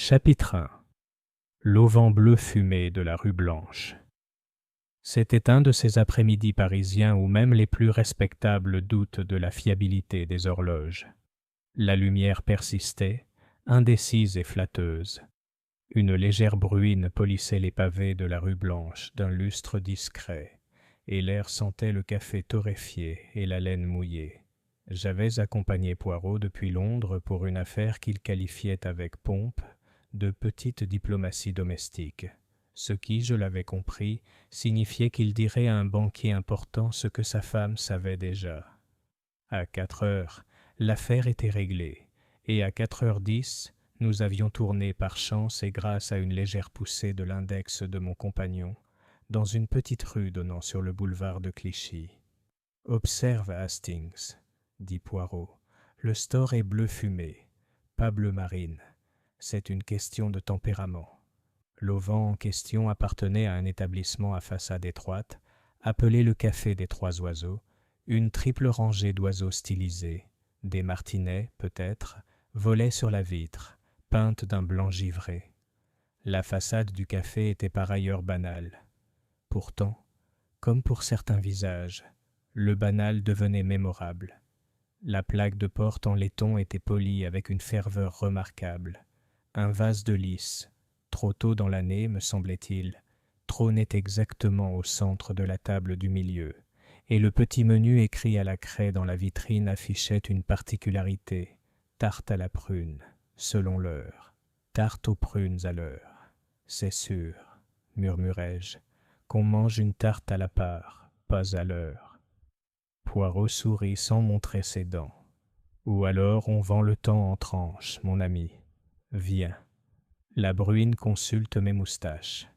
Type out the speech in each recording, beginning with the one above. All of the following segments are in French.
Chapitre 1. L'auvent bleu fumé de la rue Blanche. C'était un de ces après-midi parisiens où même les plus respectables doutent de la fiabilité des horloges. La lumière persistait, indécise et flatteuse. Une légère bruine polissait les pavés de la rue Blanche d'un lustre discret, et l'air sentait le café torréfié et la laine mouillée. J'avais accompagné Poirot depuis Londres pour une affaire qu'il qualifiait avec pompe de petite diplomatie domestique, ce qui, je l'avais compris, signifiait qu'il dirait à un banquier important ce que sa femme savait déjà. À 4 heures, l'affaire était réglée, et à 4h10, nous avions tourné par chance et grâce à une légère poussée de l'index de mon compagnon, dans une petite rue donnant sur le boulevard de Clichy. « Observe, Hastings, » dit Poirot, « le store est bleu fumé, pas bleu marine. C'est une question de tempérament. » L'auvent en question appartenait à un établissement à façade étroite, appelé le Café des Trois Oiseaux, une triple rangée d'oiseaux stylisés, des martinets, peut-être, volaient sur la vitre, peinte d'un blanc givré. La façade du café était par ailleurs banale. Pourtant, comme pour certains visages, le banal devenait mémorable. La plaque de porte en laiton était polie avec une ferveur remarquable. Un vase de lys, trop tôt dans l'année, me semblait-il, trônait exactement au centre de la table du milieu, et le petit menu écrit à la craie dans la vitrine affichait une particularité, tarte à la prune, selon l'heure, tarte aux prunes à l'heure. C'est sûr, murmurai-je, qu'on mange une tarte à la part, pas à l'heure. Poirot sourit sans montrer ses dents. Ou alors on vend le temps en tranches, mon ami. Viens. La bruine consulte mes moustaches.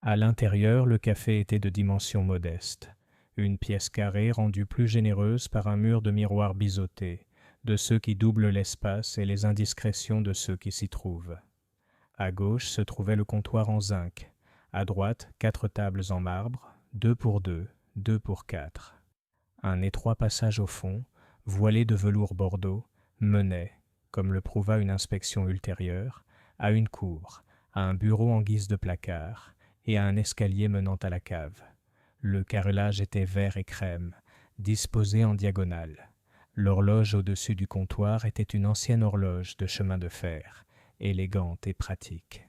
À l'intérieur, le café était de dimension modeste. Une pièce carrée rendue plus généreuse par un mur de miroirs biseautés, de ceux qui doublent l'espace et les indiscrétions de ceux qui s'y trouvent. À gauche se trouvait le comptoir en zinc. À droite, 4 tables en marbre, 2 pour 2, 2 pour 4. Un étroit passage au fond, voilé de velours bordeaux, menait, comme le prouva une inspection ultérieure, à une cour, à un bureau en guise de placard et à un escalier menant à la cave. Le carrelage était vert et crème, disposé en diagonale. L'horloge au-dessus du comptoir était une ancienne horloge de chemin de fer, élégante et pratique.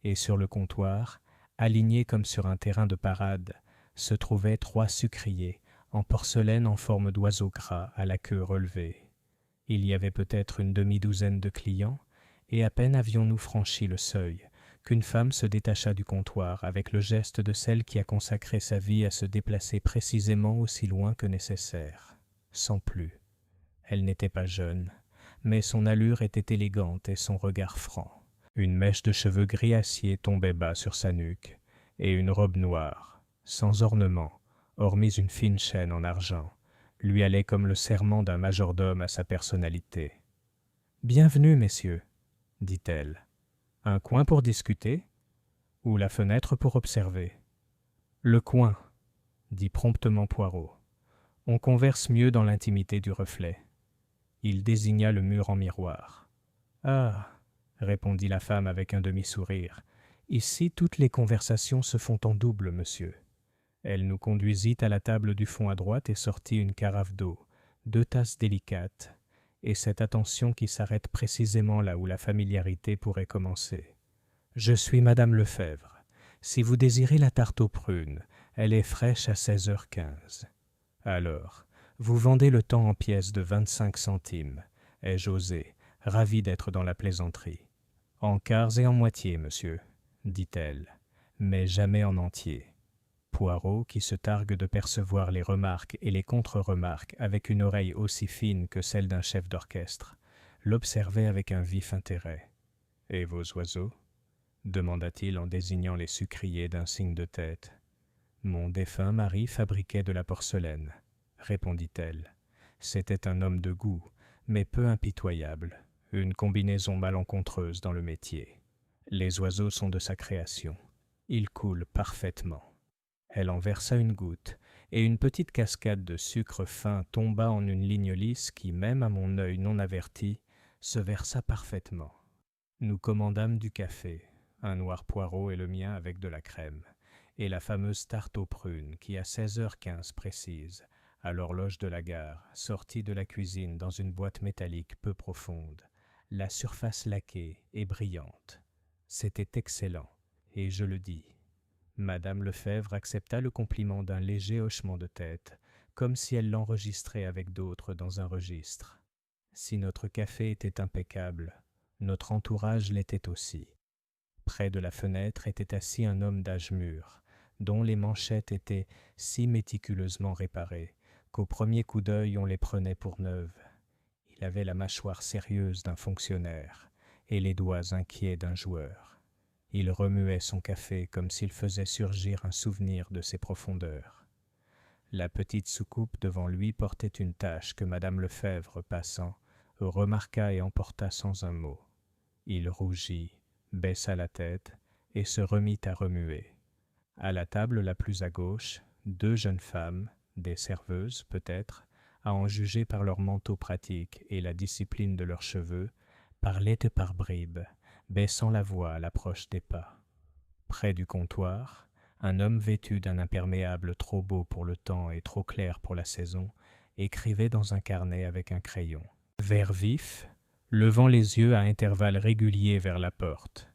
Et sur le comptoir, alignés comme sur un terrain de parade, se trouvaient 3 sucriers, en porcelaine en forme d'oiseau gras à la queue relevée. Il y avait peut-être une demi-douzaine de clients, et à peine avions-nous franchi le seuil, qu'une femme se détacha du comptoir avec le geste de celle qui a consacré sa vie à se déplacer précisément aussi loin que nécessaire, sans plus. Elle n'était pas jeune, mais son allure était élégante et son regard franc. Une mèche de cheveux gris acier tombait bas sur sa nuque, et une robe noire, sans ornement, hormis une fine chaîne en argent, lui allait comme le serment d'un majordome à sa personnalité. « Bienvenue, messieurs, » dit-elle. « Un coin pour discuter ou la fenêtre pour observer ?»« Le coin, » dit promptement Poirot. « On converse mieux dans l'intimité du reflet. » Il désigna le mur en miroir. « Ah !» répondit la femme avec un demi-sourire. « Ici, toutes les conversations se font en double, monsieur. » Elle nous conduisit à la table du fond à droite et sortit une carafe d'eau, 2 tasses délicates, et cette attention qui s'arrête précisément là où la familiarité pourrait commencer. « Je suis Madame Lefebvre. Si vous désirez la tarte aux prunes, elle est fraîche à 16h15. Alors, vous vendez le temps en pièces de 25 centimes, ai-je osé, ravi d'être dans la plaisanterie. « En quarts et en moitié, monsieur, » dit-elle, « mais jamais en entier. » Poirot, qui se targue de percevoir les remarques et les contre-remarques avec une oreille aussi fine que celle d'un chef d'orchestre, l'observait avec un vif intérêt. « Et vos oiseaux ?» demanda-t-il en désignant les sucriers d'un signe de tête. « Mon défunt mari fabriquait de la porcelaine, » répondit-elle. C'était un homme de goût, mais peu impitoyable, une combinaison malencontreuse dans le métier. Les oiseaux sont de sa création. Ils coulent parfaitement. Elle en versa une goutte, et une petite cascade de sucre fin tomba en une ligne lisse qui, même à mon œil non averti, se versa parfaitement. Nous commandâmes du café, un noir poireau et le mien avec de la crème, et la fameuse tarte aux prunes qui, à 16h15 précise, à l'horloge de la gare, sortit de la cuisine dans une boîte métallique peu profonde, la surface laquée et brillante. C'était excellent, et je le dis. Madame Lefèvre accepta le compliment d'un léger hochement de tête, comme si elle l'enregistrait avec d'autres dans un registre. Si notre café était impeccable, notre entourage l'était aussi. Près de la fenêtre était assis un homme d'âge mûr, dont les manchettes étaient si méticuleusement réparées qu'au premier coup d'œil on les prenait pour neuves. Il avait la mâchoire sérieuse d'un fonctionnaire et les doigts inquiets d'un joueur. Il remuait son café comme s'il faisait surgir un souvenir de ses profondeurs. La petite soucoupe devant lui portait une tache que madame Lefèvre, passant, remarqua et emporta sans un mot. Il rougit, baissa la tête et se remit à remuer. À la table la plus à gauche, 2 jeunes femmes, des serveuses peut-être, à en juger par leur manteau pratique et la discipline de leurs cheveux, parlaient par bribes, baissant la voix à l'approche des pas. Près du comptoir, un homme vêtu d'un imperméable trop beau pour le temps et trop clair pour la saison écrivait dans un carnet avec un crayon. Vert vif, levant les yeux à intervalles réguliers vers la porte.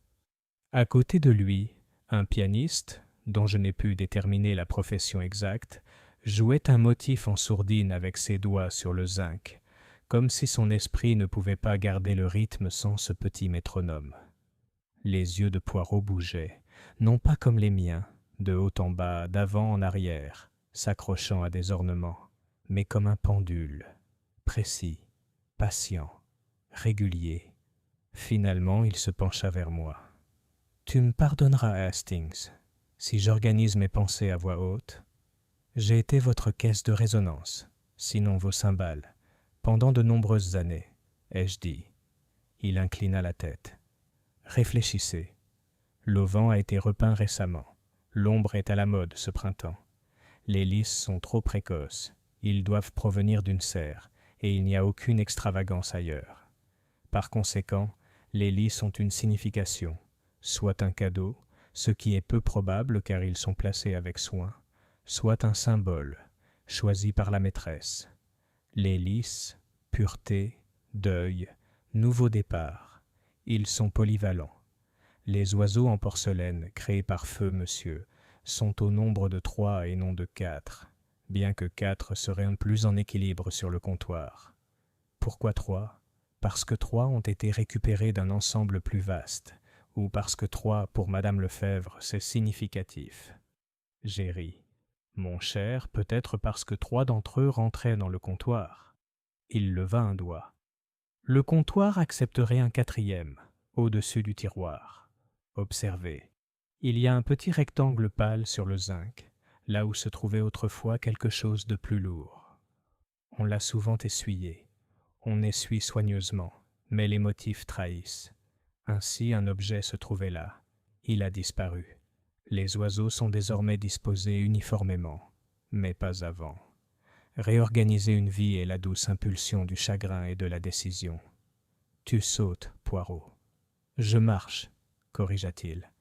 À côté de lui, un pianiste, dont je n'ai pu déterminer la profession exacte, jouait un motif en sourdine avec ses doigts sur le zinc, comme si son esprit ne pouvait pas garder le rythme sans ce petit métronome. Les yeux de Poirot bougeaient, non pas comme les miens, de haut en bas, d'avant en arrière, s'accrochant à des ornements, mais comme un pendule, précis, patient, régulier. Finalement, il se pencha vers moi. « Tu me pardonneras, Hastings, si j'organise mes pensées à voix haute. J'ai été votre caisse de résonance, sinon vos cymbales, pendant de nombreuses années, ai-je dit. » Il inclina la tête. « Réfléchissez. L'auvent a été repeint récemment. L'ombre est à la mode ce printemps. Les lys sont trop précoces. Ils doivent provenir d'une serre, et il n'y a aucune extravagance ailleurs. Par conséquent, les lys ont une signification, soit un cadeau, ce qui est peu probable car ils sont placés avec soin, soit un symbole, choisi par la maîtresse. Les lys, pureté, deuil, nouveau départ, ils sont polyvalents. Les oiseaux en porcelaine, créés par feu, monsieur, sont au nombre de 3 et non de 4, bien que 4 seraient un plus en équilibre sur le comptoir. Pourquoi 3 ? Parce que 3 ont été récupérés d'un ensemble plus vaste, ou parce que 3, pour madame Lefèvre, c'est significatif. J'ai ri. Mon cher, peut-être parce que 3 d'entre eux rentraient dans le comptoir. Il leva un doigt. Le comptoir accepterait un 4e, au-dessus du tiroir. Observez. Il y a un petit rectangle pâle sur le zinc, là où se trouvait autrefois quelque chose de plus lourd. On l'a souvent essuyé. On essuie soigneusement, mais les motifs trahissent. Ainsi, un objet se trouvait là. Il a disparu. Les oiseaux sont désormais disposés uniformément, mais pas avant. Réorganiser une vie est la douce impulsion du chagrin et de la décision. Tu sautes, Poirot. Je marche, corrigea-t-il.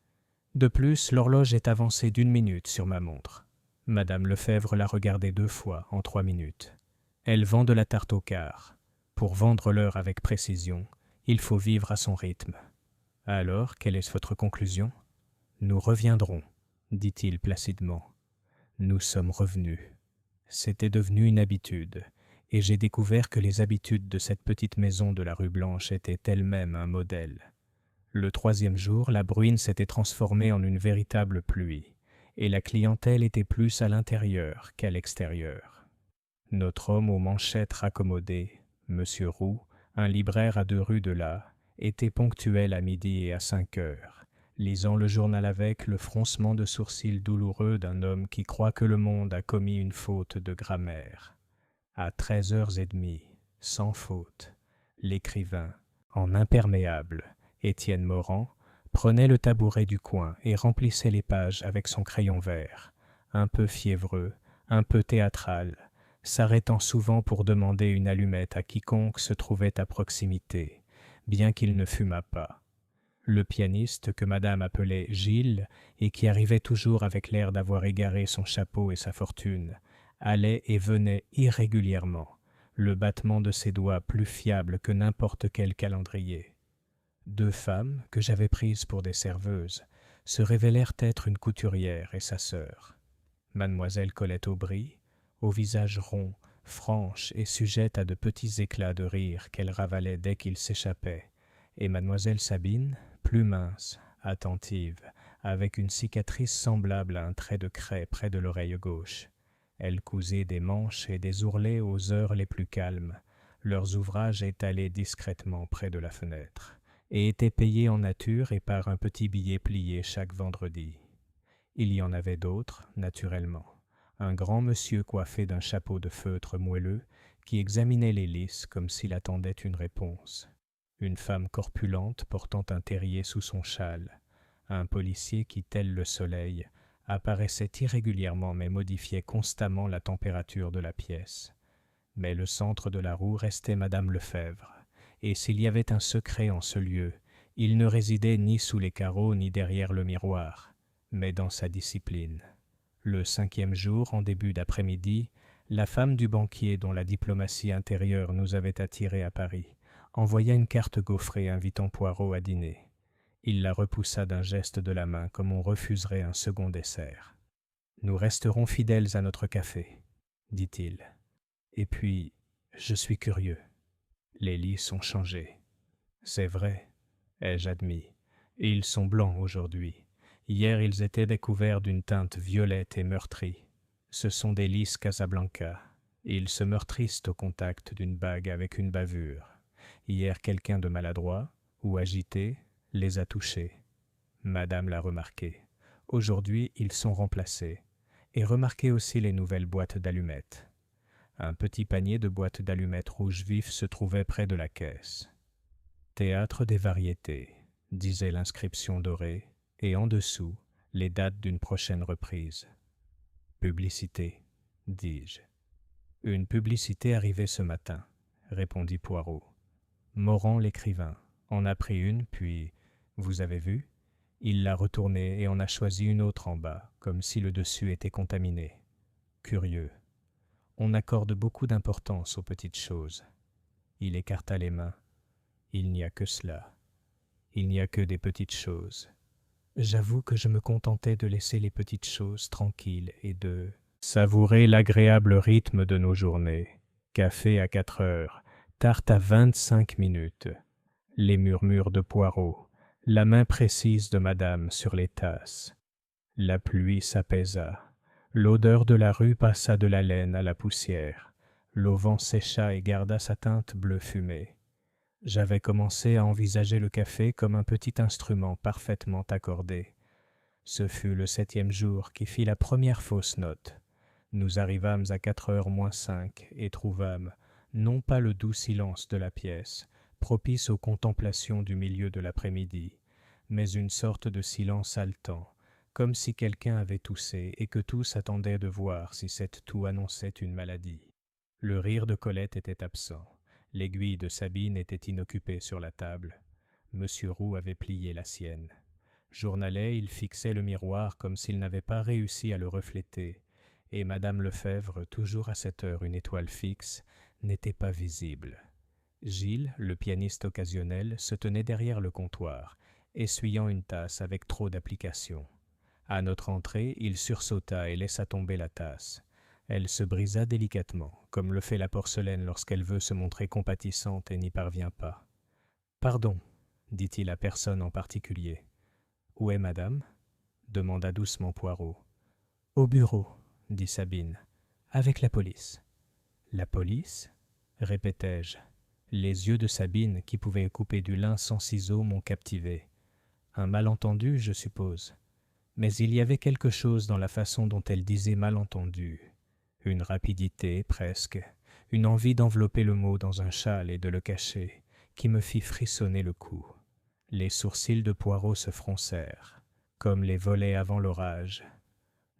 De plus, l'horloge est avancée d'1 minute sur ma montre. Madame Lefèvre l'a regardée 2 fois en 3 minutes. Elle vend de la tarte au quart. Pour vendre l'heure avec précision, il faut vivre à son rythme. Alors, quelle est votre conclusion ? Nous reviendrons, dit-il placidement. Nous sommes revenus. C'était devenu une habitude, et j'ai découvert que les habitudes de cette petite maison de la rue Blanche étaient elles-mêmes un modèle. Le 3e jour, la bruine s'était transformée en une véritable pluie, et la clientèle était plus à l'intérieur qu'à l'extérieur. Notre homme aux manchettes raccommodées, M. Roux, un libraire à 2 rues de là, était ponctuel à midi et à 5 heures, lisant le journal avec le froncement de sourcils douloureux d'un homme qui croit que le monde a commis une faute de grammaire. À 13h30, sans faute, l'écrivain, en imperméable, Étienne Morand, prenait le tabouret du coin et remplissait les pages avec son crayon vert, un peu fiévreux, un peu théâtral, s'arrêtant souvent pour demander une allumette à quiconque se trouvait à proximité, bien qu'il ne fumât pas. Le pianiste que madame appelait Gilles, et qui arrivait toujours avec l'air d'avoir égaré son chapeau et sa fortune, allait et venait irrégulièrement, le battement de ses doigts plus fiable que n'importe quel calendrier. 2 femmes, que j'avais prises pour des serveuses, se révélèrent être une couturière et sa sœur. Mademoiselle Colette Aubry, au visage rond, franche et sujette à de petits éclats de rire qu'elle ravalait dès qu'il s'échappait, et mademoiselle Sabine, plus mince, attentive, avec une cicatrice semblable à un trait de craie près de l'oreille gauche. Elle cousait des manches et des ourlets aux heures les plus calmes, leurs ouvrages étalés discrètement près de la fenêtre, et étaient payés en nature et par un petit billet plié chaque vendredi. Il y en avait d'autres, naturellement. Un grand monsieur coiffé d'un chapeau de feutre moelleux qui examinait les lisses comme s'il attendait une réponse. Une femme corpulente portant un terrier sous son châle. Un policier qui, tel le soleil, apparaissait irrégulièrement mais modifiait constamment la température de la pièce. Mais le centre de la roue restait madame Lefebvre, et s'il y avait un secret en ce lieu, il ne résidait ni sous les carreaux ni derrière le miroir, mais dans sa discipline. Le 5e jour, en début d'après-midi, la femme du banquier dont la diplomatie intérieure nous avait attirés à Paris envoya une carte gaufrée invitant Poirot à dîner. Il la repoussa d'un geste de la main comme on refuserait un second dessert. « Nous resterons fidèles à notre café, » dit-il. « Et puis, je suis curieux. Les lits sont changés. » « C'est vrai, ai-je admis, et ils sont blancs aujourd'hui. Hier, ils étaient découverts d'une teinte violette et meurtrie. Ce sont des lys Casablanca. Ils se meurtrissent au contact d'une bague avec une bavure. Hier, quelqu'un de maladroit, ou agité, les a touchés. Madame l'a remarqué. Aujourd'hui, ils sont remplacés. Et remarquez aussi les nouvelles boîtes d'allumettes. Un petit panier de boîtes d'allumettes rouge vif se trouvait près de la caisse. Théâtre des variétés, disait l'inscription dorée, et en dessous, les dates d'une prochaine reprise. Publicité, dis-je. Une publicité arrivait ce matin, répondit Poirot. Morand, l'écrivain, en a pris une, puis, vous avez vu, il l'a retournée et en a choisi une autre en bas, comme si le dessus était contaminé. Curieux. On accorde beaucoup d'importance aux petites choses. Il écarta les mains. Il n'y a que cela. Il n'y a que des petites choses. J'avoue que je me contentais de laisser les petites choses tranquilles et de savourer l'agréable rythme de nos journées. Café à 4 heures, tarte à 25 minutes. Les murmures de Poirot, la main précise de madame sur les tasses. La pluie s'apaisa. L'odeur de la rue passa de la laine à la poussière. L'auvent sécha et garda sa teinte bleu fumé. J'avais commencé à envisager le café comme un petit instrument parfaitement accordé. Ce fut le 7e jour qui fit la première fausse note. Nous arrivâmes à 4 heures moins 5 et trouvâmes, non pas le doux silence de la pièce, propice aux contemplations du milieu de l'après-midi, mais une sorte de silence haletant, comme si quelqu'un avait toussé et que tous attendaient de voir si cette toux annonçait une maladie. Le rire de Colette était absent. L'aiguille de Sabine était inoccupée sur la table. Monsieur Roux avait plié la sienne. Journalet, il fixait le miroir comme s'il n'avait pas réussi à le refléter, et madame Lefebvre, toujours à cette heure une étoile fixe, n'était pas visible. Gilles, le pianiste occasionnel, se tenait derrière le comptoir, essuyant une tasse avec trop d'application. À notre entrée, il sursauta et laissa tomber la tasse. Elle se brisa délicatement, comme le fait la porcelaine lorsqu'elle veut se montrer compatissante et n'y parvient pas. « Pardon, dit-il à personne en particulier. « Où est madame ?» demanda doucement Poirot. « Au bureau, dit Sabine, avec la police. »« La police ?» répétai-je. Les yeux de Sabine, qui pouvaient couper du lin sans ciseaux, m'ont captivé. Un malentendu, je suppose. Mais il y avait quelque chose dans la façon dont elle disait malentendu. Une rapidité, presque, une envie d'envelopper le mot dans un châle et de le cacher, qui me fit frissonner le cou. Les sourcils de Poirot se froncèrent, comme les volets avant l'orage.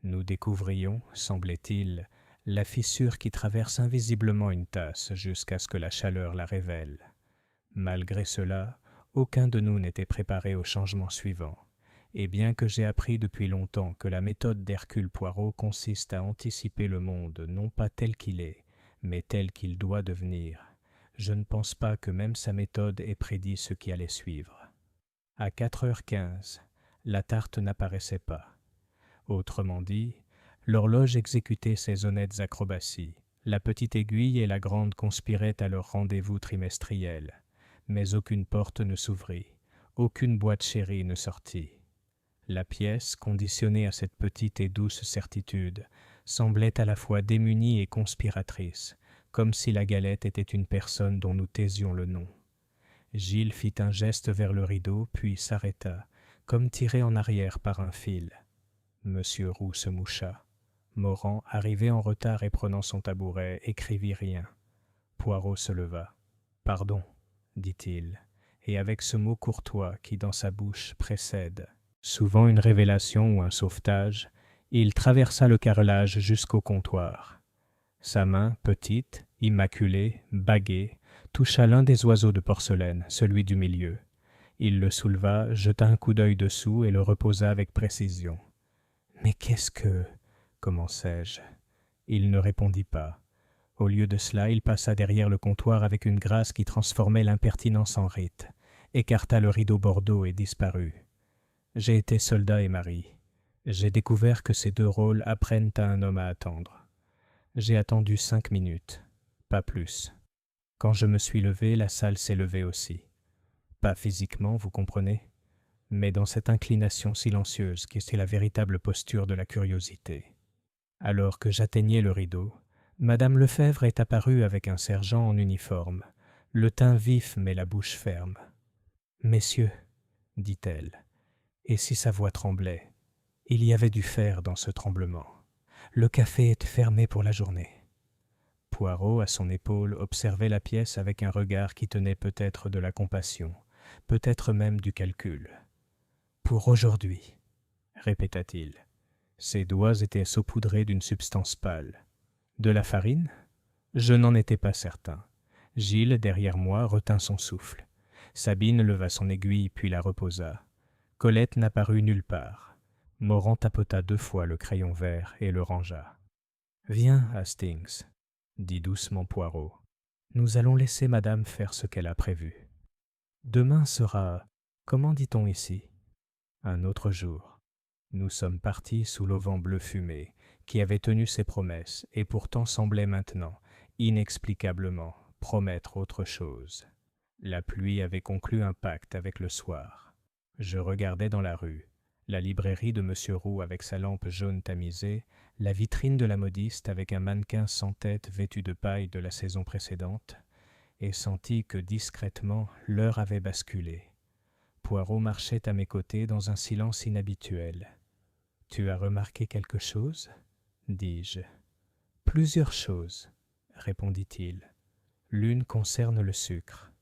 Nous découvrions, semblait-il, la fissure qui traverse invisiblement une tasse jusqu'à ce que la chaleur la révèle. Malgré cela, aucun de nous n'était préparé au changement suivant. Et bien que j'ai appris depuis longtemps que la méthode d'Hercule Poirot consiste à anticiper le monde non pas tel qu'il est, mais tel qu'il doit devenir, je ne pense pas que même sa méthode ait prédit ce qui allait suivre. À 4h15, la tarte n'apparaissait pas. Autrement dit, l'horloge exécutait ses honnêtes acrobaties. La petite aiguille et la grande conspiraient à leur rendez-vous trimestriel, mais aucune porte ne s'ouvrit, aucune boîte chérie ne sortit. La pièce, conditionnée à cette petite et douce certitude, semblait à la fois démunie et conspiratrice, comme si la galette était une personne dont nous taisions le nom. Gilles fit un geste vers le rideau, puis s'arrêta, comme tiré en arrière par un fil. Monsieur Roux se moucha. Morand, arrivé en retard et prenant son tabouret, écrivit rien. Poirot se leva. « Pardon, dit-il, et avec ce mot courtois qui, dans sa bouche, précède souvent une révélation ou un sauvetage, il traversa le carrelage jusqu'au comptoir. Sa main, petite, immaculée, baguée, toucha l'un des oiseaux de porcelaine, celui du milieu. Il le souleva, jeta un coup d'œil dessous et le reposa avec précision. « Mais qu'est-ce que... » commençai-je. Il ne répondit pas. Au lieu de cela, il passa derrière le comptoir avec une grâce qui transformait l'impertinence en rite, écarta le rideau bordeaux et disparut. J'ai été soldat et mari. J'ai découvert que ces deux rôles apprennent à un homme à attendre. J'ai attendu 5 minutes, pas plus. Quand je me suis levé, la salle s'est levée aussi. Pas physiquement, vous comprenez, mais dans cette inclination silencieuse qui est la véritable posture de la curiosité. Alors que j'atteignais le rideau, Madame Lefebvre est apparue avec un sergent en uniforme, le teint vif mais la bouche ferme. « Messieurs, dit-elle, et si sa voix tremblait, il y avait du fer dans ce tremblement. Le café est fermé pour la journée. » Poirot, à son épaule, observait la pièce avec un regard qui tenait peut-être de la compassion, peut-être même du calcul. « Pour aujourd'hui, » répéta-t-il. Ses doigts étaient saupoudrés d'une substance pâle. « De la farine » Je n'en étais pas certain. Gilles, derrière moi, retint son souffle. Sabine leva son aiguille puis la reposa. Colette n'apparut nulle part. Morand tapota 2 fois le crayon vert et le rangea. « Viens, Hastings, » dit doucement Poirot. « Nous allons laisser madame faire ce qu'elle a prévu. Demain sera, comment dit-on ici, un autre jour. » Nous sommes partis sous l'auvent bleu fumé, qui avait tenu ses promesses et pourtant semblait maintenant, inexplicablement, promettre autre chose. La pluie avait conclu un pacte avec le soir. Je regardais dans la rue, la librairie de Monsieur Roux avec sa lampe jaune tamisée, la vitrine de la modiste avec un mannequin sans tête vêtu de paille de la saison précédente, et sentis que discrètement l'heure avait basculé. Poirot marchait à mes côtés dans un silence inhabituel. « Tu as remarqué quelque chose ?» dis-je. « Plusieurs choses, » répondit-il. « L'une concerne le sucre,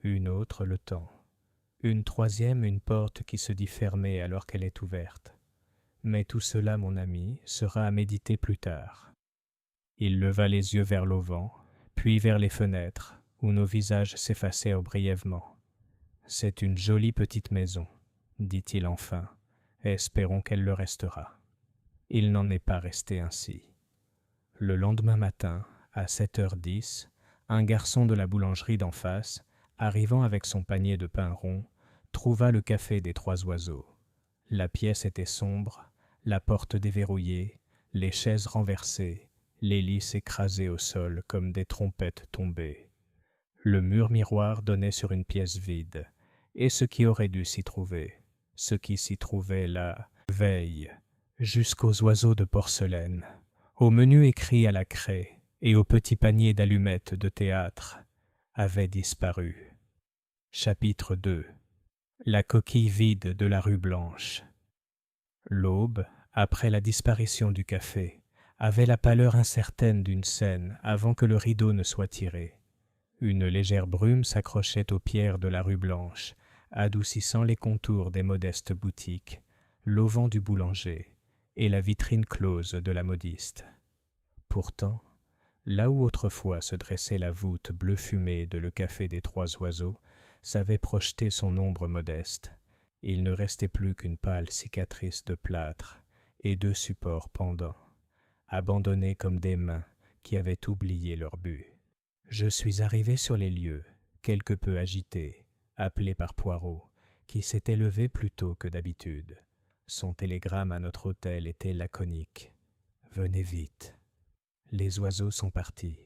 une autre le temps. Une troisième, une porte qui se dit fermée alors qu'elle est ouverte. Mais tout cela, mon ami, sera à méditer plus tard. » Il leva les yeux vers l'auvent, puis vers les fenêtres, où nos visages s'effacèrent brièvement. « C'est une jolie petite maison, » dit-il enfin. « Espérons qu'elle le restera. » Il n'en est pas resté ainsi. Le lendemain matin, à 7h10, un garçon de la boulangerie d'en face, arrivant avec son panier de pain rond, trouva le café des 3 oiseaux. La pièce était sombre, la porte déverrouillée, les chaises renversées, les lys écrasés au sol comme des trompettes tombées. Le mur miroir donnait sur une pièce vide, et ce qui aurait dû s'y trouver, ce qui s'y trouvait la veille, jusqu'aux oiseaux de porcelaine, au menu écrit à la craie et au petit panier d'allumettes de théâtre, avait disparu. Chapitre 2. La coquille vide de la rue Blanche. L'aube, après la disparition du café, avait la pâleur incertaine d'une scène avant que le rideau ne soit tiré. Une légère brume s'accrochait aux pierres de la rue Blanche, adoucissant les contours des modestes boutiques, l'auvent du boulanger et la vitrine close de la modiste. Pourtant, là où autrefois se dressait la voûte bleu fumé de Le Café des 3 Oiseaux, savait projeter son ombre modeste. Il ne restait plus qu'une pâle cicatrice de plâtre et deux supports pendants, abandonnés comme des mains qui avaient oublié leur but. Je suis arrivé sur les lieux, quelque peu agité, appelé par Poirot, qui s'était levé plus tôt que d'habitude. Son télégramme à notre hôtel était laconique. « Venez vite. Les oiseaux sont partis. »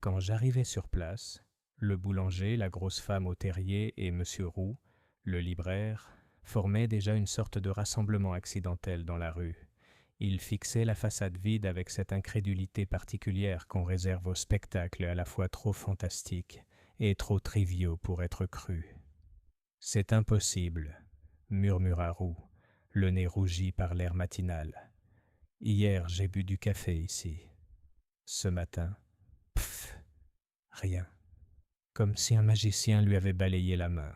Quand j'arrivai sur place, le boulanger, la grosse femme au terrier et M. Roux, le libraire, formaient déjà une sorte de rassemblement accidentel dans la rue. Ils fixaient la façade vide avec cette incrédulité particulière qu'on réserve aux spectacles à la fois trop fantastiques et trop triviaux pour être crus. « C'est impossible, » murmura Roux, le nez rougi par l'air matinal. « Hier, j'ai bu du café ici. Ce matin, pff, rien. » Comme si un magicien lui avait balayé la main.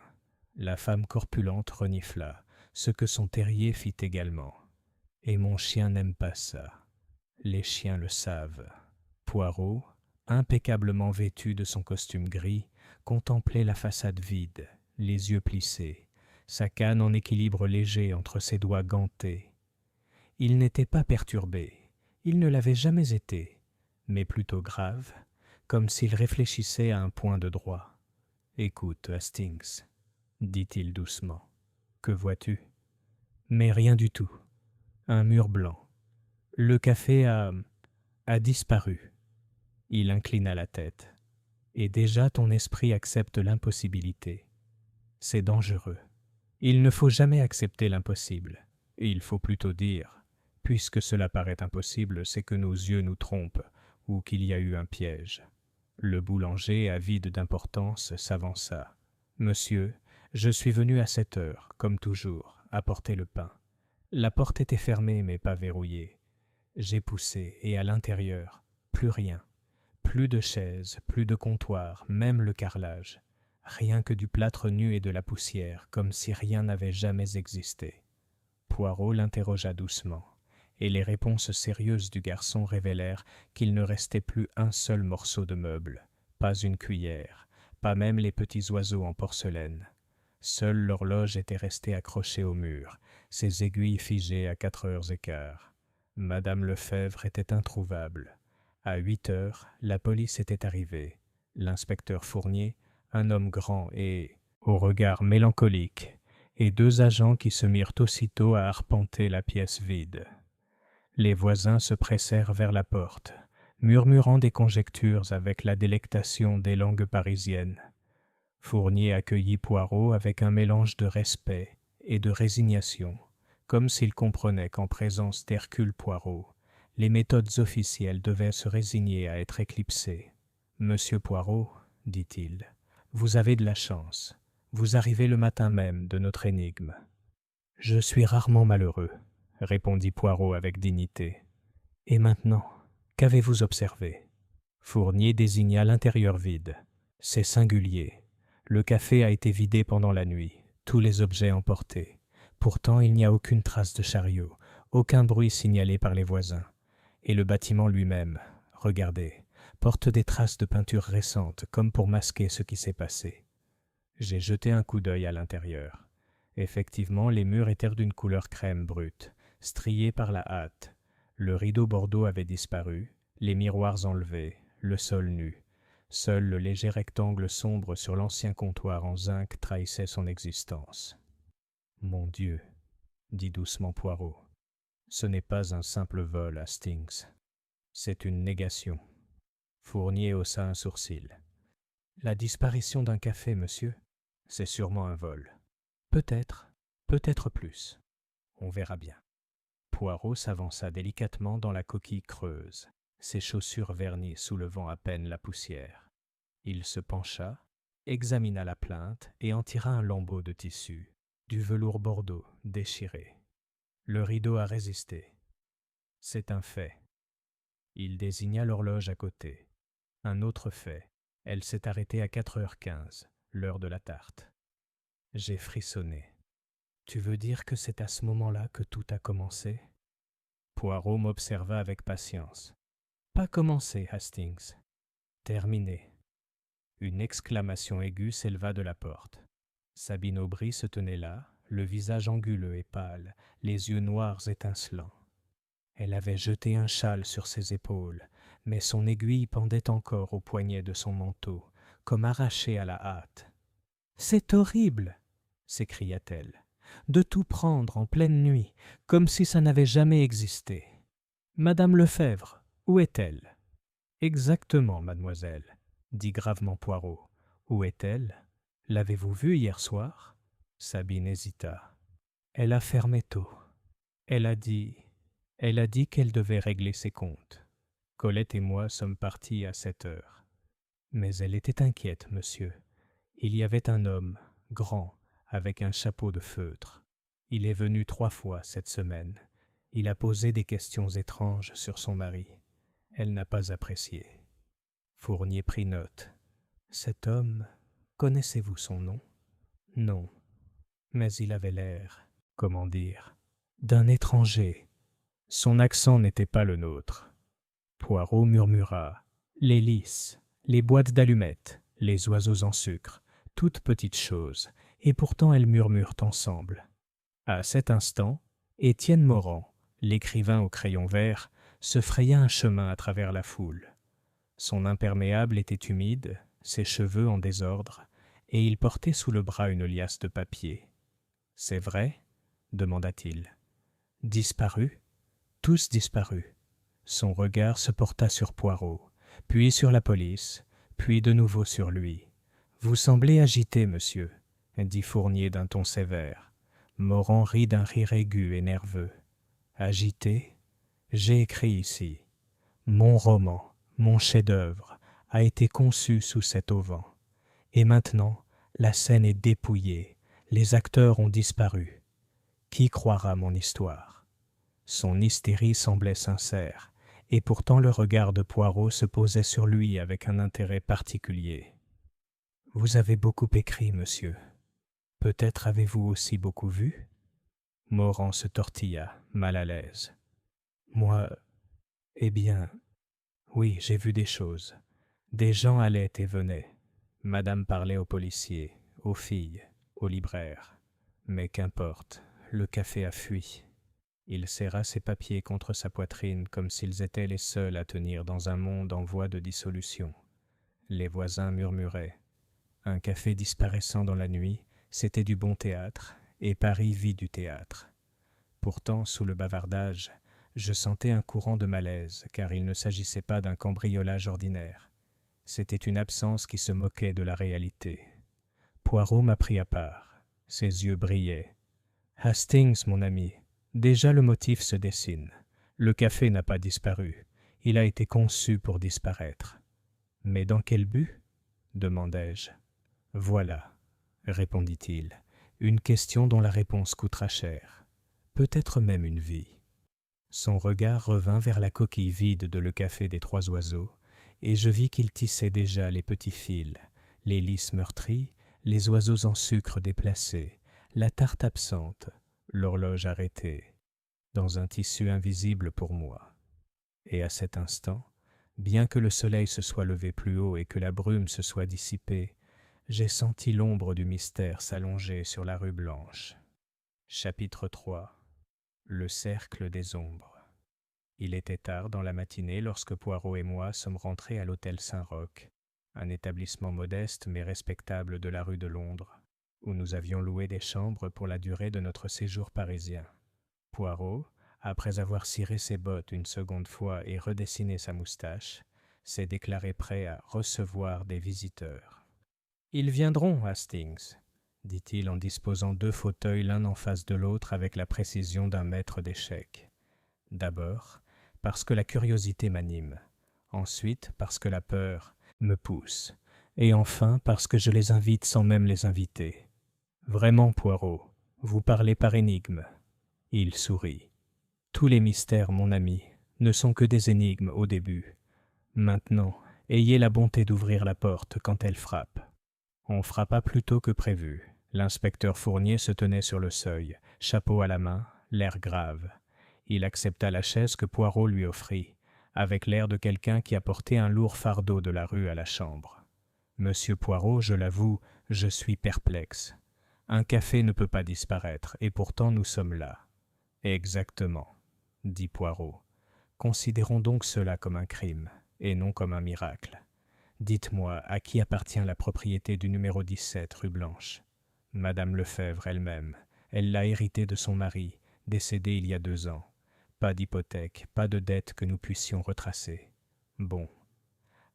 La femme corpulente renifla, ce que son terrier fit également. Et mon chien n'aime pas ça. Les chiens le savent. Poirot, impeccablement vêtu de son costume gris, contemplait la façade vide, les yeux plissés, sa canne en équilibre léger entre ses doigts gantés. Il n'était pas perturbé, il ne l'avait jamais été, mais plutôt grave, comme s'il réfléchissait à un point de droit. « Écoute, Hastings, » dit-il doucement, « que vois-tu ? » « Mais rien du tout. Un mur blanc. Le café a disparu. » Il inclina la tête. « Et déjà ton esprit accepte l'impossibilité. C'est dangereux. Il ne faut jamais accepter l'impossible. Il faut plutôt dire, puisque cela paraît impossible, c'est que nos yeux nous trompent ou qu'il y a eu un piège. » Le boulanger, avide d'importance, s'avança. « Monsieur, je suis venu à 7 heures, comme toujours, apporter le pain. La porte était fermée mais pas verrouillée. J'ai poussé et à l'intérieur, plus rien. Plus de chaises, plus de comptoir, même le carrelage. Rien que du plâtre nu et de la poussière, comme si rien n'avait jamais existé. » Poirot l'interrogea doucement, et les réponses sérieuses du garçon révélèrent qu'il ne restait plus un seul morceau de meuble, pas une cuillère, pas même les petits oiseaux en porcelaine. Seule l'horloge était restée accrochée au mur, ses aiguilles figées à 4h15. Madame Lefebvre était introuvable. À 8 heures, la police était arrivée. L'inspecteur Fournier, un homme grand et au regard mélancolique, et 2 agents qui se mirent aussitôt à arpenter la pièce vide. Les voisins se pressèrent vers la porte, murmurant des conjectures avec la délectation des langues parisiennes. Fournier accueillit Poirot avec un mélange de respect et de résignation, comme s'il comprenait qu'en présence d'Hercule Poirot, les méthodes officielles devaient se résigner à être éclipsées. « Monsieur Poirot, dit-il, vous avez de la chance. Vous arrivez le matin même de notre énigme. »« Je suis rarement malheureux, » répondit Poirot avec dignité. « Et maintenant, qu'avez-vous observé ?» Fournier désigna l'intérieur vide. « C'est singulier. Le café a été vidé pendant la nuit, tous les objets emportés. Pourtant, il n'y a aucune trace de chariot, aucun bruit signalé par les voisins. Et le bâtiment lui-même, regardez, porte des traces de peinture récente, comme pour masquer ce qui s'est passé. » J'ai jeté un coup d'œil à l'intérieur. Effectivement, les murs étaient d'une couleur crème brute, striés par la hâte. Le rideau bordeaux avait disparu, les miroirs enlevés, le sol nu. Seul le léger rectangle sombre sur l'ancien comptoir en zinc trahissait son existence. « Mon Dieu, » dit doucement Poirot, « ce n'est pas un simple vol, Hastings. C'est une négation. » Fournier haussa un sourcil. « La disparition d'un café, monsieur, c'est sûrement un vol. Peut-être, peut-être plus. On verra bien. » Poirot s'avança délicatement dans la coquille creuse, ses chaussures vernies soulevant à peine la poussière. Il se pencha, examina la plainte et en tira un lambeau de tissu, du velours bordeaux déchiré. Le rideau a résisté. C'est un fait. Il désigna l'horloge à côté. Un autre fait. Elle s'est arrêtée à 4h15, l'heure de la tarte. J'ai frissonné. Tu veux dire que c'est à ce moment-là que tout a commencé ? Poirot m'observa avec patience. Pas commencé, Hastings. Terminé. Une exclamation aiguë s'éleva de la porte. Sabine Aubry se tenait là, le visage anguleux et pâle, les yeux noirs étincelants. Elle avait jeté un châle sur ses épaules, mais son aiguille pendait encore au poignet de son manteau, comme arrachée à la hâte. « C'est horrible !» s'écria-t-elle. « De tout prendre en pleine nuit, comme si ça n'avait jamais existé. Madame Lefebvre, où est-elle ?»« Exactement, mademoiselle, » dit gravement Poirot. « Où est-elle ? L'avez-vous vue hier soir ?» Sabine hésita. « Elle a fermé tôt. Elle a dit qu'elle devait régler ses comptes. Colette et moi sommes partis à 7 heures. Mais elle était inquiète, monsieur. Il y avait un homme, grand, avec un chapeau de feutre. Il est venu 3 fois cette semaine. Il a posé des questions étranges sur son mari. Elle n'a pas apprécié. » Fournier prit note. « Cet homme, connaissez-vous son nom ? » « Non. Mais il avait l'air, comment dire, d'un étranger. Son accent n'était pas le nôtre. » Poirot murmura. « Les lys, les boîtes d'allumettes, les oiseaux en sucre, toutes petites choses, et pourtant elles murmurent ensemble. » À cet instant, Étienne Morand, l'écrivain au crayon vert, se fraya un chemin à travers la foule. Son imperméable était humide, ses cheveux en désordre, et il portait sous le bras une liasse de papier. « C'est vrai ? » demanda-t-il. « Disparus ? Tous disparus. » Son regard se porta sur Poirot, puis sur la police, puis de nouveau sur lui. « Vous semblez agité, monsieur, » dit Fournier d'un ton sévère. Morand rit d'un rire aigu et nerveux. « Agité ? J'ai écrit ici. Mon roman, mon chef-d'œuvre, a été conçu sous cet auvent. Et maintenant, la scène est dépouillée, les acteurs ont disparu. Qui croira mon histoire ?» Son hystérie semblait sincère, et pourtant le regard de Poirot se posait sur lui avec un intérêt particulier. « Vous avez beaucoup écrit, monsieur. Peut-être avez-vous aussi beaucoup vu ?» Morand se tortilla, mal à l'aise. « Moi, eh bien, oui, j'ai vu des choses. Des gens allaient et venaient. Madame parlait aux policiers, aux filles, aux libraires. Mais qu'importe, le café a fui. » Il serra ses papiers contre sa poitrine comme s'ils étaient les seuls à tenir dans un monde en voie de dissolution. Les voisins murmuraient. Un café disparaissant dans la nuit, c'était du bon théâtre, et Paris vit du théâtre. Pourtant, sous le bavardage, je sentais un courant de malaise, car il ne s'agissait pas d'un cambriolage ordinaire. C'était une absence qui se moquait de la réalité. Poirot m'a pris à part. Ses yeux brillaient. « Hastings, mon ami, déjà le motif se dessine. Le café n'a pas disparu. Il a été conçu pour disparaître. »« Mais dans quel but ? » demandai-je. « Voilà, » répondit-il, « une question dont la réponse coûtera cher. Peut-être même une vie. » Son regard revint vers la coquille vide de Le Café des Trois Oiseaux, et je vis qu'il tissait déjà les petits fils, les lys meurtris, les oiseaux en sucre déplacés, la tarte absente, l'horloge arrêtée, dans un tissu invisible pour moi. Et à cet instant, bien que le soleil se soit levé plus haut et que la brume se soit dissipée, j'ai senti l'ombre du mystère s'allonger sur la rue Blanche. Chapitre 3. Le cercle des ombres. Il était tard dans la matinée lorsque Poirot et moi sommes rentrés à l'hôtel Saint-Roch, un établissement modeste mais respectable de la rue de Londres, où nous avions loué des chambres pour la durée de notre séjour parisien. Poirot, après avoir ciré ses bottes une seconde fois et redessiné sa moustache, s'est déclaré prêt à recevoir des visiteurs. « Ils viendront, Hastings, » dit-il en disposant 2 fauteuils l'un en face de l'autre avec la précision d'un maître d'échecs. « D'abord, parce que la curiosité m'anime, ensuite parce que la peur me pousse, et enfin parce que je les invite sans même les inviter. Vraiment, Poirot, vous parlez par énigme. » Il sourit. « Tous les mystères, mon ami, ne sont que des énigmes au début. Maintenant, ayez la bonté d'ouvrir la porte quand elle frappe. » On frappa plus tôt que prévu. L'inspecteur Fournier se tenait sur le seuil, chapeau à la main, l'air grave. Il accepta la chaise que Poirot lui offrit, avec l'air de quelqu'un qui apportait un lourd fardeau de la rue à la chambre. Monsieur Poirot, je l'avoue, je suis perplexe. Un café ne peut pas disparaître, et pourtant nous sommes là. Exactement, dit Poirot. Considérons donc cela comme un crime, et non comme un miracle. Dites-moi, à qui appartient la propriété du numéro 17 rue Blanche? Madame Lefebvre elle-même. Elle l'a héritée de son mari, décédé il y a 2 ans. Pas d'hypothèque, pas de dette que nous puissions retracer. Bon.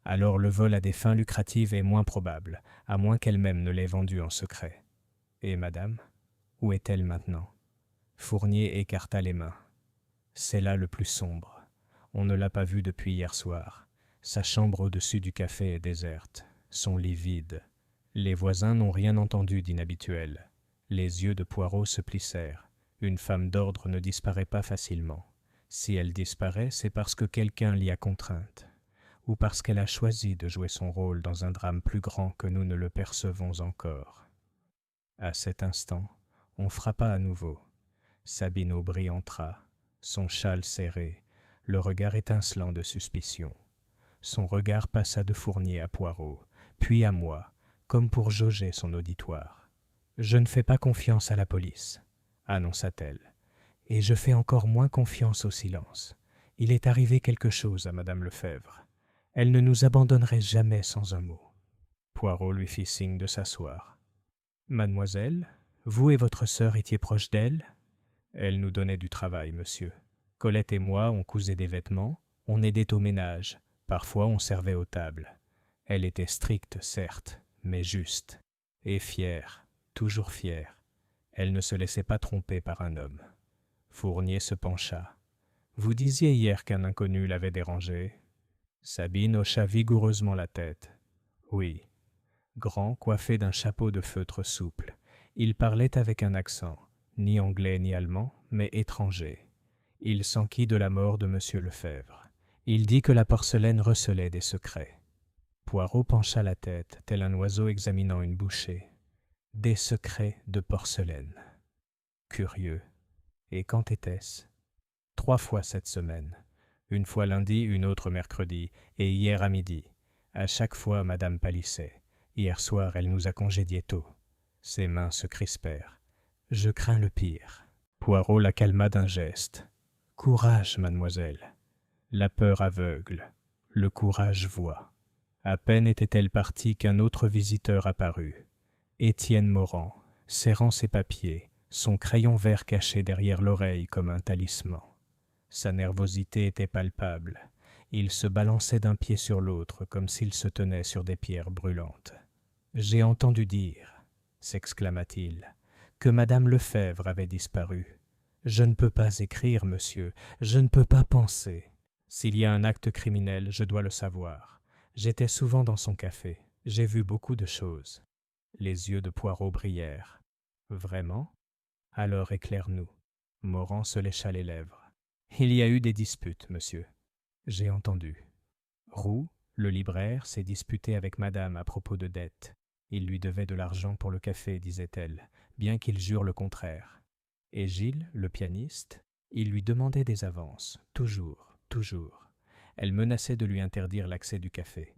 Alors le vol à des fins lucratives est moins probable, à moins qu'elle-même ne l'ait vendu en secret. Et madame? Où est-elle maintenant? Fournier écarta les mains. C'est là le plus sombre. On ne l'a pas vue depuis hier soir. Sa chambre au-dessus du café est déserte, son lit vide. Les voisins n'ont rien entendu d'inhabituel. Les yeux de Poirot se plissèrent. Une femme d'ordre ne disparaît pas facilement. Si elle disparaît, c'est parce que quelqu'un l'y a contrainte, ou parce qu'elle a choisi de jouer son rôle dans un drame plus grand que nous ne le percevons encore. À cet instant, on frappa à nouveau. Sabine Aubry entra, son châle serré, le regard étincelant de suspicion. Son regard passa de Fournier à Poirot, puis à moi, comme pour jauger son auditoire. « Je ne fais pas confiance à la police, » annonça-t-elle, « et je fais encore moins confiance au silence. Il est arrivé quelque chose à Madame Lefebvre. Elle ne nous abandonnerait jamais sans un mot. » Poirot lui fit signe de s'asseoir. « Mademoiselle, vous et votre sœur étiez proche d'elle ?» ?»« Elle nous donnait du travail, monsieur. Colette et moi, on cousait des vêtements, on aidait au ménage. Parfois, on servait aux tables. Elle était stricte, certes, mais juste. Et fière, toujours fière. Elle ne se laissait pas tromper par un homme. » Fournier se pencha. « Vous disiez hier qu'un inconnu l'avait dérangé. » Sabine hocha vigoureusement la tête. « Oui. » Grand, coiffé d'un chapeau de feutre souple. Il parlait avec un accent, ni anglais ni allemand, mais étranger. Il s'enquit de la mort de monsieur Lefebvre. Il dit que la porcelaine recelait des secrets. Poirot pencha la tête, tel un oiseau examinant une bouchée. Des secrets de porcelaine. Curieux. Et quand était-ce? 3 fois cette semaine. Une fois lundi, une autre mercredi, et hier à midi. À chaque fois, madame pâlissait. Hier soir, elle nous a congédiés tôt. Ses mains se crispèrent. Je crains le pire. Poirot la calma d'un geste. Courage, mademoiselle. La peur aveugle. Le courage voit. À peine était-elle partie qu'un autre visiteur apparut. Étienne Morand, serrant ses papiers, son crayon vert caché derrière l'oreille comme un talisman. Sa nervosité était palpable. Il se balançait d'un pied sur l'autre comme s'il se tenait sur des pierres brûlantes. « J'ai entendu dire, » s'exclama-t-il, « que madame Lefebvre avait disparu. Je ne peux pas écrire, monsieur, je ne peux pas penser. S'il y a un acte criminel, je dois le savoir. J'étais souvent dans son café. J'ai vu beaucoup de choses. » Les yeux de Poirot brillèrent. « Vraiment? Alors éclaire-nous. » Morand se lécha les lèvres. « Il y a eu des disputes, monsieur. » « J'ai entendu. Roux, le libraire, s'est disputé avec madame à propos de dettes. Il lui devait de l'argent pour le café, disait-elle, bien qu'il jure le contraire. Et Gilles, le pianiste, il lui demandait des avances, toujours, toujours. Elle menaçait de lui interdire l'accès du café.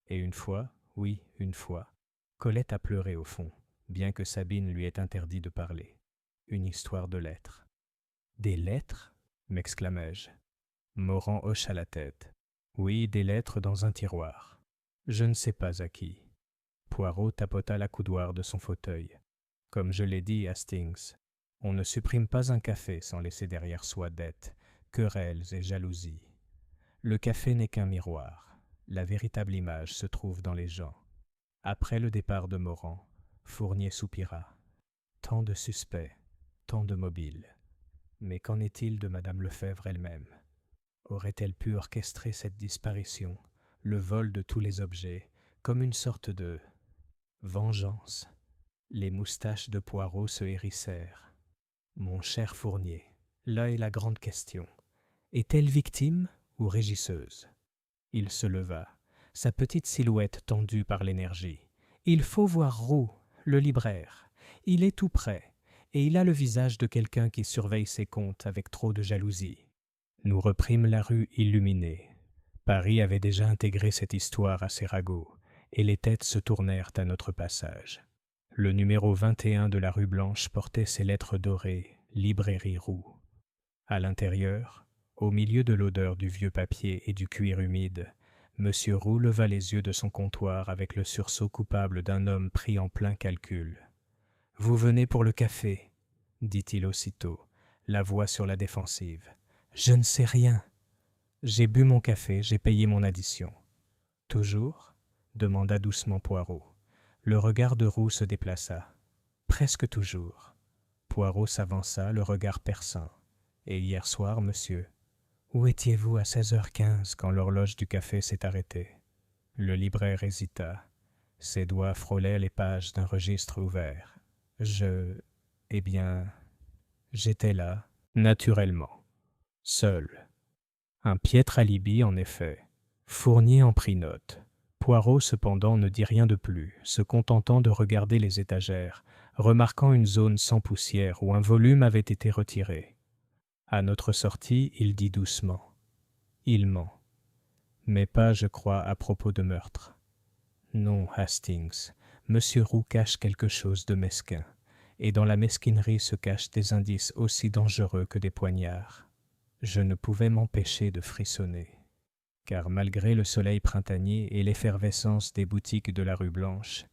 Et une fois, oui, une fois, Colette a pleuré au fond, bien que Sabine lui ait interdit de parler. Une histoire de lettres. « Des lettres ?» m'exclamai-je. Morand hocha la tête. « Oui, des lettres dans un tiroir. Je ne sais pas à qui. » Poirot tapota l'accoudoir de son fauteuil. « Comme je l'ai dit, Hastings, on ne supprime pas un café sans laisser derrière soi dettes, querelles et jalousies. Le café n'est qu'un miroir. La véritable image se trouve dans les gens. » Après le départ de Morand, Fournier soupira. Tant de suspects, tant de mobiles. Mais qu'en est-il de madame Lefebvre elle-même? Aurait-elle pu orchestrer cette disparition, le vol de tous les objets, comme une sorte de vengeance? Les moustaches de Poirot se hérissèrent. « Mon cher Fournier, là est la grande question. Est-elle victime ou régisseuse ?» Il se leva, sa petite silhouette tendue par l'énergie. « Il faut voir Roux, le libraire. Il est tout près, et il a le visage de quelqu'un qui surveille ses comptes avec trop de jalousie. » Nous reprîmes la rue illuminée. Paris avait déjà intégré cette histoire à ses ragots, et les têtes se tournèrent à notre passage. Le numéro 21 de la rue Blanche portait ces lettres dorées, Librairie Roux. À l'intérieur, au milieu de l'odeur du vieux papier et du cuir humide, M. Roux leva les yeux de son comptoir avec le sursaut coupable d'un homme pris en plein calcul. « Vous venez pour le café » dit-il aussitôt, la voix sur la défensive. « Je ne sais rien. J'ai bu mon café, j'ai payé mon addition. »« Toujours » demanda doucement Poirot. Le regard de Roux se déplaça. « Presque toujours. » Poirot s'avança, le regard perçant. « Et hier soir, monsieur ? Où étiez-vous à 16h15 quand l'horloge du café s'est arrêtée ?» Le libraire hésita. Ses doigts frôlaient les pages d'un registre ouvert. Eh bien, j'étais là, naturellement, seul. Un piètre alibi, en effet. Fournier en prit note. Poirot, cependant, ne dit rien de plus, se contentant de regarder les étagères, remarquant une zone sans poussière où un volume avait été retiré. À notre sortie, il dit doucement : « Il ment. Mais pas, je crois, à propos de meurtre. Non, Hastings, Monsieur Roux cache quelque chose de mesquin, et dans la mesquinerie se cachent des indices aussi dangereux que des poignards. » Je ne pouvais m'empêcher de frissonner, car malgré le soleil printanier et l'effervescence des boutiques de la rue Blanche,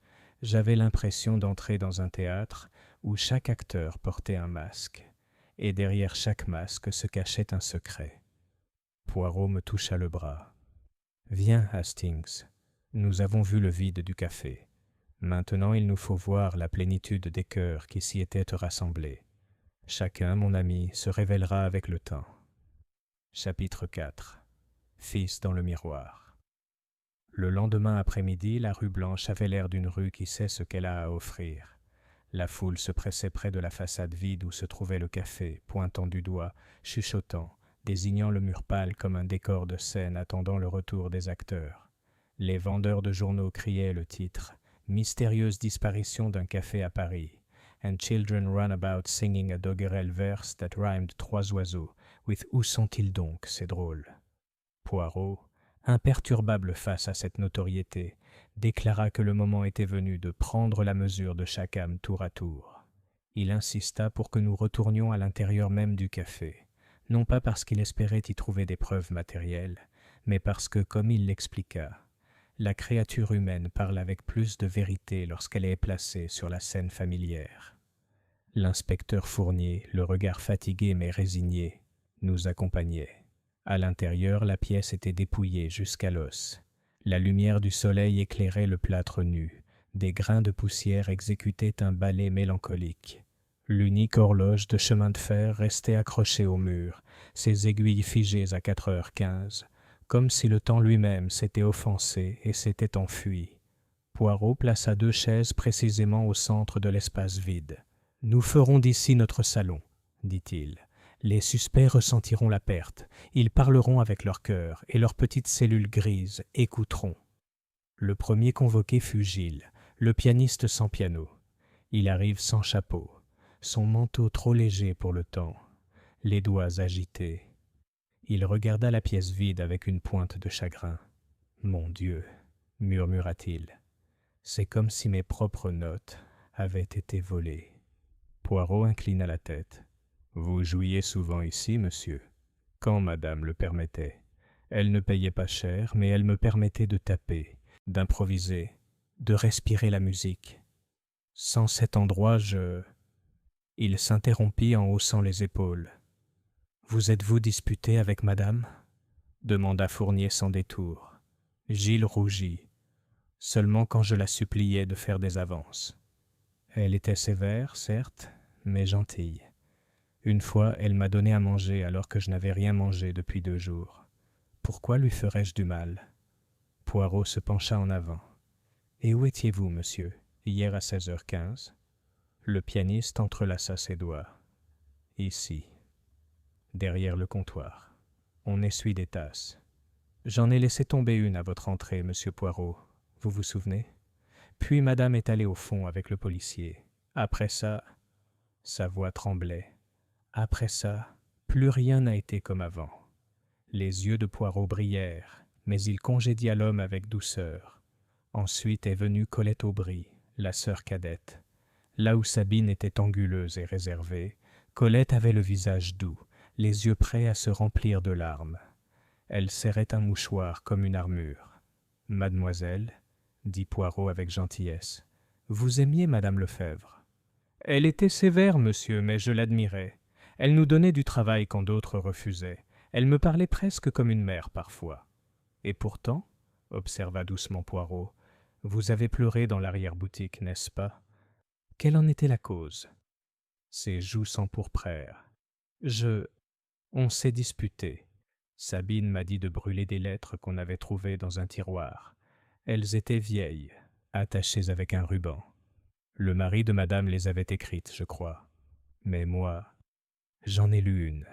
j'avais l'impression d'entrer dans un théâtre où chaque acteur portait un masque, et derrière chaque masque se cachait un secret. Poirot me toucha le bras. « Viens, Hastings, nous avons vu le vide du café. Maintenant il nous faut voir la plénitude des cœurs qui s'y étaient rassemblés. Chacun, mon ami, se révélera avec le temps. » Chapitre 4. Fils dans le miroir. Le lendemain après-midi, la rue Blanche avait l'air d'une rue qui sait ce qu'elle a à offrir. La foule se pressait près de la façade vide où se trouvait le café, pointant du doigt, chuchotant, désignant le mur pâle comme un décor de scène attendant le retour des acteurs. Les vendeurs de journaux criaient le titre « Mystérieuse disparition d'un café à Paris » and children run about singing a doggerel verse that rhymed 3 oiseaux with « Où sont-ils donc, ces drôles ?» Poirot, imperturbable face à cette notoriété, déclara que le moment était venu de prendre la mesure de chaque âme tour à tour. Il insista pour que nous retournions à l'intérieur même du café, non pas parce qu'il espérait y trouver des preuves matérielles, mais parce que, comme il l'expliqua, la créature humaine parle avec plus de vérité lorsqu'elle est placée sur la scène familière. L'inspecteur Fournier, le regard fatigué mais résigné, nous accompagnait. À l'intérieur, la pièce était dépouillée jusqu'à l'os. La lumière du soleil éclairait le plâtre nu. Des grains de poussière exécutaient un ballet mélancolique. L'unique horloge de chemin de fer restait accrochée au mur, ses aiguilles figées à 4h15, comme si le temps lui-même s'était offensé et s'était enfui. Poirot plaça 2 chaises précisément au centre de l'espace vide. « Nous ferons d'ici notre salon, » dit-il. « Les suspects ressentiront la perte. Ils parleront avec leur cœur et leurs petites cellules grises écouteront. » Le premier convoqué fut Gilles, le pianiste sans piano. Il arrive sans chapeau, son manteau trop léger pour le temps, les doigts agités. Il regarda la pièce vide avec une pointe de chagrin. « Mon Dieu » murmura-t-il, « c'est comme si mes propres notes avaient été volées. » Poirot inclina la tête. « Vous jouiez souvent ici, monsieur ?» Quand madame le permettait. Elle ne payait pas cher, mais elle me permettait de taper, d'improviser, de respirer la musique. Sans cet endroit, Il s'interrompit en haussant les épaules. « Vous êtes-vous disputé avec madame ?» demanda Fournier sans détour. Gilles rougit, seulement quand je la suppliais de faire des avances. Elle était sévère, certes, mais gentille. Une fois, elle m'a donné à manger alors que je n'avais rien mangé depuis 2 jours. Pourquoi lui ferais-je du mal ? Poirot se pencha en avant. « Et où étiez-vous, monsieur, hier à 16h15 ?» Le pianiste entrelaça ses doigts. « Ici, derrière le comptoir. On essuie des tasses. J'en ai laissé tomber une à votre entrée, monsieur Poirot. Vous vous souvenez ? Puis madame est allée au fond avec le policier. Après ça, sa voix tremblait. Après ça, plus rien n'a été comme avant. » Les yeux de Poirot brillèrent, mais il congédia l'homme avec douceur. Ensuite est venue Colette Aubry, la sœur cadette. Là où Sabine était anguleuse et réservée, Colette avait le visage doux, les yeux prêts à se remplir de larmes. Elle serrait un mouchoir comme une armure. « Mademoiselle, dit Poirot avec gentillesse, vous aimiez Madame Lefebvre. Elle était sévère, monsieur, mais je l'admirais. Elle nous donnait du travail quand d'autres refusaient. Elle me parlait presque comme une mère parfois. Et pourtant, observa doucement Poirot, vous avez pleuré dans l'arrière-boutique, n'est-ce pas? Quelle en était la cause? Ses joues s'empourprèrent. On s'est disputé. Sabine m'a dit de brûler des lettres qu'on avait trouvées dans un tiroir. Elles étaient vieilles, attachées avec un ruban. Le mari de madame les avait écrites, je crois. Mais moi, j'en ai lu une.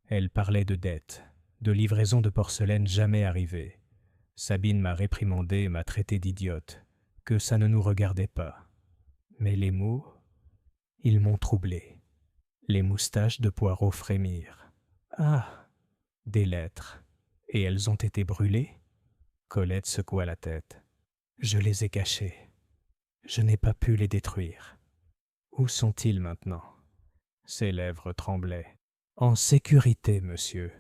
Elle parlait de dettes, de livraisons de porcelaine jamais arrivées. Sabine m'a réprimandé et m'a traité d'idiote, que ça ne nous regardait pas. Mais les mots, ils m'ont troublé. Les moustaches de Poirot frémirent. Ah, des lettres. Et elles ont été brûlées? Colette secoua la tête. Je les ai cachées. Je n'ai pas pu les détruire. Où sont-ils maintenant? Ses lèvres tremblaient. En sécurité, monsieur.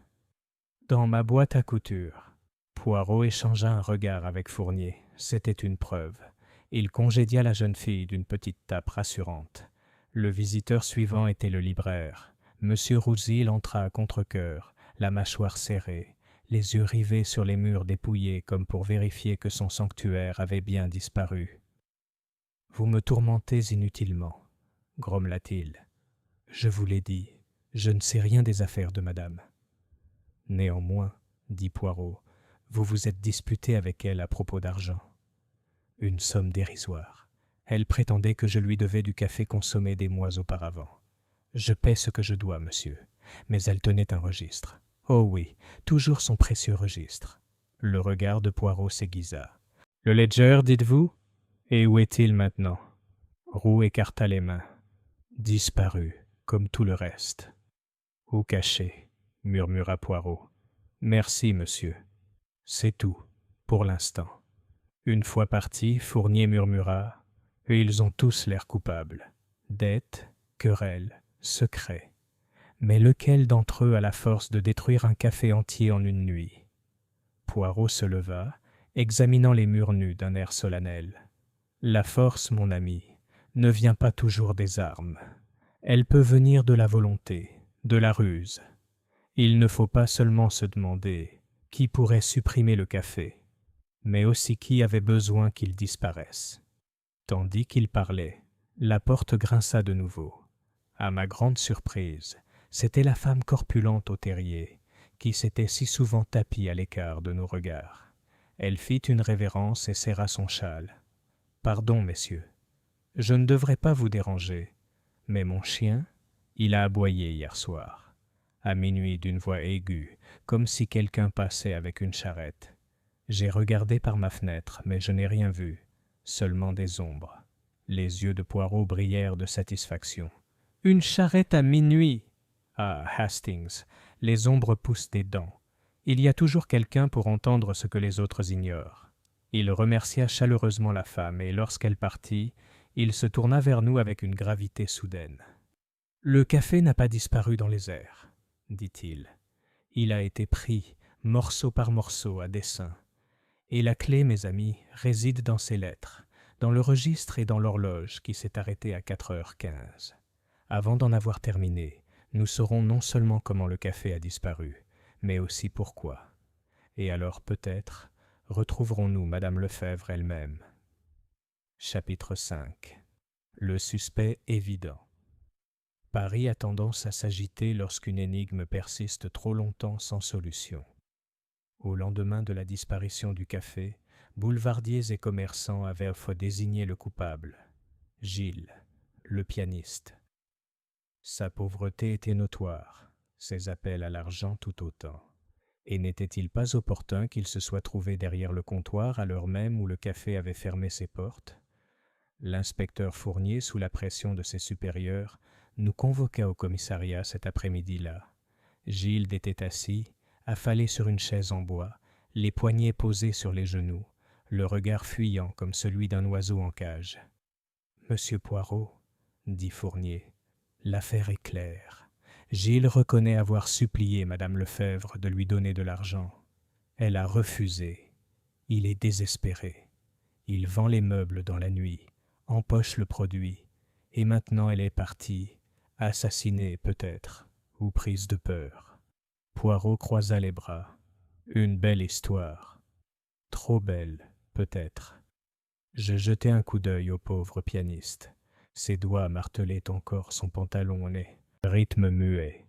Dans ma boîte à couture. Poirot échangea un regard avec Fournier. C'était une preuve. Il congédia la jeune fille d'une petite tape rassurante. Le visiteur suivant était le libraire. Monsieur Rouzil entra à contre-cœur, la mâchoire serrée, les yeux rivés sur les murs dépouillés comme pour vérifier que son sanctuaire avait bien disparu. « Vous me tourmentez inutilement, » grommela-t-il. « Je vous l'ai dit, je ne sais rien des affaires de madame. » Néanmoins, dit Poirot, vous vous êtes disputé avec elle à propos d'argent. Une somme dérisoire. Elle prétendait que je lui devais du café consommé des mois auparavant. Je paie ce que je dois, monsieur, mais elle tenait un registre. Oh oui, toujours son précieux registre. Le regard de Poirot s'aiguisa. Le ledger, dites-vous? Et où est-il maintenant? Roux écarta les mains. Disparu, comme tout le reste. Ou caché, murmura Poirot. Merci, monsieur. C'est tout, pour l'instant. Une fois parti, Fournier murmura « Ils ont tous l'air coupables. Dettes, querelles, secrets. Mais lequel d'entre eux a la force de détruire un café entier en une nuit ?» Poirot se leva, examinant les murs nus d'un air solennel. « La force, mon ami, ne vient pas toujours des armes. Elle peut venir de la volonté, de la ruse. Il ne faut pas seulement se demander qui pourrait supprimer le café, mais aussi qui avait besoin qu'il disparaisse. » Tandis qu'il parlait, la porte grinça de nouveau. À ma grande surprise, c'était la femme corpulente au terrier, qui s'était si souvent tapie à l'écart de nos regards. Elle fit une révérence et serra son châle. « Pardon, messieurs, je ne devrais pas vous déranger, mais mon chien, il a aboyé hier soir, à minuit d'une voix aiguë, comme si quelqu'un passait avec une charrette. J'ai regardé par ma fenêtre, mais je n'ai rien vu, seulement des ombres. » Les yeux de Poirot brillèrent de satisfaction. « Une charrette à minuit! Ah, Hastings, les ombres poussent des dents. Il y a toujours quelqu'un pour entendre ce que les autres ignorent. » Il remercia chaleureusement la femme et lorsqu'elle partit, il se tourna vers nous avec une gravité soudaine. « Le café n'a pas disparu dans les airs, dit-il. Il a été pris, morceau par morceau, à dessein. Et la clé, mes amis, réside dans ces lettres, dans le registre et dans l'horloge qui s'est arrêtée à 4h15. Avant d'en avoir terminé, nous saurons non seulement comment le café a disparu, mais aussi pourquoi. Et alors peut-être retrouverons-nous Madame Lefebvre elle-même. » Chapitre 5. Le suspect évident. Paris a tendance à s'agiter lorsqu'une énigme persiste trop longtemps sans solution. Au lendemain de la disparition du café, boulevardiers et commerçants avaient désigné le coupable, Gilles, le pianiste. Sa pauvreté était notoire, ses appels à l'argent tout autant. Et n'était-il pas opportun qu'il se soit trouvé derrière le comptoir à l'heure même où le café avait fermé ses portes? L'inspecteur Fournier, sous la pression de ses supérieurs, nous convoqua au commissariat cet après-midi-là. Gilles était assis, affalé sur une chaise en bois, les poignets posés sur les genoux, le regard fuyant comme celui d'un oiseau en cage. « Monsieur Poirot, dit Fournier, l'affaire est claire. Gilles reconnaît avoir supplié madame Lefebvre de lui donner de l'argent. Elle a refusé. Il est désespéré. Il vend les meubles dans la nuit, empoche le produit, et maintenant elle est partie, assassinée peut-être, ou prise de peur. » Poirot croisa les bras. Une belle histoire. Trop belle, peut-être. Je jetai un coup d'œil au pauvre pianiste. Ses doigts martelaient encore son pantalon au nez. Rythme muet.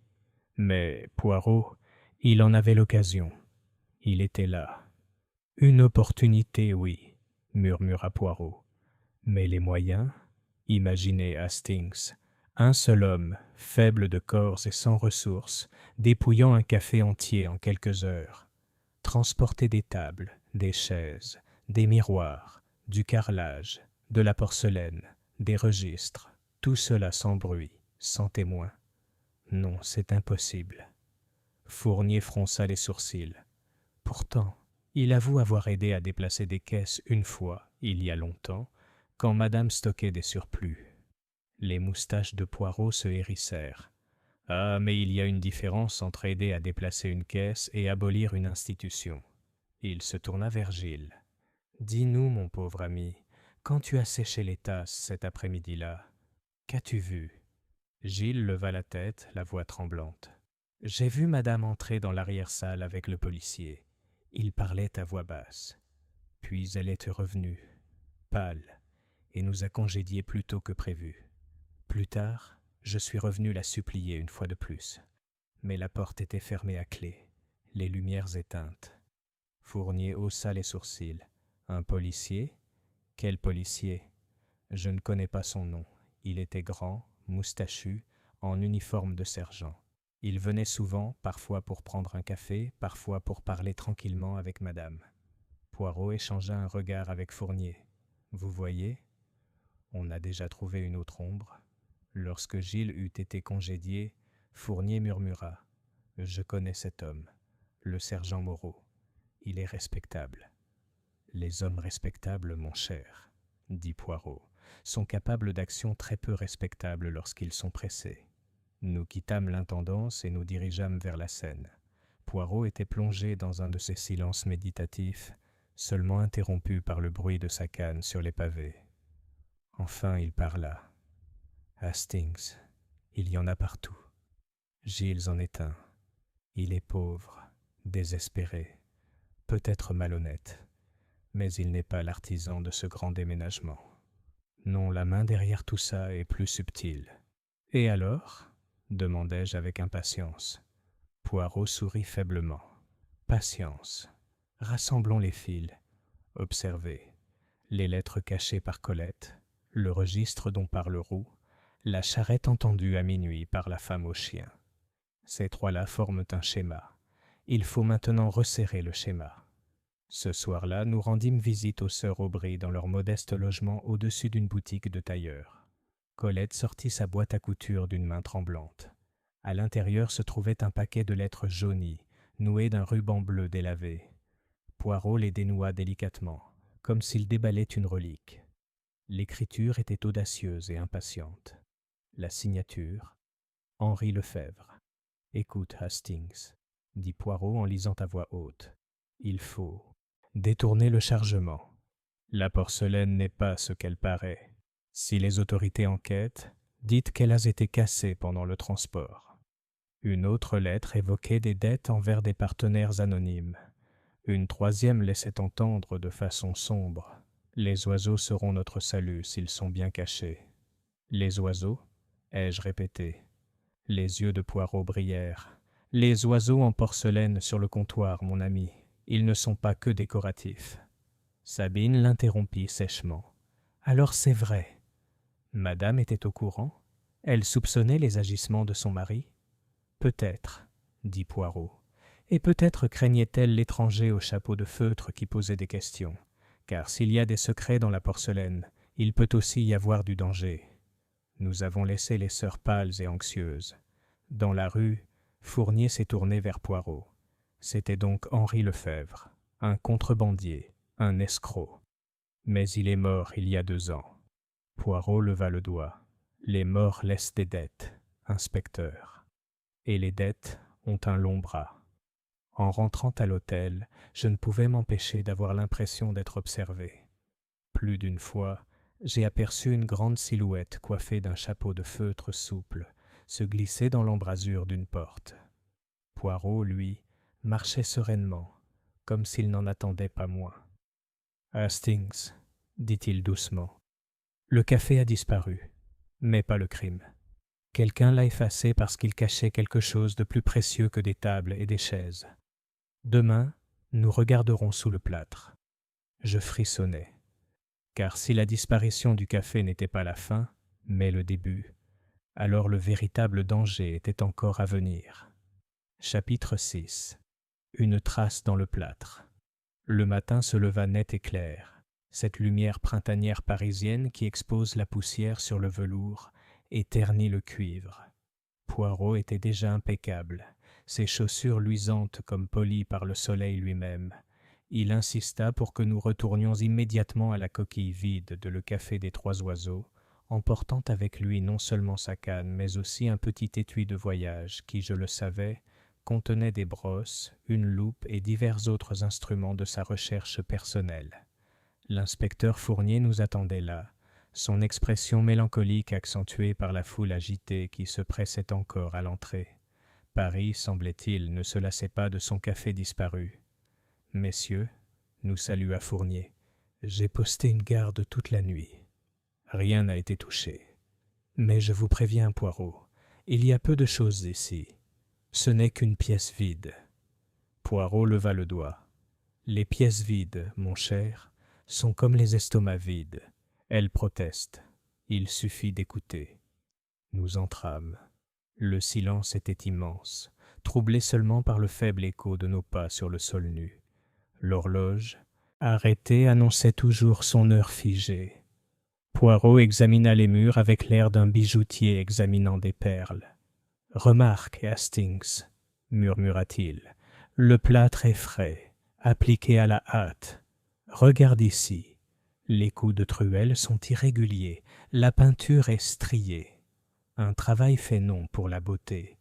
Mais Poirot, il en avait l'occasion. Il était là. Une opportunité, oui, murmura Poirot. Mais les moyens? Imaginez Hastings, un seul homme, faible de corps et sans ressources, dépouillant un café entier en quelques heures. Transporter des tables, des chaises, des miroirs, du carrelage, de la porcelaine, des registres, tout cela sans bruit, sans témoin. Non, c'est impossible. Fournier fronça les sourcils. Pourtant, il avoue avoir aidé à déplacer des caisses une fois, il y a longtemps, quand madame stockait des surplus. Les moustaches de Poirot se hérissèrent. Ah, mais il y a une différence entre aider à déplacer une caisse et abolir une institution. Il se tourna vers Gilles. « Dis-nous, mon pauvre ami, quand tu as séché les tasses cet après-midi-là, qu'as-tu vu ?» Gilles leva la tête, la voix tremblante. « J'ai vu madame entrer dans l'arrière-salle avec le policier. Il parlait à voix basse. Puis elle est revenue, pâle, et nous a congédiés plus tôt que prévu. Plus tard, je suis revenu la supplier une fois de plus. Mais la porte était fermée à clé, les lumières éteintes. » Fournier haussa les sourcils. « Un policier ? Quel policier ? Je ne connais pas son nom. Il était grand, moustachu, en uniforme de sergent. Il venait souvent, parfois pour prendre un café, parfois pour parler tranquillement avec madame. » Poirot échangea un regard avec Fournier. « Vous voyez ? On a déjà trouvé une autre ombre. » Lorsque Gilles eut été congédié, Fournier murmura. « Je connais cet homme, le sergent Moreau. Il est respectable. »« Les hommes respectables, mon cher, dit Poirot, sont capables d'actions très peu respectables lorsqu'ils sont pressés. » Nous quittâmes l'intendance et nous dirigeâmes vers la Seine. Poirot était plongé dans un de ces silences méditatifs, seulement interrompu par le bruit de sa canne sur les pavés. Enfin il parla. « Hastings, il y en a partout. Gilles en est un. Il est pauvre, désespéré, peut-être malhonnête, mais il n'est pas l'artisan de ce grand déménagement. Non, la main derrière tout ça est plus subtile. »« Et alors ?» demandai-je avec impatience. Poirot sourit faiblement. « Patience. Rassemblons les fils. Observez. Les lettres cachées par Colette, le registre dont parle Roux, la charrette entendue à minuit par la femme au chien. Ces trois-là forment un schéma. Il faut maintenant resserrer le schéma. Ce soir-là, nous rendîmes visite aux sœurs Aubry dans leur modeste logement au-dessus d'une boutique de tailleur. Colette sortit sa boîte à couture d'une main tremblante. À l'intérieur se trouvait un paquet de lettres jaunies, nouées d'un ruban bleu délavé. Poirot les dénoua délicatement, comme s'il déballait une relique. L'écriture était audacieuse et impatiente. La signature, Henri Lefebvre. « Écoute, Hastings, dit Poirot en lisant à voix haute. Il faut détourner le chargement. La porcelaine n'est pas ce qu'elle paraît. Si les autorités enquêtent, dites qu'elle a été cassée pendant le transport. » Une autre lettre évoquait des dettes envers des partenaires anonymes. Une troisième laissait entendre de façon sombre. « Les oiseaux seront notre salut s'ils sont bien cachés. » Les oiseaux, ai-je répété. Les yeux de Poirot brillèrent. « Les oiseaux en porcelaine sur le comptoir, mon ami. Ils ne sont pas que décoratifs. » Sabine l'interrompit sèchement. « Alors c'est vrai. Madame était au courant? Elle soupçonnait les agissements de son mari? » « Peut-être, dit Poirot. Et peut-être craignait-elle l'étranger au chapeau de feutre qui posait des questions. Car s'il y a des secrets dans la porcelaine, il peut aussi y avoir du danger. Nous avons laissé les sœurs pâles et anxieuses. Dans la rue, Fournier s'est tourné vers Poirot. C'était donc Henri Lefebvre, un contrebandier, Un escroc. Mais il est mort il y a 2 ans. Poirot leva le doigt. Les morts laissent des dettes, inspecteur. Et les dettes ont un long bras. En rentrant à l'hôtel, je ne pouvais m'empêcher d'avoir l'impression d'être observé. Plus d'une fois, j'ai aperçu une grande silhouette coiffée d'un chapeau de feutre souple se glisser dans l'embrasure d'une porte. Poirot, lui, marchait sereinement, comme s'il n'en attendait pas moins. « Hastings, dit-il doucement, le café a disparu, mais pas le crime. Quelqu'un l'a effacé parce qu'il cachait quelque chose de plus précieux que des tables et des chaises. Demain, nous regarderons sous le plâtre. » Je frissonnais, car si la disparition du café n'était pas la fin, mais le début, alors le véritable danger était encore à venir. Chapitre 6. Une trace dans le plâtre. Le matin se leva net et clair. Cette lumière printanière parisienne qui expose la poussière sur le velours et ternit le cuivre. Poirot était déjà impeccable, ses chaussures luisantes comme polies par le soleil lui-même. Il insista pour que nous retournions immédiatement à la coquille vide de Le Café des Trois Oiseaux, emportant avec lui non seulement sa canne, mais aussi un petit étui de voyage qui, je le savais, contenait des brosses, une loupe et divers autres instruments de sa recherche personnelle. L'inspecteur Fournier nous attendait là, son expression mélancolique accentuée par la foule agitée qui se pressait encore à l'entrée. Paris, semblait-il, ne se lassait pas de son café disparu. « Messieurs, nous salua Fournier, j'ai posté une garde toute la nuit. Rien n'a été touché. Mais je vous préviens, Poirot, il y a peu de choses ici. Ce n'est qu'une pièce vide. » Poirot leva le doigt. « Les pièces vides, mon cher, sont comme les estomacs vides. Elles protestent. Il suffit d'écouter. » Nous entrâmes. Le silence était immense, troublé seulement par le faible écho de nos pas sur le sol nu. L'horloge, arrêtée, annonçait toujours son heure figée. Poirot examina les murs avec l'air d'un bijoutier examinant des perles. « Remarque, Hastings, murmura-t-il, le plâtre est frais, appliqué à la hâte. Regarde ici, les coups de truelle sont irréguliers, la peinture est striée. Un travail fait non pour la beauté,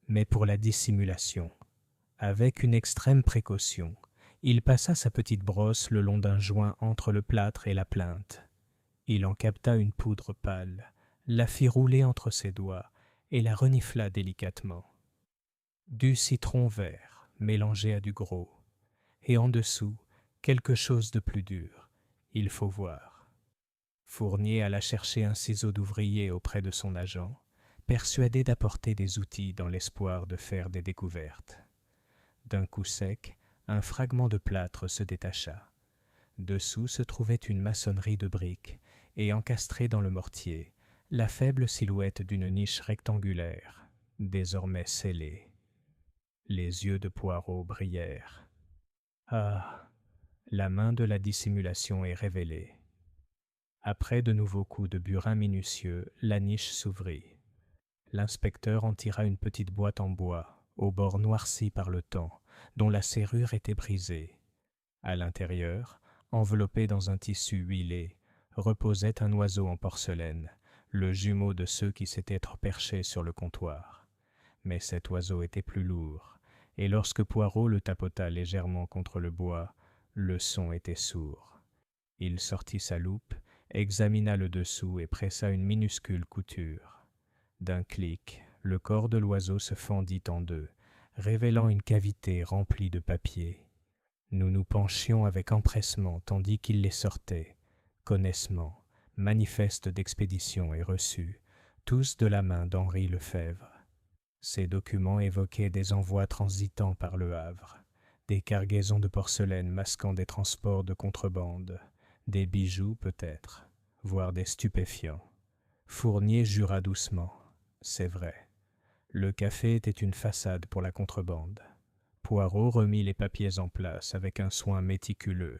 mais pour la dissimulation. » Avec une extrême précaution, il passa sa petite brosse le long d'un joint entre le plâtre et la plinthe. Il en capta une poudre pâle, la fit rouler entre ses doigts et la renifla délicatement. Du citron vert mélangé à du gros, et en dessous, quelque chose de plus dur. Il faut voir. Fournier alla chercher un ciseau d'ouvrier auprès de son agent, persuadé d'apporter des outils dans l'espoir de faire des découvertes. D'un coup sec, un fragment de plâtre se détacha. Dessous se trouvait une maçonnerie de briques, et encastrée dans le mortier, la faible silhouette d'une niche rectangulaire, désormais scellée. Les yeux de Poirot brillèrent. Ah, la main de la dissimulation est révélée. Après de nouveaux coups de burin minutieux, la niche s'ouvrit. L'inspecteur en tira une petite boîte en bois, au bord noirci par le temps, dont la serrure était brisée. À l'intérieur, enveloppé dans un tissu huilé, reposait un oiseau en porcelaine, le jumeau de ceux qui s'étaient perchés sur le comptoir. Mais cet oiseau était plus lourd, et lorsque Poirot le tapota légèrement contre le bois, le son était sourd. Il sortit sa loupe, examina le dessous et pressa une minuscule couture. D'un clic, le corps de l'oiseau se fendit en deux, révélant une cavité remplie de papier. Nous nous penchions avec empressement tandis qu'il les sortait, connaissement, manifeste d'expédition et reçu, tous de la main d'Henri Lefebvre. Ces documents évoquaient des envois transitant par le Havre, des cargaisons de porcelaine masquant des transports de contrebande, des bijoux peut-être, voire des stupéfiants. Fournier jura doucement. C'est vrai. Le café était une façade pour la contrebande. Poirot remit les papiers en place avec un soin méticuleux.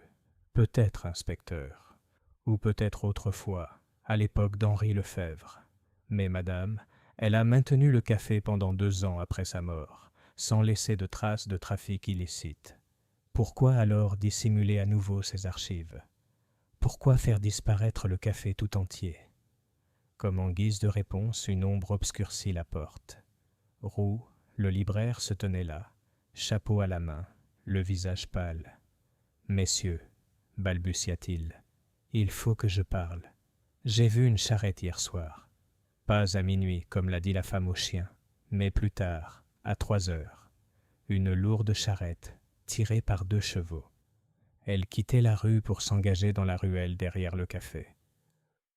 Peut-être, inspecteur, ou peut-être autrefois, à l'époque d'Henri Lefebvre. Mais madame, elle a maintenu le café pendant 2 ans après sa mort, sans laisser de traces de trafic illicite. Pourquoi alors dissimuler à nouveau ces archives? Pourquoi faire disparaître le café tout entier? Comme en guise de réponse, une ombre obscurcit la porte. Roux, le libraire, se tenait là, chapeau à la main, le visage pâle. « Messieurs, balbutia-t-il, il faut que je parle. J'ai vu une charrette hier soir. Pas à minuit, comme l'a dit la femme au chien, mais plus tard, à 3 heures. Une lourde charrette, tirée par 2 chevaux. Elle quittait la rue pour s'engager dans la ruelle derrière le café.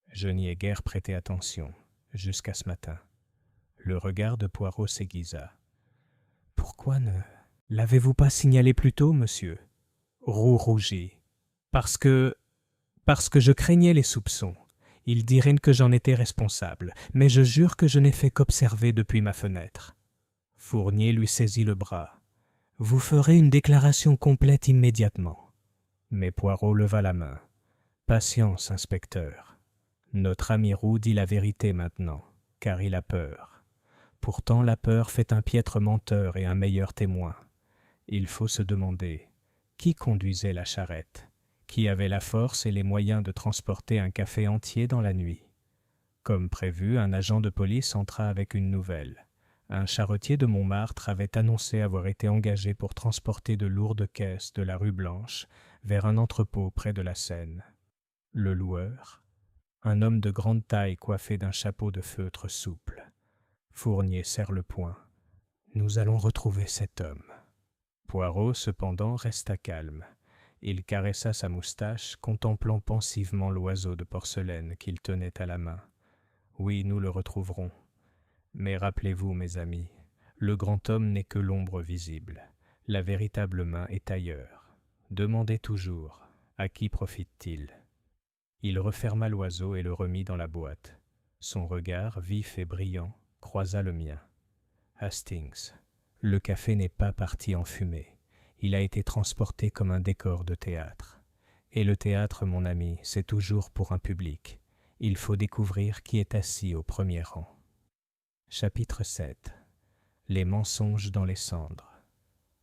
Je n'y ai guère prêté attention, jusqu'à ce matin. Le regard de Poirot s'aiguisa. « Pourquoi ne l'avez-vous pas signalé plus tôt, monsieur ?» Roux rougit. « Parce que je craignais les soupçons. Ils diraient que j'en étais responsable, mais je jure que je n'ai fait qu'observer depuis ma fenêtre. » Fournier lui saisit le bras. « Vous ferez une déclaration complète immédiatement. » Mais Poirot leva la main. « Patience, inspecteur. Notre ami Roux dit la vérité maintenant, car il a peur. Pourtant la peur fait un piètre menteur et un meilleur témoin. Il faut se demander, qui conduisait la charrette ? Qui avait la force et les moyens de transporter un café entier dans la nuit? Comme prévu, un agent de police entra avec une nouvelle. Un charretier de Montmartre avait annoncé avoir été engagé pour transporter de lourdes caisses de la rue Blanche vers un entrepôt près de la Seine. Le loueur, un homme de grande taille coiffé d'un chapeau de feutre souple. Fournier serre le poing. « Nous allons retrouver cet homme. » Poirot, cependant, resta calme. Il caressa sa moustache, contemplant pensivement l'oiseau de porcelaine qu'il tenait à la main. « Oui, nous le retrouverons. Mais rappelez-vous, mes amis, le grand homme n'est que l'ombre visible. La véritable main est ailleurs. Demandez toujours, à qui profite-t-il ?» Il referma l'oiseau et le remit dans la boîte. Son regard, vif et brillant, croisa le mien. « Hastings, le café n'est pas parti en fumée. Il a été transporté comme un décor de théâtre. Et le théâtre, mon ami, c'est toujours pour un public. Il faut découvrir qui est assis au premier rang. » Chapitre 7. Les mensonges dans les cendres.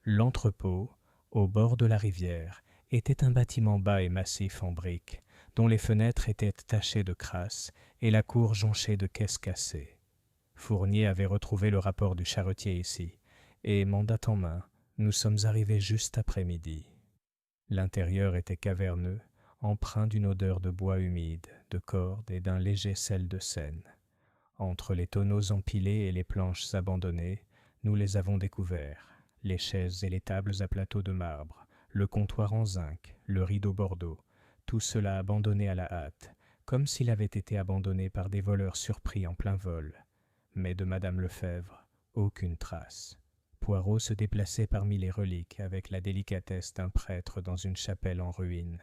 L'entrepôt, au bord de la rivière, était un bâtiment bas et massif en briques, dont les fenêtres étaient tachées de crasse et la cour jonchée de caisses cassées. Fournier avait retrouvé le rapport du charretier ici, et, mandat en main, nous sommes arrivés juste après midi. L'intérieur était caverneux, empreint d'une odeur de bois humide, de cordes et d'un léger sel de Seine. Entre les tonneaux empilés et les planches abandonnées, nous les avons découverts, les chaises et les tables à plateaux de marbre, le comptoir en zinc, le rideau bordeaux, tout cela abandonné à la hâte, comme s'il avait été abandonné par des voleurs surpris en plein vol. Mais de Madame Lefebvre, aucune trace. Poirot se déplaçait parmi les reliques avec la délicatesse d'un prêtre dans une chapelle en ruine.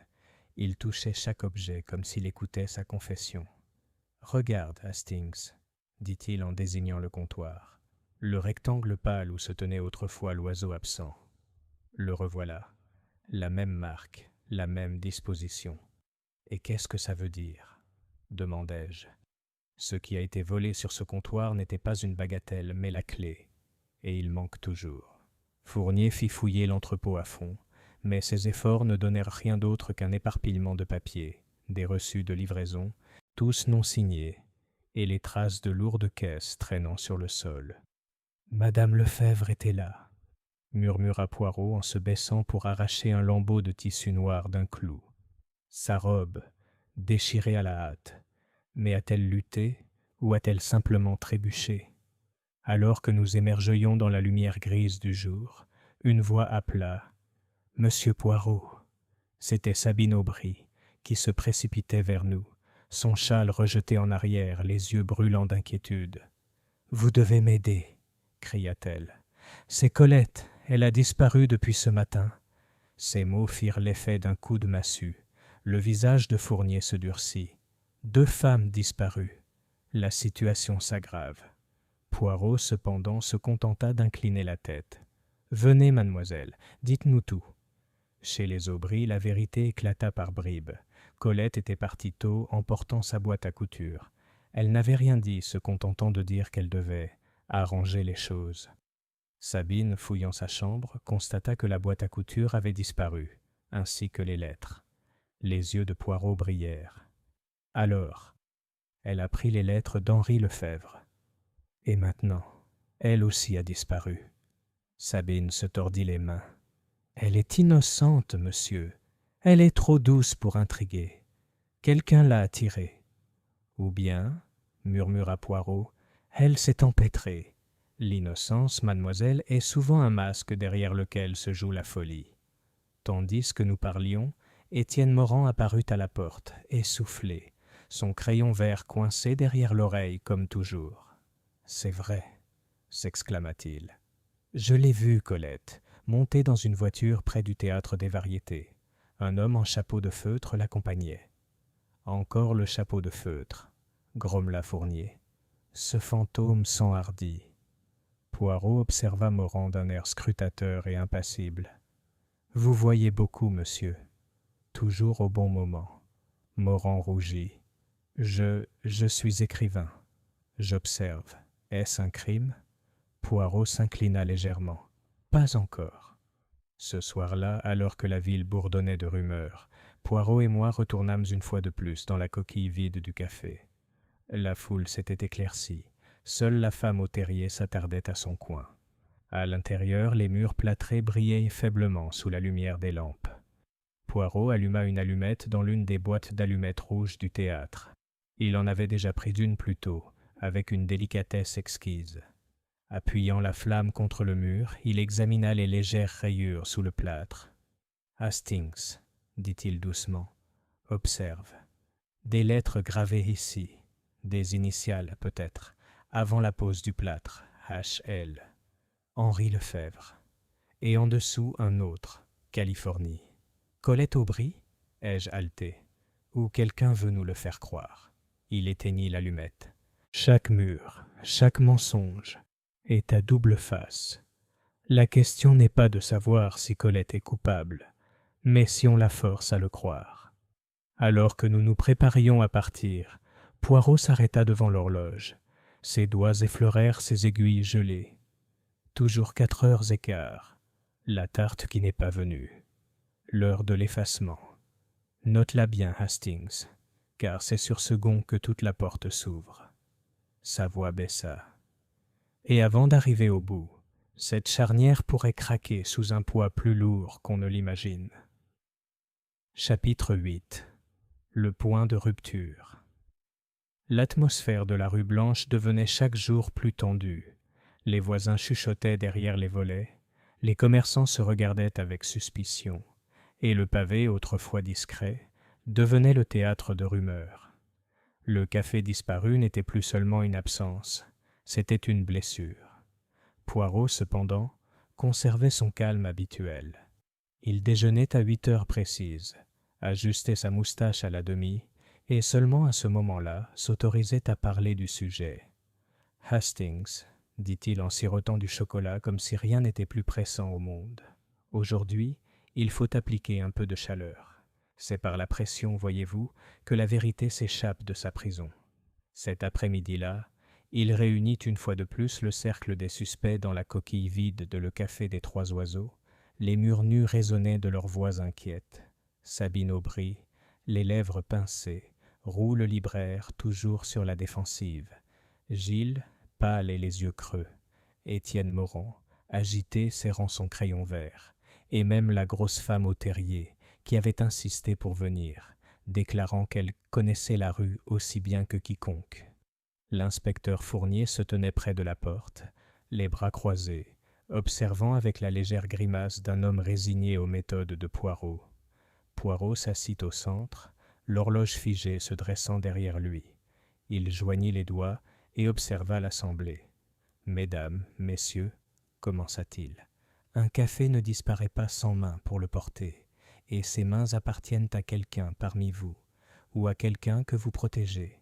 Il touchait chaque objet comme s'il écoutait sa confession. « Regarde, Hastings, » dit-il en désignant le comptoir, « le rectangle pâle où se tenait autrefois l'oiseau absent. Le revoilà. La même marque, la même disposition. Et qu'est-ce que ça veut dire ? Demandai-je. Ce qui a été volé sur ce comptoir n'était pas une bagatelle, mais la clé. Et il manque toujours. » Fournier fit fouiller l'entrepôt à fond, mais ses efforts ne donnèrent rien d'autre qu'un éparpillement de papiers, des reçus de livraison, tous non signés, et les traces de lourdes caisses traînant sur le sol. « Madame Lefebvre était là, » murmura Poirot en se baissant pour arracher un lambeau de tissu noir d'un clou. Sa robe, déchirée à la hâte, mais a-t-elle lutté ou a-t-elle simplement trébuché ? Alors que nous émergions dans la lumière grise du jour, une voix appela « Monsieur Poirot !» C'était Sabine Aubry, qui se précipitait vers nous, son châle rejeté en arrière, les yeux brûlants d'inquiétude. « Vous devez m'aider !» cria-t-elle. « C'est Colette, elle a disparu depuis ce matin. » Ces mots firent l'effet d'un coup de massue. Le visage de Fournier se durcit. « 2 femmes disparues. La situation s'aggrave. » Poirot, cependant, se contenta d'incliner la tête. « Venez, mademoiselle, dites-nous tout. » Chez les Aubry, la vérité éclata par bribes. Colette était partie tôt, emportant sa boîte à couture. Elle n'avait rien dit, se contentant de dire qu'elle devait arranger les choses. Sabine, fouillant sa chambre, constata que la boîte à couture avait disparu, ainsi que les lettres. Les yeux de Poirot brillèrent. Alors, elle a pris les lettres d'Henri Lefebvre. Et maintenant, elle aussi a disparu. Sabine se tordit les mains. Elle est innocente, monsieur. Elle est trop douce pour intriguer. Quelqu'un l'a attirée. Ou bien, murmura Poirot, elle s'est empêtrée. L'innocence, mademoiselle, est souvent un masque derrière lequel se joue la folie. Tandis que nous parlions, Étienne Morand apparut à la porte, essoufflé, son crayon vert coincé derrière l'oreille comme toujours. « C'est vrai », s'exclama-t-il. « Je l'ai vu, Colette, monter dans une voiture près du théâtre des Variétés. Un homme en chapeau de feutre l'accompagnait. »« Encore le chapeau de feutre, » grommela Fournier. « Ce fantôme s'enhardit. » Poirot observa Morand d'un air scrutateur et impassible. « Vous voyez beaucoup, monsieur. » Toujours au bon moment. Morand rougit. « Je suis écrivain. J'observe. Est-ce un crime ?» Poirot s'inclina légèrement. « Pas encore. » Ce soir-là, alors que la ville bourdonnait de rumeurs, Poirot et moi retournâmes une fois de plus dans la coquille vide du café. La foule s'était éclaircie. Seule la femme au terrier s'attardait à son coin. À l'intérieur, les murs plâtrés brillaient faiblement sous la lumière des lampes. Poirot alluma une allumette dans l'une des boîtes d'allumettes rouges du théâtre. Il en avait déjà pris une plus tôt, avec une délicatesse exquise. Appuyant la flamme contre le mur, il examina les légères rayures sous le plâtre. « Hastings, » dit-il doucement, « observe. Des lettres gravées ici, des initiales peut-être, avant la pose du plâtre, H.L. Henri Lefebvre. Et en dessous un autre, Californie. Colette Aubry, ai-je haleté, ou quelqu'un veut nous le faire croire. Il éteignit l'allumette. Chaque mur, chaque mensonge est à double face. La question n'est pas de savoir si Colette est coupable, mais si on la force à le croire. Alors que nous nous préparions à partir, Poirot s'arrêta devant l'horloge. Ses doigts effleurèrent ses aiguilles gelées. Toujours 4h15. La tarte qui n'est pas venue. L'heure de l'effacement. Note-la bien, Hastings, car c'est sur ce gond que toute la porte s'ouvre. Sa voix baissa. Et avant d'arriver au bout, cette charnière pourrait craquer sous un poids plus lourd qu'on ne l'imagine. Chapitre 8. Le point de rupture. L'atmosphère de la rue Blanche devenait chaque jour plus tendue. Les voisins chuchotaient derrière les volets, les commerçants se regardaient avec suspicion, et le pavé, autrefois discret, devenait le théâtre de rumeurs. Le café disparu n'était plus seulement une absence, c'était une blessure. Poirot, cependant, conservait son calme habituel. Il déjeunait à 8h précises, ajustait sa moustache à la demi, et seulement à ce moment-là s'autorisait à parler du sujet. « Hastings, » dit-il en sirotant du chocolat comme si rien n'était plus pressant au monde. « Aujourd'hui, il faut appliquer un peu de chaleur. C'est par la pression, voyez-vous, que la vérité s'échappe de sa prison. » Cet après-midi-là, il réunit une fois de plus le cercle des suspects dans la coquille vide de Le Café des Trois Oiseaux. Les murs nus résonnaient de leurs voix inquiètes. Sabine Aubry, les lèvres pincées, Roux le libraire, toujours sur la défensive. Gilles, pâle et les yeux creux. Étienne Morand, agité, serrant son crayon vert. Et même la grosse femme au terrier, qui avait insisté pour venir, déclarant qu'elle connaissait la rue aussi bien que quiconque. L'inspecteur Fournier se tenait près de la porte, les bras croisés, observant avec la légère grimace d'un homme résigné aux méthodes de Poirot. Poirot s'assit au centre, l'horloge figée se dressant derrière lui. Il joignit les doigts et observa l'assemblée. « Mesdames, messieurs, » commença-t-il, « un café ne disparaît pas sans main pour le porter, et ces mains appartiennent à quelqu'un parmi vous, ou à quelqu'un que vous protégez.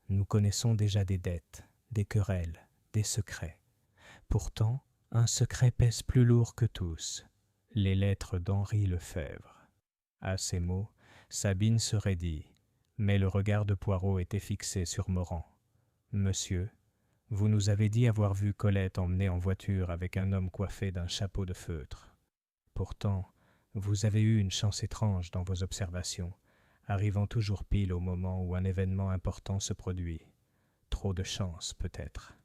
Nous connaissons déjà des dettes, des querelles, des secrets. Pourtant, un secret pèse plus lourd que tous, les lettres d'Henri Lefebvre. » À ces mots, Sabine se raidit, mais le regard de Poirot était fixé sur Morand. « Monsieur, Vous nous avez dit avoir vu Colette emmenée en voiture avec un homme coiffé d'un chapeau de feutre. Pourtant, vous avez eu une chance étrange dans vos observations, arrivant toujours pile au moment où un événement important se produit. Trop de chance, peut-être.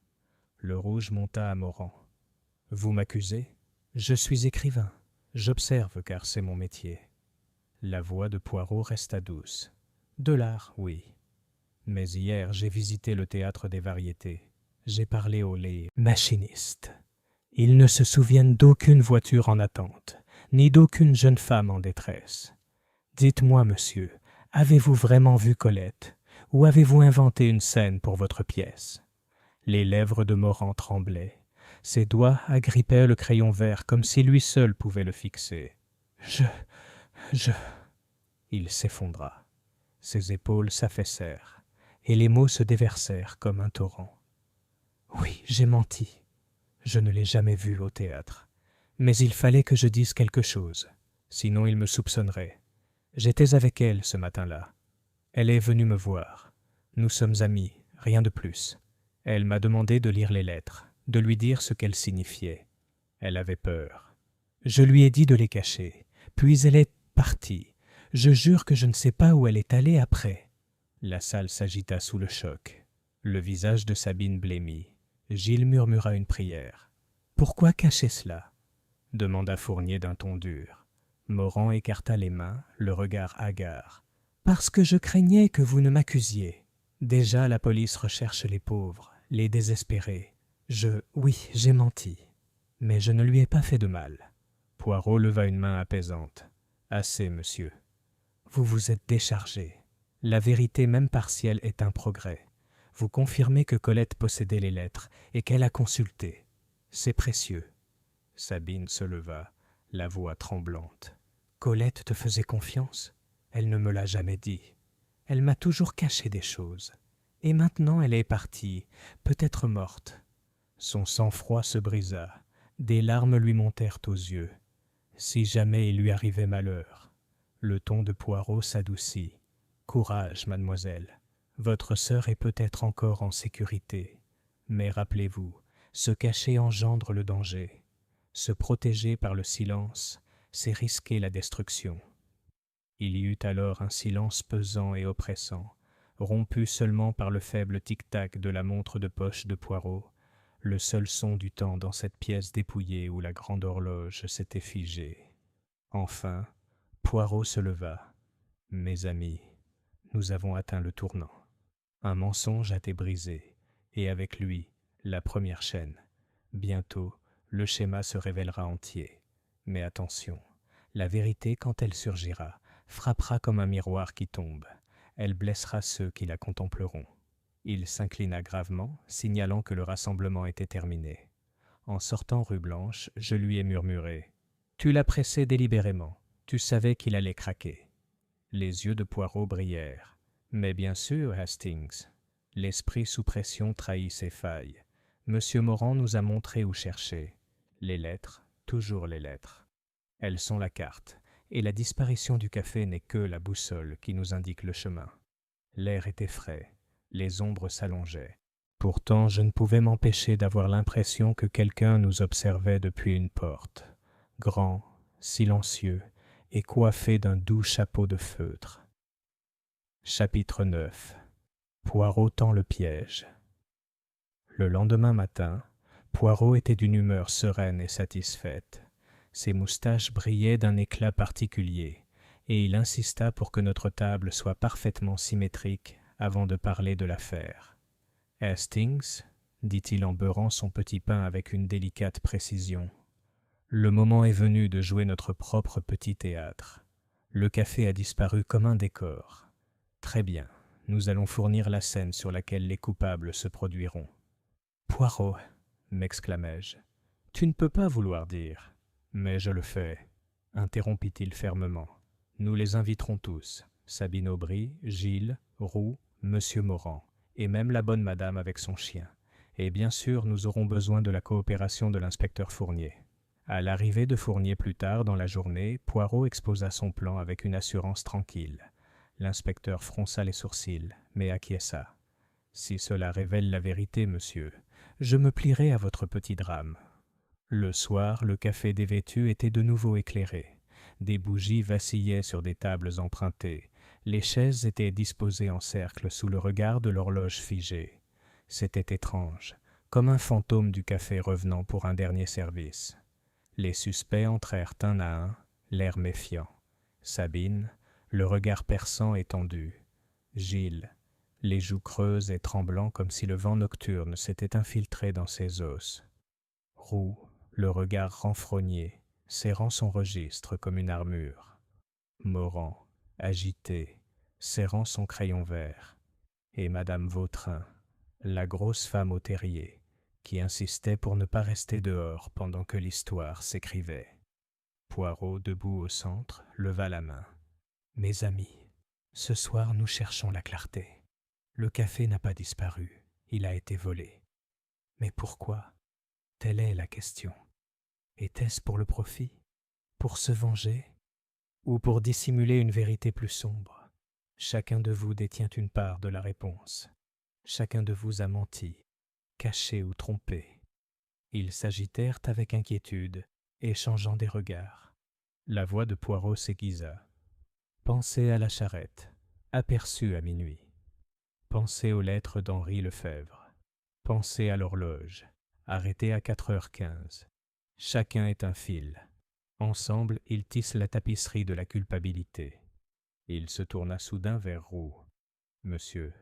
Le rouge monta à Morand. « Vous m'accusez ? Je suis écrivain. J'observe car c'est mon métier. » La voix de Poirot resta douce. « De l'art, oui. Mais hier, j'ai visité le théâtre des variétés. J'ai parlé aux machinistes. Ils ne se souviennent d'aucune voiture en attente, ni d'aucune jeune femme en détresse. Dites-moi, monsieur, avez-vous vraiment vu Colette, ou avez-vous inventé une scène pour votre pièce ?» Les lèvres de Morand tremblaient. Ses doigts agrippaient le crayon vert comme si lui seul pouvait le fixer. Je... Il s'effondra. Ses épaules s'affaissèrent, et les mots se déversèrent comme un torrent. Oui, j'ai menti. Je ne l'ai jamais vue au théâtre. Mais il fallait que je dise quelque chose, sinon il me soupçonnerait. J'étais avec elle ce matin-là. Elle est venue me voir. Nous sommes amis, rien de plus. Elle m'a demandé de lire les lettres, de lui dire ce qu'elles signifiaient. Elle avait peur. Je lui ai dit de les cacher, puis elle est partie. Je jure que je ne sais pas où elle est allée après. La salle s'agita sous le choc. Le visage de Sabine blêmit. Gilles murmura une prière. « Pourquoi cacher cela ?» demanda Fournier d'un ton dur. Morand écarta les mains, le regard hagard. « Parce que je craignais que vous ne m'accusiez. Déjà la police recherche les pauvres, les désespérés. Oui, j'ai menti. Mais je ne lui ai pas fait de mal. » Poirot leva une main apaisante. « Assez, monsieur. Vous vous êtes déchargé. La vérité même partielle est un progrès. Vous confirmez que Colette possédait les lettres et qu'elle a consulté. C'est précieux. » Sabine se leva, la voix tremblante. « Colette te faisait confiance ? Elle ne me l'a jamais dit. Elle m'a toujours caché des choses. Et maintenant elle est partie, peut-être morte. » Son sang-froid se brisa. Des larmes lui montèrent aux yeux. Si jamais il lui arrivait malheur. Le ton de Poirot s'adoucit. « Courage, mademoiselle. Votre sœur est peut-être encore en sécurité. Mais rappelez-vous, se cacher engendre le danger. Se protéger par le silence, c'est risquer la destruction. » Il y eut alors un silence pesant et oppressant, rompu seulement par le faible tic-tac de la montre de poche de Poirot, le seul son du temps dans cette pièce dépouillée où la grande horloge s'était figée. Enfin, Poirot se leva. « Mes amis, nous avons atteint le tournant. Un mensonge a été brisé, et avec lui, la première chaîne. Bientôt, le schéma se révélera entier. Mais attention, la vérité, quand elle surgira, frappera comme un miroir qui tombe. Elle blessera ceux qui la contempleront. » Il s'inclina gravement, signalant que le rassemblement était terminé. En sortant rue Blanche, je lui ai murmuré « Tu l'as pressé délibérément. Tu savais qu'il allait craquer. » Les yeux de Poirot brillèrent. « Mais bien sûr, Hastings. » L'esprit sous pression trahit ses failles. Monsieur Morand nous a montré où chercher. Les lettres, toujours les lettres. Elles sont la carte, et la disparition du café n'est que la boussole qui nous indique le chemin. L'air était frais, les ombres s'allongeaient. Pourtant, je ne pouvais m'empêcher d'avoir l'impression que quelqu'un nous observait depuis une porte, grand, silencieux et coiffé d'un doux chapeau de feutre. Chapitre 9. Poirot tend le piège. Le lendemain matin, Poirot était d'une humeur sereine et satisfaite. Ses moustaches brillaient d'un éclat particulier, et il insista pour que notre table soit parfaitement symétrique avant de parler de l'affaire. « Hastings, » dit-il en beurrant son petit pain avec une délicate précision, « le moment est venu de jouer notre propre petit théâtre. Le café a disparu comme un décor. Très bien, nous allons fournir la scène sur laquelle les coupables se produiront. »« Poirot, » m'exclamai-je, « tu ne peux pas vouloir dire. »« Mais je le fais, » interrompit-il fermement. « Nous les inviterons tous, Sabine Aubry, Gilles, Roux, Monsieur Morand, et même la bonne madame avec son chien. Et bien sûr, nous aurons besoin de la coopération de l'inspecteur Fournier. » À l'arrivée de Fournier plus tard dans la journée, Poirot exposa son plan avec une assurance tranquille. L'inspecteur fronça les sourcils, mais acquiesça. « Si cela révèle la vérité, monsieur, Je me plierai à votre petit drame. » Le soir, le café dévêtu était de nouveau éclairé. Des bougies vacillaient sur des tables empruntées. Les chaises étaient disposées en cercle sous le regard de l'horloge figée. C'était étrange, comme un fantôme du café revenant pour un dernier service. Les suspects entrèrent un à un, l'air méfiant. Sabine, le regard perçant et tendu. Gilles, les joues creuses et tremblant comme si le vent nocturne s'était infiltré dans ses os. Roux, le regard renfrogné, serrant son registre comme une armure. Morand, agité, serrant son crayon vert. Et Madame Vautrin, la grosse femme au terrier, qui insistait pour ne pas rester dehors pendant que l'histoire s'écrivait. Poirot, debout au centre, leva la main. « Mes amis, ce soir nous cherchons la clarté. Le café n'a pas disparu, il a été volé. Mais pourquoi ? Telle est la question. Était-ce pour le profit ? Pour se venger ? Ou pour dissimuler une vérité plus sombre ? Chacun de vous détient une part de la réponse. Chacun de vous a menti, caché ou trompé. » Ils s'agitèrent avec inquiétude, échangeant des regards. La voix de Poirot s'aiguisa. « Pensez à la charrette, aperçue à minuit. Pensez aux lettres d'Henri Lefebvre. Pensez à l'horloge, arrêtée à 4h15. Chacun est un fil. Ensemble, ils tissent la tapisserie de la culpabilité. » Il se tourna soudain vers Roux. « Monsieur,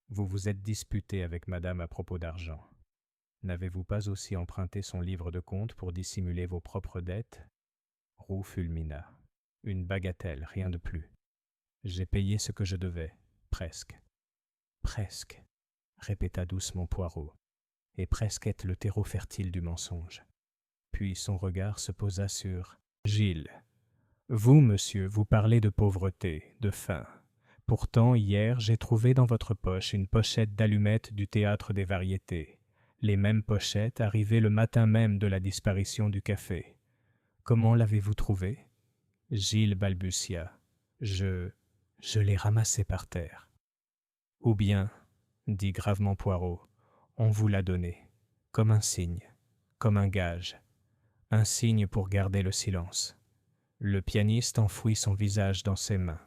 vous vous êtes disputé avec madame à propos d'argent. N'avez-vous pas aussi emprunté son livre de compte pour dissimuler vos propres dettes ?» Roux fulmina. « Une bagatelle, rien de plus. J'ai payé ce que je devais, presque. »« Presque, » répéta doucement Poirot, et presque est le terreau fertile du mensonge. Puis son regard se posa sur Gilles. « Vous, monsieur, vous parlez de pauvreté, de faim. Pourtant, hier, j'ai trouvé dans votre poche une pochette d'allumettes du Théâtre des Variétés. Les mêmes pochettes arrivées le matin même de la disparition du café. Comment l'avez-vous trouvée ?» Gilles balbutia. « Je l'ai ramassée par terre. » « Ou bien, dit gravement Poirot, on vous l'a donnée, comme un signe, comme un gage. Un signe pour garder le silence. » Le pianiste enfouit son visage dans ses mains.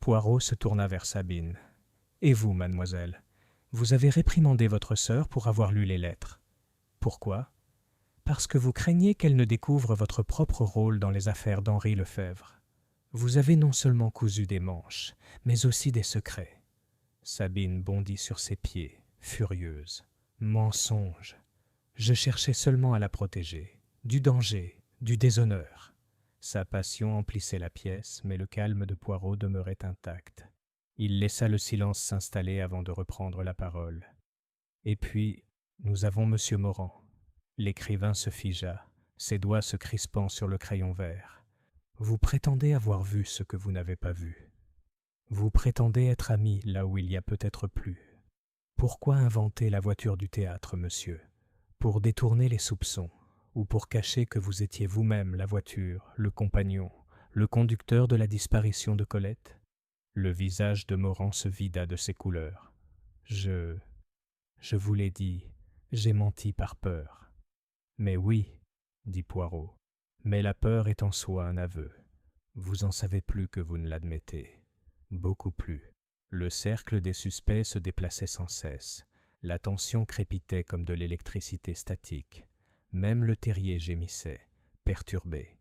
Poirot se tourna vers Sabine. « Et vous, mademoiselle, vous avez réprimandé votre sœur pour avoir lu les lettres. Pourquoi ? Parce que vous craignez qu'elle ne découvre votre propre rôle dans les affaires d'Henri Lefebvre. Vous avez non seulement cousu des manches, mais aussi des secrets. » Sabine bondit sur ses pieds, furieuse. « Mensonge ! Je cherchais seulement à la protéger. Du danger, du déshonneur. » Sa passion emplissait la pièce, mais le calme de Poirot demeurait intact. Il laissa le silence s'installer avant de reprendre la parole. « Et puis, nous avons Monsieur Morand. » L'écrivain se figea, ses doigts se crispant sur le crayon vert. « Vous prétendez avoir vu ce que vous n'avez pas vu. Vous prétendez être ami là où il y a peut-être plus. Pourquoi inventer la voiture du théâtre, monsieur ? Pour détourner les soupçons, ou pour cacher que vous étiez vous-même la voiture, le compagnon, le conducteur de la disparition de Colette ? » Le visage de Morand se vida de ses couleurs. « Je vous l'ai dit, j'ai menti par peur. » « Mais oui, dit Poirot, mais la peur est en soi un aveu. Vous en savez plus que vous ne l'admettez. Beaucoup plus. » Le cercle des suspects se déplaçait sans cesse. La tension crépitait comme de l'électricité statique. Même le terrier gémissait, perturbé.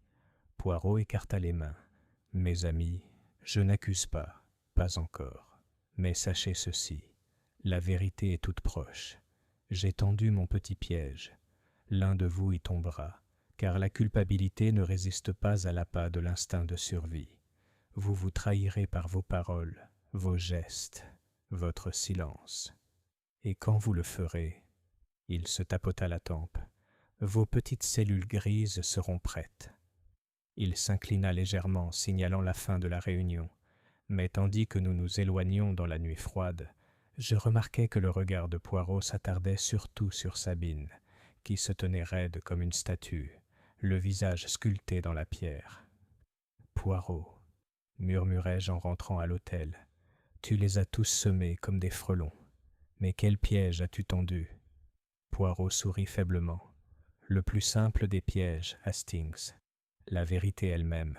Poirot écarta les mains. « Mes amis, je n'accuse pas, pas encore. Mais sachez ceci, la vérité est toute proche. J'ai tendu mon petit piège. L'un de vous y tombera, car la culpabilité ne résiste pas à l'appât de l'instinct de survie. Vous vous trahirez par vos paroles, vos gestes, votre silence. Et quand vous le ferez, » il se tapota la tempe, « vos petites cellules grises seront prêtes. » Il s'inclina légèrement, signalant la fin de la réunion, mais tandis que nous nous éloignions dans la nuit froide, je remarquai que le regard de Poirot s'attardait surtout sur Sabine, qui se tenait raide comme une statue, le visage sculpté dans la pierre. « Poirot, murmurai-je en rentrant à l'hôtel, tu les as tous semés comme des frelons. Mais quel piège as-tu tendu ? Poirot sourit faiblement. Le plus simple des pièges, Hastings. La vérité elle-même.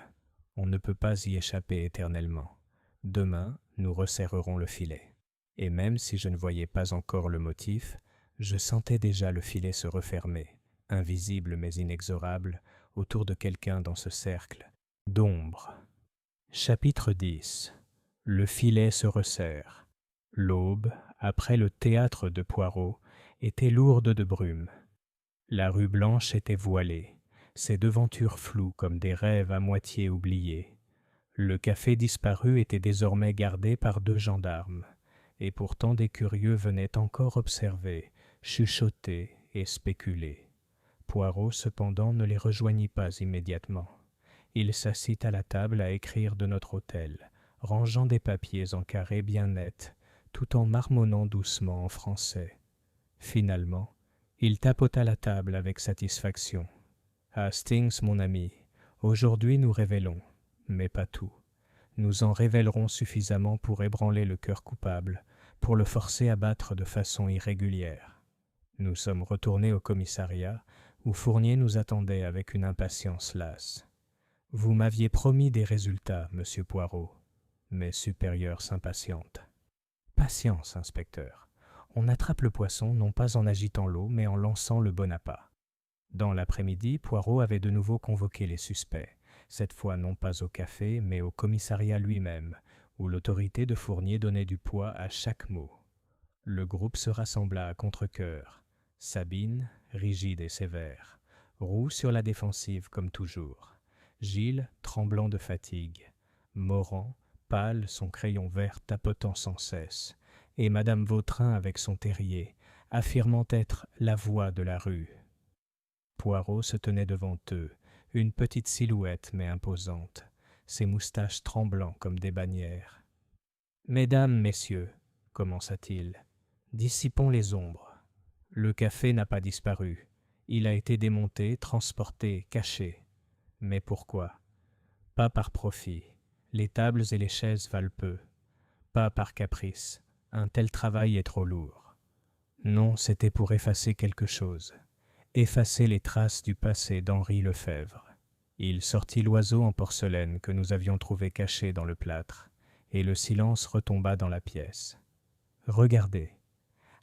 On ne peut pas y échapper éternellement. Demain, nous resserrerons le filet. Et même si je ne voyais pas encore le motif, je sentais déjà le filet se refermer, invisible mais inexorable, autour de quelqu'un dans ce cercle d'ombre. Chapitre 10. Le filet se resserre. L'aube, après le théâtre de Poirot, était lourde de brume. La rue Blanche était voilée, ses devantures floues comme des rêves à moitié oubliés. Le café disparu était désormais gardé par 2 gendarmes, et pourtant des curieux venaient encore observer, chuchoter et spéculer. Poirot, cependant, ne les rejoignit pas immédiatement. Il s'assit à la table à écrire de notre hôtel, rangeant des papiers en carrés bien nets, tout en marmonnant doucement en français. Finalement, il tapota la table avec satisfaction. « Hastings, mon ami, aujourd'hui nous révélons, mais pas tout. Nous en révélerons suffisamment pour ébranler le cœur coupable, pour le forcer à battre de façon irrégulière. » Nous sommes retournés au commissariat, où Fournier nous attendait avec une impatience lasse. « Vous m'aviez promis des résultats, monsieur Poirot. » Mes supérieurs s'impatientent. « Patience, inspecteur. On attrape le poisson non pas en agitant l'eau, mais en lançant le bon appât. » Dans l'après-midi, Poirot avait de nouveau convoqué les suspects, cette fois non pas au café, mais au commissariat lui-même, où l'autorité de Fournier donnait du poids à chaque mot. Le groupe se rassembla à contre-cœur. Sabine, rigide et sévère. Roux sur la défensive comme toujours. Gilles, tremblant de fatigue. Morand, pâle, son crayon vert tapotant sans cesse. Et Madame Vautrin avec son terrier, affirmant être la voix de la rue. Poirot se tenait devant eux, une petite silhouette mais imposante, ses moustaches tremblant comme des bannières. « Mesdames, messieurs, commença-t-il, dissipons les ombres. Le café n'a pas disparu. Il a été démonté, transporté, caché. Mais pourquoi? Pas par profit. Les tables et les chaises valent peu. Pas par caprice. Un tel travail est trop lourd. Non, c'était pour effacer quelque chose. Effacer les traces du passé d'Henri Lefebvre. Il sortit l'oiseau en porcelaine que nous avions trouvé caché dans le plâtre, et le silence retomba dans la pièce. Regardez.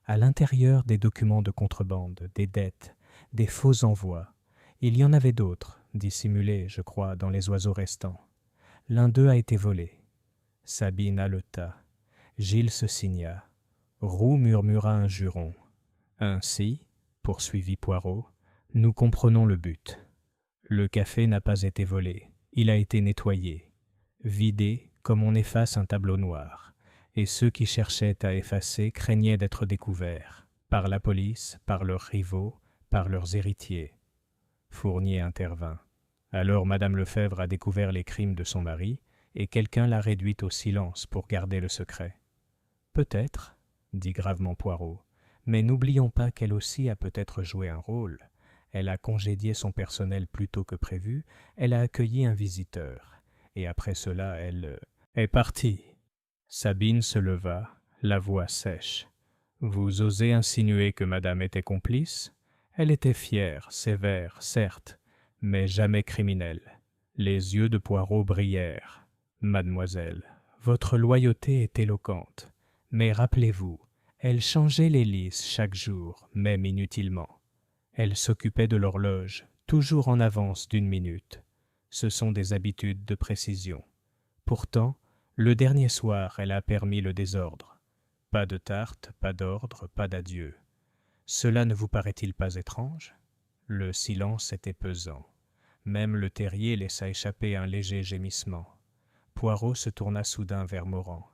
À l'intérieur des documents de contrebande, des dettes, des faux envois, il y en avait d'autres, dissimulés, je crois, dans les oiseaux restants. L'un d'eux a été volé. Sabine haleta. Gilles se signa. Roux murmura un juron. Ainsi, poursuivit Poirot, nous comprenons le but. Le café n'a pas été volé, il a été nettoyé, vidé comme on efface un tableau noir, et ceux qui cherchaient à effacer craignaient d'être découverts, par la police, par leurs rivaux, par leurs héritiers. Fournier intervint. Alors Madame Lefebvre a découvert les crimes de son mari, et quelqu'un l'a réduite au silence pour garder le secret. Peut-être, dit gravement Poirot, mais n'oublions pas qu'elle aussi a peut-être joué un rôle. Elle a congédié son personnel plus tôt que prévu, elle a accueilli un visiteur, et après cela elle est partie. Sabine se leva, la voix sèche. Vous osez insinuer que madame était complice? Elle était fière, sévère, certes, mais jamais criminelle. Les yeux de Poirot brillèrent. Mademoiselle, votre loyauté est éloquente, mais rappelez-vous, elle changeait les lys chaque jour, même inutilement. Elle s'occupait de l'horloge, toujours en avance d'1 minute. Ce sont des habitudes de précision. Pourtant, le dernier soir, elle a permis le désordre. Pas de tarte, pas d'ordre, pas d'adieu. Cela ne vous paraît-il pas étrange? Le silence était pesant. Même le terrier laissa échapper un léger gémissement. Poirot se tourna soudain vers Morand.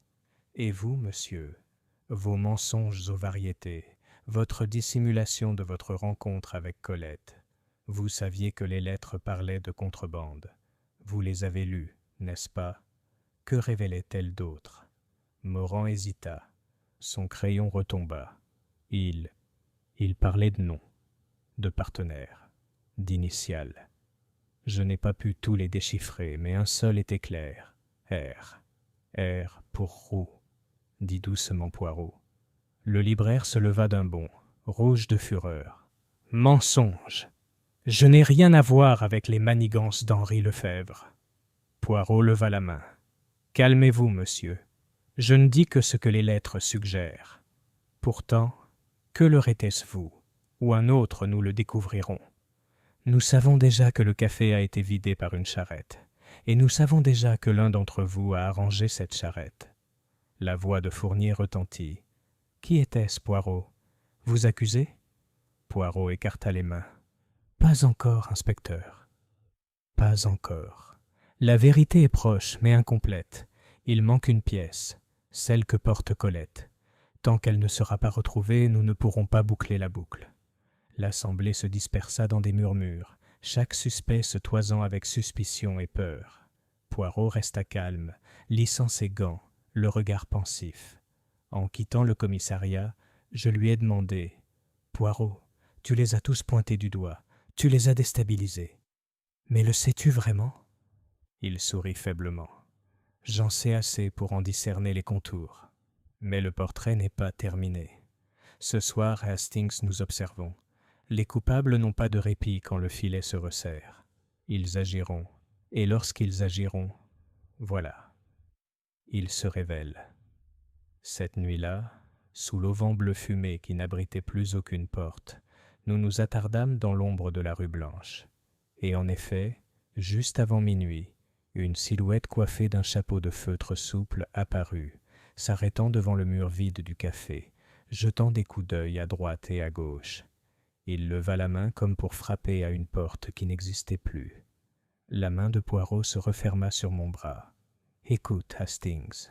« Et vous, monsieur, vos mensonges aux variétés, votre dissimulation de votre rencontre avec Colette. Vous saviez que les lettres parlaient de contrebande. Vous les avez lues, n'est-ce pas? Que révélaient-elles d'autre? » Morand hésita. Son crayon retomba. Il parlait de noms, de partenaires, d'initiales. Je n'ai pas pu tous les déchiffrer, mais un seul était clair. R. R pour Roux, dit doucement Poirot. Le libraire se leva d'un bond. rouge de fureur. « Mensonge! Je n'ai rien à voir avec les manigances d'Henri Lefebvre. » Poirot leva la main. « Calmez-vous, monsieur. Je ne dis que ce que les lettres suggèrent. Pourtant, que leur était-ce vous, ou un autre nous le découvrirons. Nous savons déjà que le café a été vidé par une charrette, et nous savons déjà que l'un d'entre vous a arrangé cette charrette. » La voix de Fournier retentit. « Qui était-ce, Poirot? Vous accusez ?» Poirot écarta les mains. « Pas encore, inspecteur. Pas encore. La vérité est proche, mais incomplète. Il manque une pièce, celle que porte Colette. Tant qu'elle ne sera pas retrouvée, nous ne pourrons pas boucler la boucle. » L'assemblée se dispersa dans des murmures, chaque suspect se toisant avec suspicion et peur. Poirot resta calme, lissant ses gants, le regard pensif. En quittant le commissariat, je lui ai demandé « Poirot, tu les as tous pointés du doigt, tu les as déstabilisés. Mais le sais-tu vraiment ?» Il sourit faiblement. « J'en sais assez pour en discerner les contours. Mais le portrait n'est pas terminé. Ce soir, à Hastings, nous observons. Les coupables n'ont pas de répit quand le filet se resserre. Ils agiront, et lorsqu'ils agiront, voilà. Ils se révèlent. » Cette nuit-là, sous l'auvent bleu fumé qui n'abritait plus aucune porte, nous nous attardâmes dans l'ombre de la rue Blanche. Et en effet, juste avant minuit, une silhouette coiffée d'un chapeau de feutre souple apparut, s'arrêtant devant le mur vide du café, jetant des coups d'œil à droite et à gauche. Il leva la main comme pour frapper à une porte qui n'existait plus. La main de Poirot se referma sur mon bras. « Écoute, Hastings. »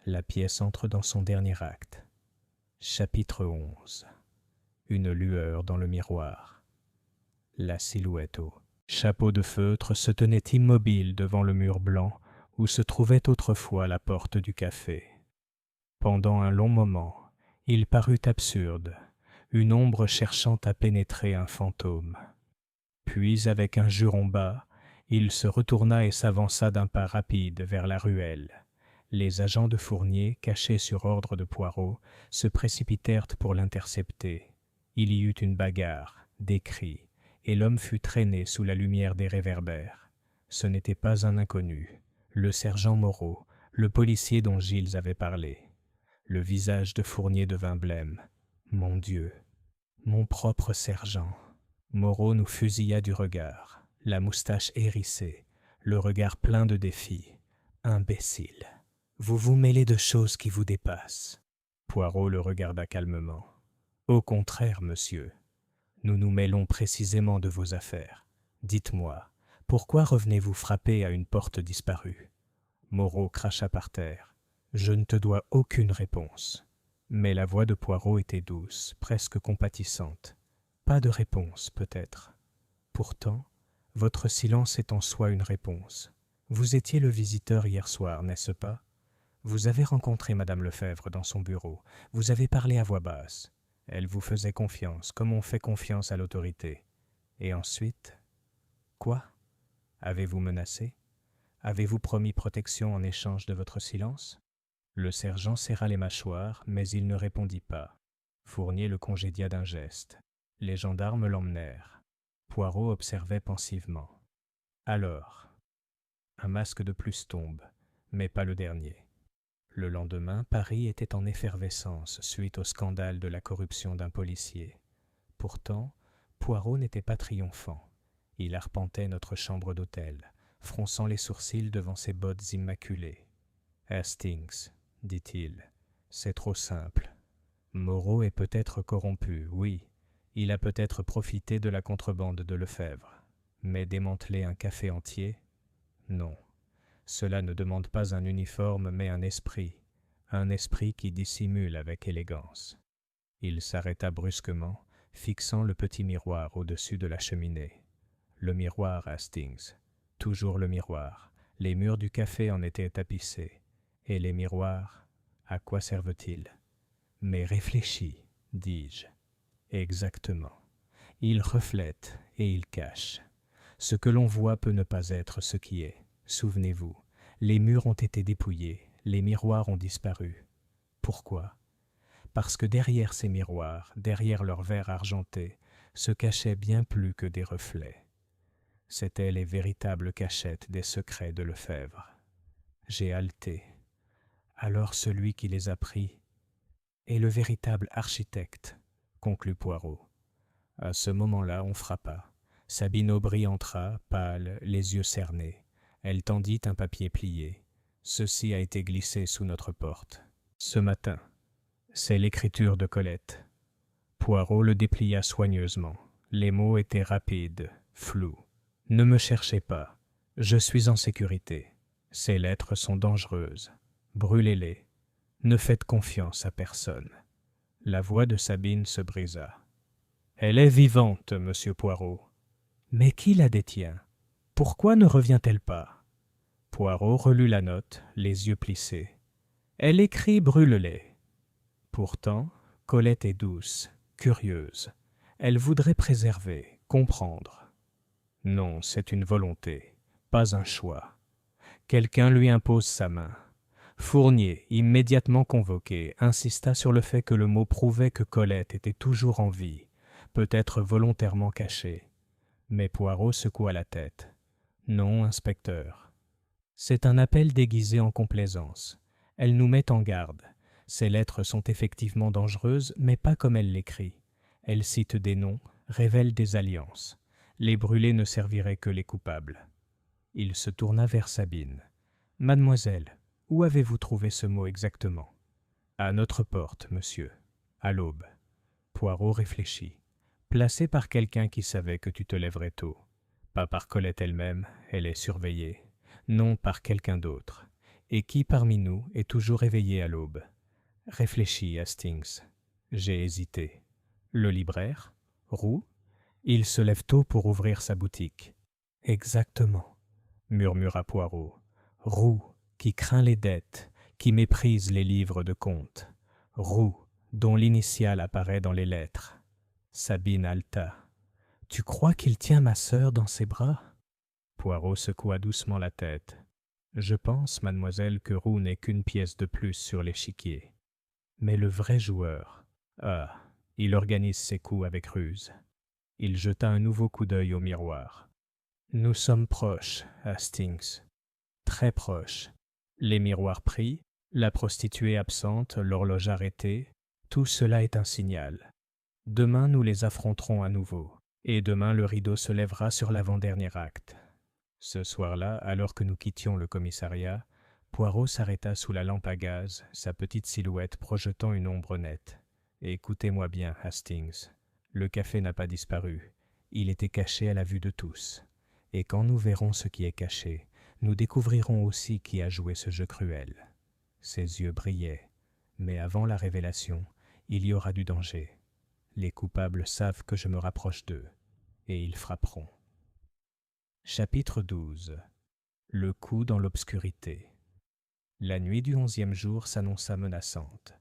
La pièce entre dans son dernier acte. Chapitre 11. Une lueur dans le miroir. La silhouette au chapeau de feutre se tenait immobile devant le mur blanc où se trouvait autrefois la porte du café. Pendant un long moment, il parut absurde, une ombre cherchant à pénétrer un fantôme. Puis, avec un juron bas, il se retourna et s'avança d'un pas rapide vers la ruelle. Les agents de Fournier, cachés sur ordre de Poirot, se précipitèrent pour l'intercepter. Il y eut une bagarre, des cris, et l'homme fut traîné sous la lumière des réverbères. Ce n'était pas un inconnu, le sergent Moreau, le policier dont Gilles avait parlé. Le visage de Fournier devint blême. Mon Dieu, mon propre sergent. Moreau nous fusilla du regard, la moustache hérissée, le regard plein de défi. Imbécile. Vous vous mêlez de choses qui vous dépassent. Poirot le regarda calmement. Au contraire, monsieur. Nous nous mêlons précisément de vos affaires. Dites-moi, pourquoi revenez-vous frapper à une porte disparue? Moreau cracha par terre. Je ne te dois aucune réponse. Mais la voix de Poirot était douce, presque compatissante. Pas de réponse, peut-être. Pourtant, votre silence est en soi une réponse. Vous étiez le visiteur hier soir, n'est-ce pas? Vous avez rencontré Madame Lefebvre dans son bureau. Vous avez parlé à voix basse. Elle vous faisait confiance, comme on fait confiance à l'autorité. Et ensuite, quoi? Avez-vous menacé? Avez-vous promis protection en échange de votre silence? Le sergent serra les mâchoires, mais il ne répondit pas. Fournier le congédia d'un geste. Les gendarmes l'emmenèrent. Poirot observait pensivement. Alors, un masque de plus tombe, mais pas le dernier. Le lendemain, Paris était en effervescence suite au scandale de la corruption d'un policier. Pourtant, Poirot n'était pas triomphant. Il arpentait notre chambre d'hôtel, fronçant les sourcils devant ses bottes immaculées. « Hastings, dit-il, c'est trop simple. Moreau est peut-être corrompu, oui. Il a peut-être profité de la contrebande de Lefebvre. Mais démanteler un café entier? Non. Cela ne demande pas un uniforme, mais un esprit qui dissimule avec élégance. » Il s'arrêta brusquement, fixant le petit miroir au-dessus de la cheminée. Le miroir, Hastings. Toujours le miroir. Les murs du café en étaient tapissés. Et les miroirs, à quoi servent-ils? Mais réfléchis, dis-je. Exactement. Ils reflètent et ils cachent. Ce que l'on voit peut ne pas être ce qui est. Souvenez-vous, les murs ont été dépouillés, les miroirs ont disparu. Pourquoi? parce que derrière ces miroirs, derrière leurs verres argentés, se cachaient bien plus que des reflets. C'étaient les véritables cachettes des secrets de Lefebvre. J'ai haleté. Alors celui qui les a pris est le véritable architecte, conclut Poirot. À ce moment-là, on frappa. Sabine Aubry entra, pâle, les yeux cernés. Elle tendit un papier plié. Ceci a été glissé sous notre porte. Ce matin. C'est l'écriture de Colette. Poirot le déplia soigneusement. Les mots étaient rapides, flous. Ne me cherchez pas. Je suis en sécurité. Ces lettres sont dangereuses. Brûlez-les. Ne faites confiance à personne. La voix de Sabine se brisa. Elle est vivante, monsieur Poirot. Mais qui la détient? Pourquoi ne revient-elle pas? Poirot relut la note, les yeux plissés. Elle écrit brûle-les. Pourtant, Colette est douce, curieuse. Elle voudrait préserver, comprendre. Non, c'est une volonté, pas un choix. Quelqu'un lui impose sa main. Fournier, immédiatement convoqué, insista sur le fait que le mot prouvait que Colette était toujours en vie, peut-être volontairement cachée. Mais Poirot secoua la tête. Non, inspecteur. C'est un appel déguisé en complaisance. Elle nous met en garde. Ces lettres sont effectivement dangereuses, mais pas comme elle l'écrit. Elle cite des noms, révèle des alliances. Les brûlés ne serviraient que les coupables. Il se tourna vers Sabine. « Mademoiselle, où avez-vous trouvé ce mot exactement ?»« À notre porte, monsieur. À l'aube. » Poirot réfléchit. « Placé par quelqu'un qui savait que tu te lèverais tôt. Pas par Colette elle-même, elle est surveillée. Non, par quelqu'un d'autre. Et qui parmi nous est toujours éveillé à l'aube ?» Réfléchis, Hastings. J'ai hésité. Le libraire? Roux? Il se lève tôt pour ouvrir sa boutique. Exactement, murmura Poirot. Roux, qui craint les dettes, qui méprise les livres de comptes. Roux, dont l'initiale apparaît dans les lettres. Sabine haleta. Tu crois qu'il tient ma sœur dans ses bras? Poirot secoua doucement la tête. Je pense, mademoiselle, que Roux n'est qu'une pièce de plus sur l'échiquier. Mais le vrai joueur, il organise ses coups avec ruse. Il jeta un nouveau coup d'œil au miroir. Nous sommes proches, Hastings. Très proches. Les miroirs pris, la prostituée absente, l'horloge arrêtée, tout cela est un signal. Demain, nous les affronterons à nouveau. Et demain, le rideau se lèvera sur l'avant-dernier acte. Ce soir-là, alors que nous quittions le commissariat, Poirot s'arrêta sous la lampe à gaz, sa petite silhouette projetant une ombre nette. « Écoutez-moi bien, Hastings. Le café n'a pas disparu. Il était caché à la vue de tous. Et quand nous verrons ce qui est caché, nous découvrirons aussi qui a joué ce jeu cruel. » Ses yeux brillaient. Mais avant la révélation, il y aura du danger. Les coupables savent que je me rapproche d'eux, et ils frapperont. Chapitre 12. Le coup dans l'obscurité. La nuit du 11e jour s'annonça menaçante.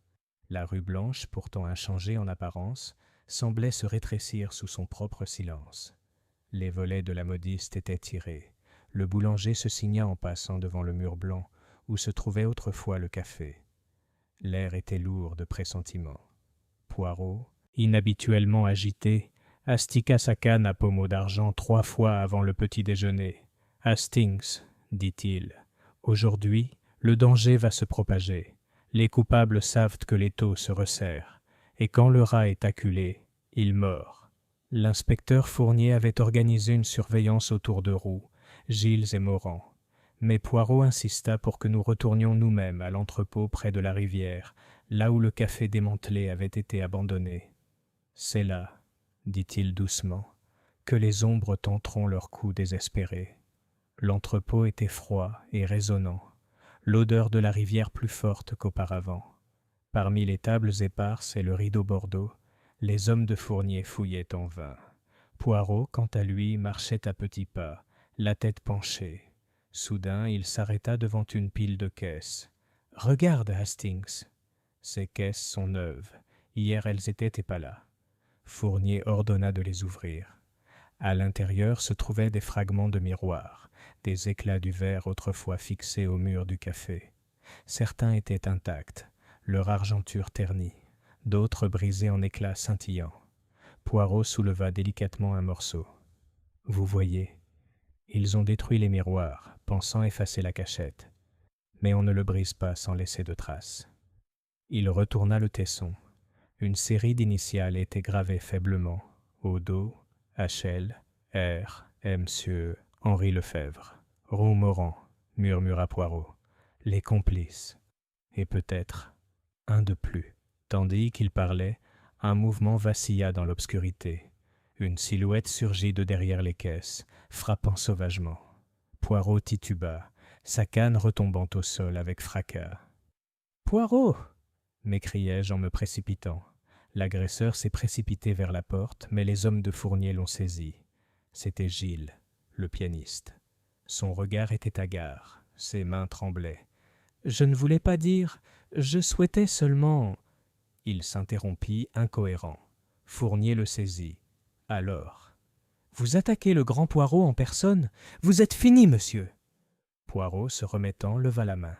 La rue Blanche, pourtant inchangée en apparence, semblait se rétrécir sous son propre silence. Les volets de la modiste étaient tirés. Le boulanger se signa en passant devant le mur blanc où se trouvait autrefois le café. L'air était lourd de pressentiment. Poirot, inhabituellement agité, astiqua sa canne à pommeau d'argent 3 fois avant le petit déjeuner. « Hastings, dit-il, aujourd'hui, le danger va se propager. Les coupables savent que l'étau se resserre, et quand le rat est acculé, il mord. » L'inspecteur Fournier avait organisé une surveillance autour de Roux, Gilles et Morand. Mais Poirot insista pour que nous retournions nous-mêmes à l'entrepôt près de la rivière, là où le café démantelé avait été abandonné. « C'est là, dit-il doucement, que les ombres tenteront leurs coups désespérés. » L'entrepôt était froid et résonnant, l'odeur de la rivière plus forte qu'auparavant. Parmi les tables éparses et le rideau bordeaux, les hommes de Fournier fouillaient en vain. Poirot, quant à lui, marchait à petits pas, la tête penchée. Soudain, il s'arrêta devant une pile de caisses. « Regarde, Hastings. Ces caisses sont neuves. Hier, elles étaient épala. » Fournier ordonna de les ouvrir. À l'intérieur se trouvaient des fragments de miroirs, des éclats du verre autrefois fixés au mur du café. Certains étaient intacts, leur argenture ternie. d'autres brisés en éclats scintillants. Poirot souleva délicatement un morceau. « Vous voyez, ils ont détruit les miroirs, pensant effacer la cachette. Mais on ne le brise pas sans laisser de traces. » Il retourna le tesson. Une série d'initiales était gravée faiblement, au dos, HL, R, Monsieur Henri Lefebvre. « Romoran », murmura Poirot. « Les complices. Et peut-être un de plus. » Tandis qu'il parlait, un mouvement vacilla dans l'obscurité. Une silhouette surgit de derrière les caisses, frappant sauvagement. Poirot tituba, sa canne retombant au sol avec fracas. « Poirot !» m'écriai-je en me précipitant. L'agresseur s'est précipité vers la porte, mais les hommes de Fournier l'ont saisi. C'était Gilles, le pianiste. Son regard était hagard, ses mains tremblaient. « Je ne voulais pas dire, je souhaitais seulement… » Il s'interrompit, incohérent. Fournier le saisit. « Alors… » « Vous attaquez le grand Poirot en personne ? Vous êtes fini, monsieur !» Poirot, se remettant, leva la main.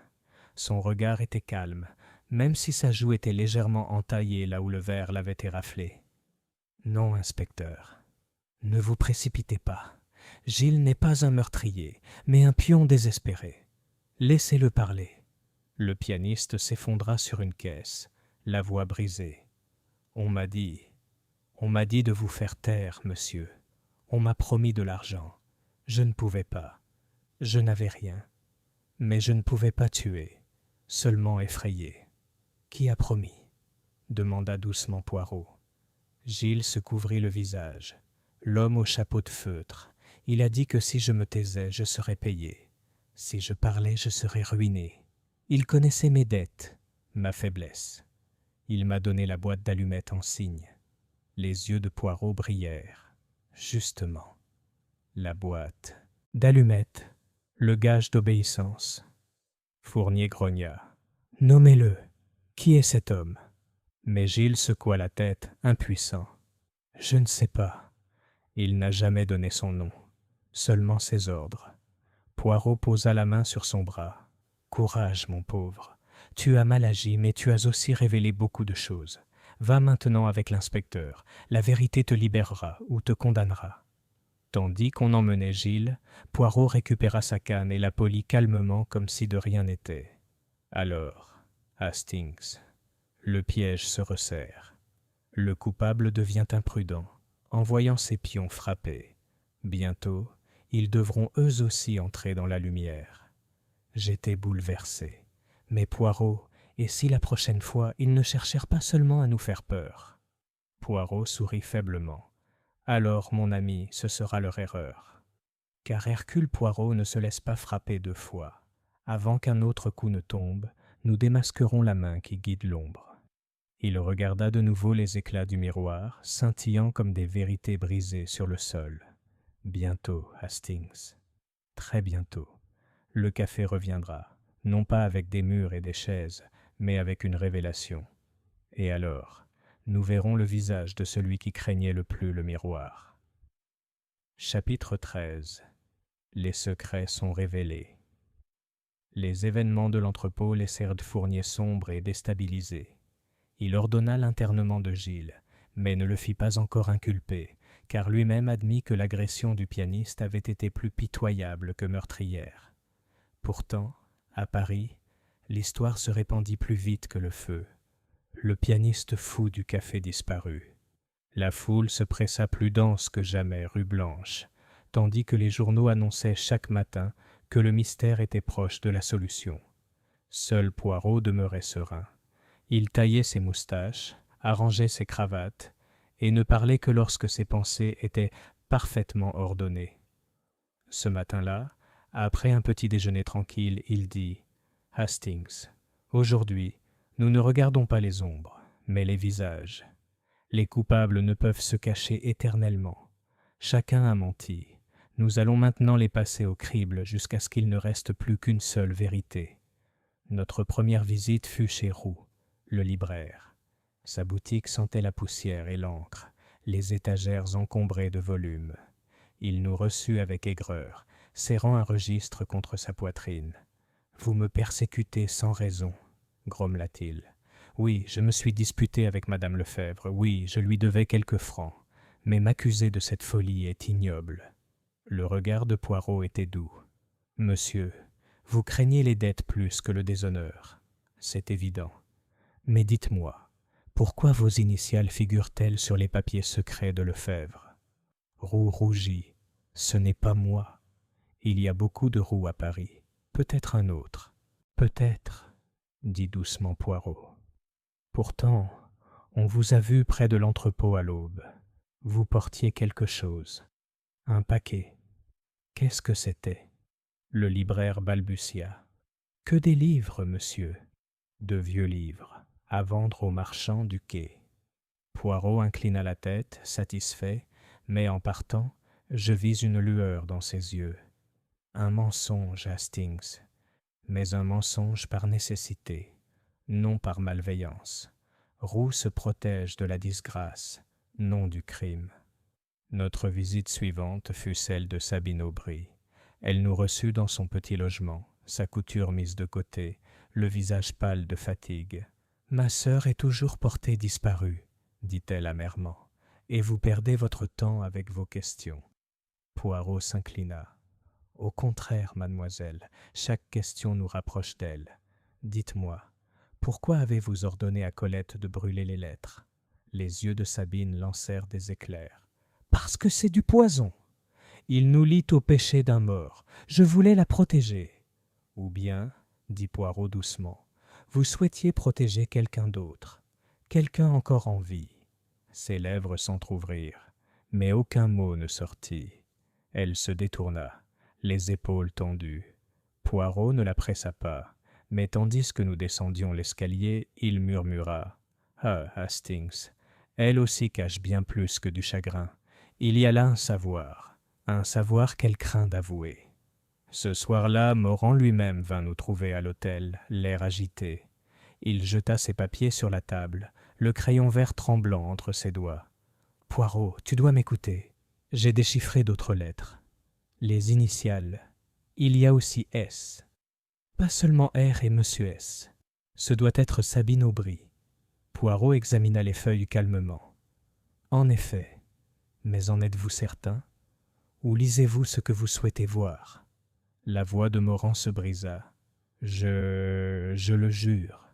Son regard était calme, même si sa joue était légèrement entaillée là où le verre l'avait éraflé. « Non, inspecteur, ne vous précipitez pas. Gilles n'est pas un meurtrier, mais un pion désespéré. Laissez-le parler. » Le pianiste s'effondra sur une caisse, la voix brisée. « On m'a dit de vous faire taire, monsieur. On m'a promis de l'argent. Je ne pouvais pas. Je n'avais rien. Mais je ne pouvais pas tuer, seulement effrayer. »« Qui a promis ?» demanda doucement Poirot. Gilles se couvrit le visage. L'homme au chapeau de feutre. Il a dit que si je me taisais, je serais payé. Si je parlais, je serais ruiné. Il connaissait mes dettes, ma faiblesse. Il m'a donné la boîte d'allumettes en signe. Les yeux de Poirot brillèrent. Justement, la boîte d'allumettes, le gage d'obéissance. Fournier grogna. « Nommez-le. Qui est cet homme ?» Mais Gilles secoua la tête, impuissant. « Je ne sais pas. Il n'a jamais donné son nom, seulement ses ordres. » Poirot posa la main sur son bras. « Courage, mon pauvre. Tu as mal agi, mais tu as aussi révélé beaucoup de choses. Va maintenant avec l'inspecteur. La vérité te libérera ou te condamnera. » Tandis qu'on emmenait Gilles, Poirot récupéra sa canne et la polit calmement comme si de rien n'était. Alors, Hastings, le piège se resserre. Le coupable devient imprudent, en voyant ses pions frapper. Bientôt, ils devront eux aussi entrer dans la lumière. J'étais bouleversé. Mais Poirot, et si la prochaine fois, ils ne cherchèrent pas seulement à nous faire peur ? Poirot sourit faiblement. Alors, mon ami, ce sera leur erreur. Car Hercule Poirot ne se laisse pas frapper 2 fois. Avant qu'un autre coup ne tombe, nous démasquerons la main qui guide l'ombre. Il regarda de nouveau les éclats du miroir, scintillant comme des vérités brisées sur le sol. Bientôt, Hastings. Très bientôt. Le café reviendra, non pas avec des murs et des chaises, mais avec une révélation. Et alors, nous verrons le visage de celui qui craignait le plus le miroir. Chapitre 13. Les secrets sont révélés. Les événements de l'entrepôt laissèrent Fournier sombre et déstabilisé. Il ordonna l'internement de Gilles, mais ne le fit pas encore inculper, car lui-même admit que l'agression du pianiste avait été plus pitoyable que meurtrière. Pourtant, à Paris, l'histoire se répandit plus vite que le feu. Le pianiste fou du café disparut. La foule se pressa plus dense que jamais rue Blanche, tandis que les journaux annonçaient chaque matin que le mystère était proche de la solution. Seul Poirot demeurait serein. Il taillait ses moustaches, arrangeait ses cravates, et ne parlait que lorsque ses pensées étaient parfaitement ordonnées. Ce matin-là, après un petit déjeuner tranquille, il dit « Hastings, aujourd'hui, nous ne regardons pas les ombres, mais les visages. Les coupables ne peuvent se cacher éternellement. Chacun a menti. Nous allons maintenant les passer au crible jusqu'à ce qu'il ne reste plus qu'une seule vérité. » Notre première visite fut chez Roux, le libraire. Sa boutique sentait la poussière et l'encre, les étagères encombrées de volumes. Il nous reçut avec aigreur, serrant un registre contre sa poitrine. « Vous me persécutez sans raison, grommela-t-il. Oui, je me suis disputé avec madame Lefebvre, oui, je lui devais quelques francs, mais m'accuser de cette folie est ignoble. » Le regard de Poirot était doux. « Monsieur, vous craignez les dettes plus que le déshonneur. C'est évident. Mais dites-moi, pourquoi vos initiales figurent-elles sur les papiers secrets de Lefebvre? Roux rougit. Ce n'est pas moi. Il y a beaucoup de Roux à Paris. Peut-être un autre. Peut-être, dit doucement Poirot. Pourtant, on vous a vu près de l'entrepôt à l'aube. Vous portiez quelque chose. Un paquet. Qu'est-ce que c'était? Le libraire balbutia. Que des livres, monsieur. De vieux livres, à vendre aux marchands du quai. Poirot inclina la tête, satisfait, mais en partant, je vis une lueur dans ses yeux. Un mensonge, Hastings, mais un mensonge par nécessité, non par malveillance. Roux se protège de la disgrâce, non du crime. Notre visite suivante fut celle de Sabine Aubry. Elle nous reçut dans son petit logement, sa couture mise de côté, le visage pâle de fatigue. « Ma sœur est toujours portée disparue, » dit-elle amèrement, « et vous perdez votre temps avec vos questions. » Poirot s'inclina. « Au contraire, mademoiselle, chaque question nous rapproche d'elle. Dites-moi, pourquoi avez-vous ordonné à Colette de brûler les lettres ?» Les yeux de Sabine lancèrent des éclairs. « Parce que c'est du poison. Il nous lie au péché d'un mort. Je voulais la protéger. » Ou bien, dit Poirot doucement, vous souhaitiez protéger quelqu'un d'autre, quelqu'un encore en vie. Ses lèvres s'entr'ouvrirent, mais aucun mot ne sortit. Elle se détourna, les épaules tendues. Poirot ne la pressa pas, mais tandis que nous descendions l'escalier, il murmura « Ah, Hastings, elle aussi cache bien plus que du chagrin. Il y a là un savoir qu'elle craint d'avouer. » Ce soir-là, Morand lui-même vint nous trouver à l'hôtel, l'air agité. Il jeta ses papiers sur la table, le crayon vert tremblant entre ses doigts. « Poirot, tu dois m'écouter. J'ai déchiffré d'autres lettres. Les initiales. Il y a aussi S. Pas seulement R et Monsieur S. Ce doit être Sabine Aubry. » Poirot examina les feuilles calmement. « En effet. Mais en êtes-vous certain? Ou lisez-vous ce que vous souhaitez voir ?» La voix de Morand se brisa. « Je le jure.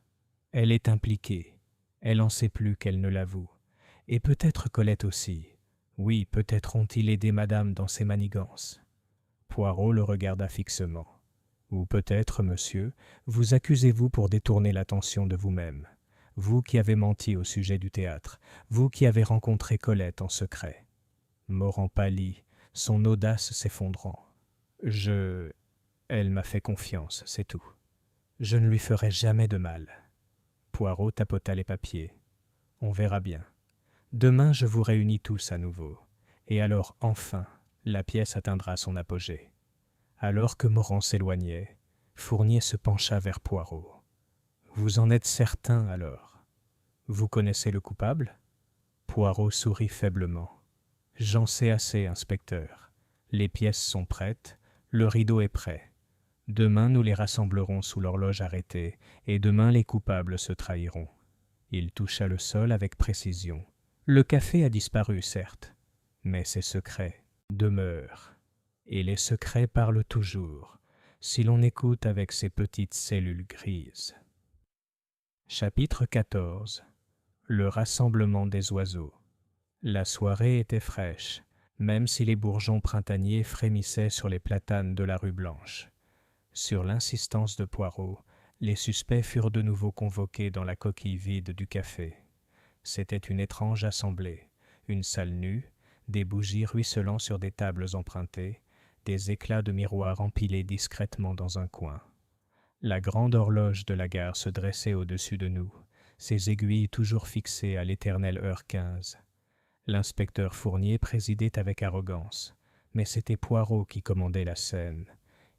Elle est impliquée. Elle en sait plus qu'elle ne l'avoue. Et peut-être Colette aussi. Oui, peut-être ont-ils aidé madame dans ses manigances. » Poirot le regarda fixement. « Ou peut-être, monsieur, vous accusez-vous pour détourner l'attention de vous-même. Vous qui avez menti au sujet du théâtre, vous qui avez rencontré Colette en secret. » Morand pâlit, son audace s'effondrant. « Elle m'a fait confiance, c'est tout. Je ne lui ferai jamais de mal. » Poirot tapota les papiers. « On verra bien. Demain, je vous réunis tous à nouveau. Et alors, enfin, la pièce atteindra son apogée. » Alors que Morand s'éloignait, Fournier se pencha vers Poirot. « Vous en êtes certain, alors? Vous connaissez le coupable ?» Poirot sourit faiblement. « J'en sais assez, inspecteur. Les pièces sont prêtes, le rideau est prêt. Demain, nous les rassemblerons sous l'horloge arrêtée, et demain les coupables se trahiront. » Il toucha le sol avec précision. Le café a disparu, certes, mais ses secrets demeurent. Et les secrets parlent toujours, si l'on écoute avec ces petites cellules grises. Chapitre 14. Le rassemblement des oiseaux. La soirée était fraîche, même si les bourgeons printaniers frémissaient sur les platanes de la rue Blanche. Sur l'insistance de Poirot, les suspects furent de nouveau convoqués dans la coquille vide du café. C'était une étrange assemblée, une salle nue, des bougies ruisselant sur des tables empruntées, des éclats de miroirs empilés discrètement dans un coin. La grande horloge de la gare se dressait au-dessus de nous, ses aiguilles toujours fixées à l'éternelle heure 15. L'inspecteur Fournier présidait avec arrogance, mais c'était Poirot qui commandait la scène.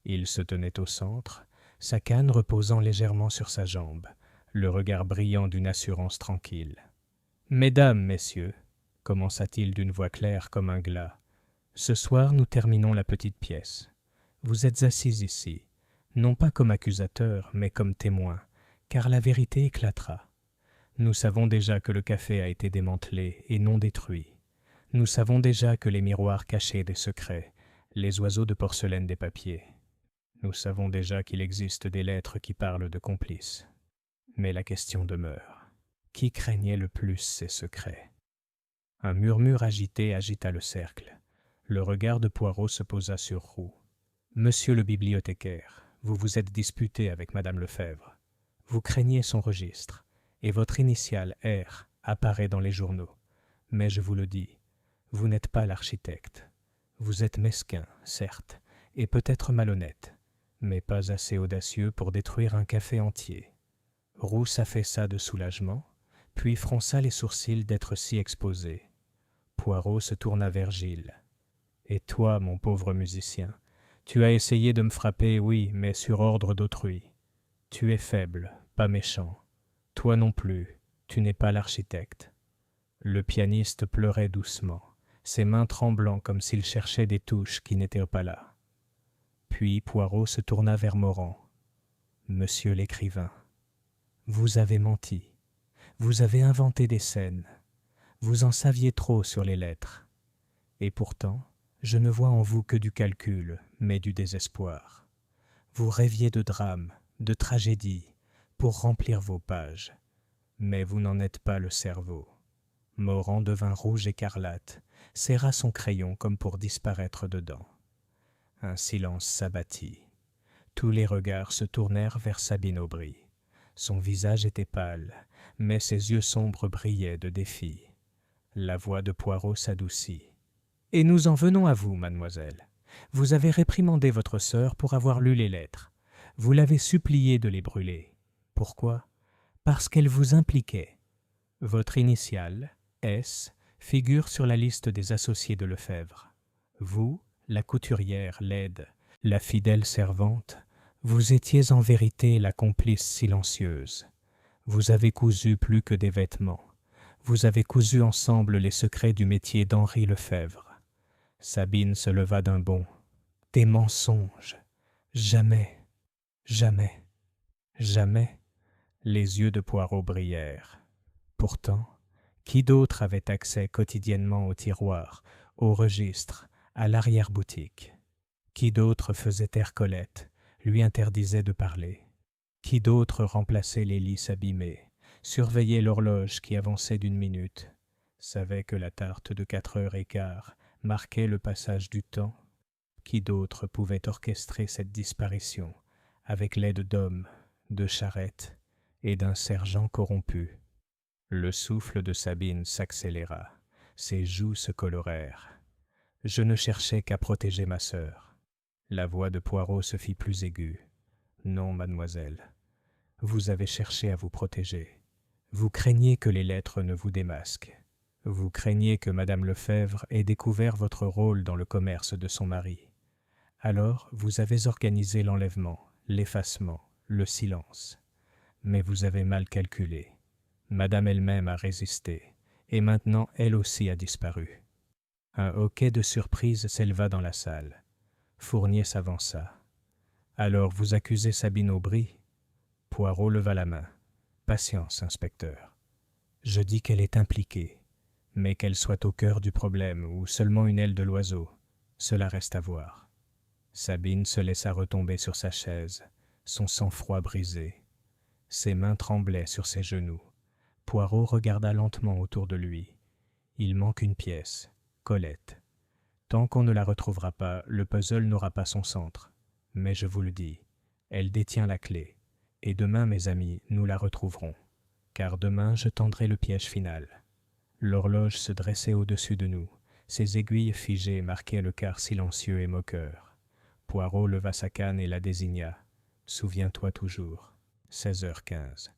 Il se tenait au centre, sa canne reposant légèrement sur sa jambe, le regard brillant d'une assurance tranquille. « Mesdames, messieurs, » commença-t-il d'une voix claire comme un glas, « ce soir nous terminons la petite pièce. Vous êtes assis ici, non pas comme accusateurs, mais comme témoins, car la vérité éclatera. Nous savons déjà que le café a été démantelé et non détruit. Nous savons déjà que les miroirs cachaient des secrets, les oiseaux de porcelaine des papiers. Nous savons déjà qu'il existe des lettres qui parlent de complices. Mais la question demeure. Qui craignait le plus ces secrets? Un murmure agité agita le cercle. Le regard de Poirot se posa sur Roux. « Monsieur le bibliothécaire, vous vous êtes disputé avec Madame Lefebvre. Vous craignez son registre, et votre initiale R apparaît dans les journaux. Mais je vous le dis, vous n'êtes pas l'architecte. Vous êtes mesquin, certes, et peut-être malhonnête, mais pas assez audacieux pour détruire un café entier. » Roux s'affaissa de soulagement, puis fronça les sourcils d'être si exposé. Poirot se tourna vers Gilles. « Et toi, mon pauvre musicien, tu as essayé de me frapper, oui, mais sur ordre d'autrui. Tu es faible, pas méchant. Toi non plus, tu n'es pas l'architecte. » Le pianiste pleurait doucement, ses mains tremblant comme s'il cherchait des touches qui n'étaient pas là. Puis Poirot se tourna vers Morand. « Monsieur l'écrivain, vous avez menti. Vous avez inventé des scènes. Vous en saviez trop sur les lettres. Et pourtant, je ne vois en vous que du calcul, mais du désespoir. Vous rêviez de drames, de tragédies, pour remplir vos pages. Mais vous n'en êtes pas le cerveau. » Morand devint rouge écarlate, serra son crayon comme pour disparaître dedans. Un silence s'abattit. Tous les regards se tournèrent vers Sabine Aubry. Son visage était pâle, mais ses yeux sombres brillaient de défi. La voix de Poirot s'adoucit. « Et nous en venons à vous, mademoiselle. Vous avez réprimandé votre sœur pour avoir lu les lettres. Vous l'avez suppliée de les brûler. Pourquoi? Parce qu'elles vous impliquaient. Votre initiale, S, figure sur la liste des associés de Lefebvre. Vous, la couturière laide, la fidèle servante, vous étiez en vérité la complice silencieuse. Vous avez cousu plus que des vêtements. Vous avez cousu ensemble les secrets du métier d'Henri Lefebvre. » Sabine se leva d'un bond. « Des mensonges! Jamais! Jamais! Jamais !» Les yeux de Poirot brillèrent. Pourtant, qui d'autre avait accès quotidiennement au tiroir, au registre, à l'arrière-boutique? Qui d'autre faisait taire Colette, lui interdisait de parler? Qui d'autre remplaçait les lys abîmés, surveillait l'horloge qui avançait d'1 minute, savait que la tarte de 4h15 marquait le passage du temps? Qui d'autre pouvait orchestrer cette disparition avec l'aide d'hommes, de charrettes et d'un sergent corrompu? Le souffle de Sabine s'accéléra, ses joues se colorèrent. « Je ne cherchais qu'à protéger ma sœur. » La voix de Poirot se fit plus aiguë. « Non, mademoiselle, vous avez cherché à vous protéger. Vous craignez que les lettres ne vous démasquent. Vous craignez que Madame Lefebvre ait découvert votre rôle dans le commerce de son mari. Alors, vous avez organisé l'enlèvement, l'effacement, le silence. Mais vous avez mal calculé. Madame elle-même a résisté, et maintenant elle aussi a disparu. » Un hoquet de surprise s'éleva dans la salle. Fournier s'avança. « Alors vous accusez Sabine Aubry ?» Poirot leva la main. « Patience, inspecteur. Je dis qu'elle est impliquée, mais qu'elle soit au cœur du problème ou seulement une aile de l'oiseau, cela reste à voir. » Sabine se laissa retomber sur sa chaise, son sang-froid brisé. Ses mains tremblaient sur ses genoux. Poirot regarda lentement autour de lui. Il manque une pièce, Colette. Tant qu'on ne la retrouvera pas, le puzzle n'aura pas son centre. Mais je vous le dis, elle détient la clé. Et demain, mes amis, nous la retrouverons. Car demain, je tendrai le piège final. L'horloge se dressait au-dessus de nous. Ses aiguilles figées marquaient le quart silencieux et moqueur. Poirot leva sa canne et la désigna. « Souviens-toi toujours. 16h15.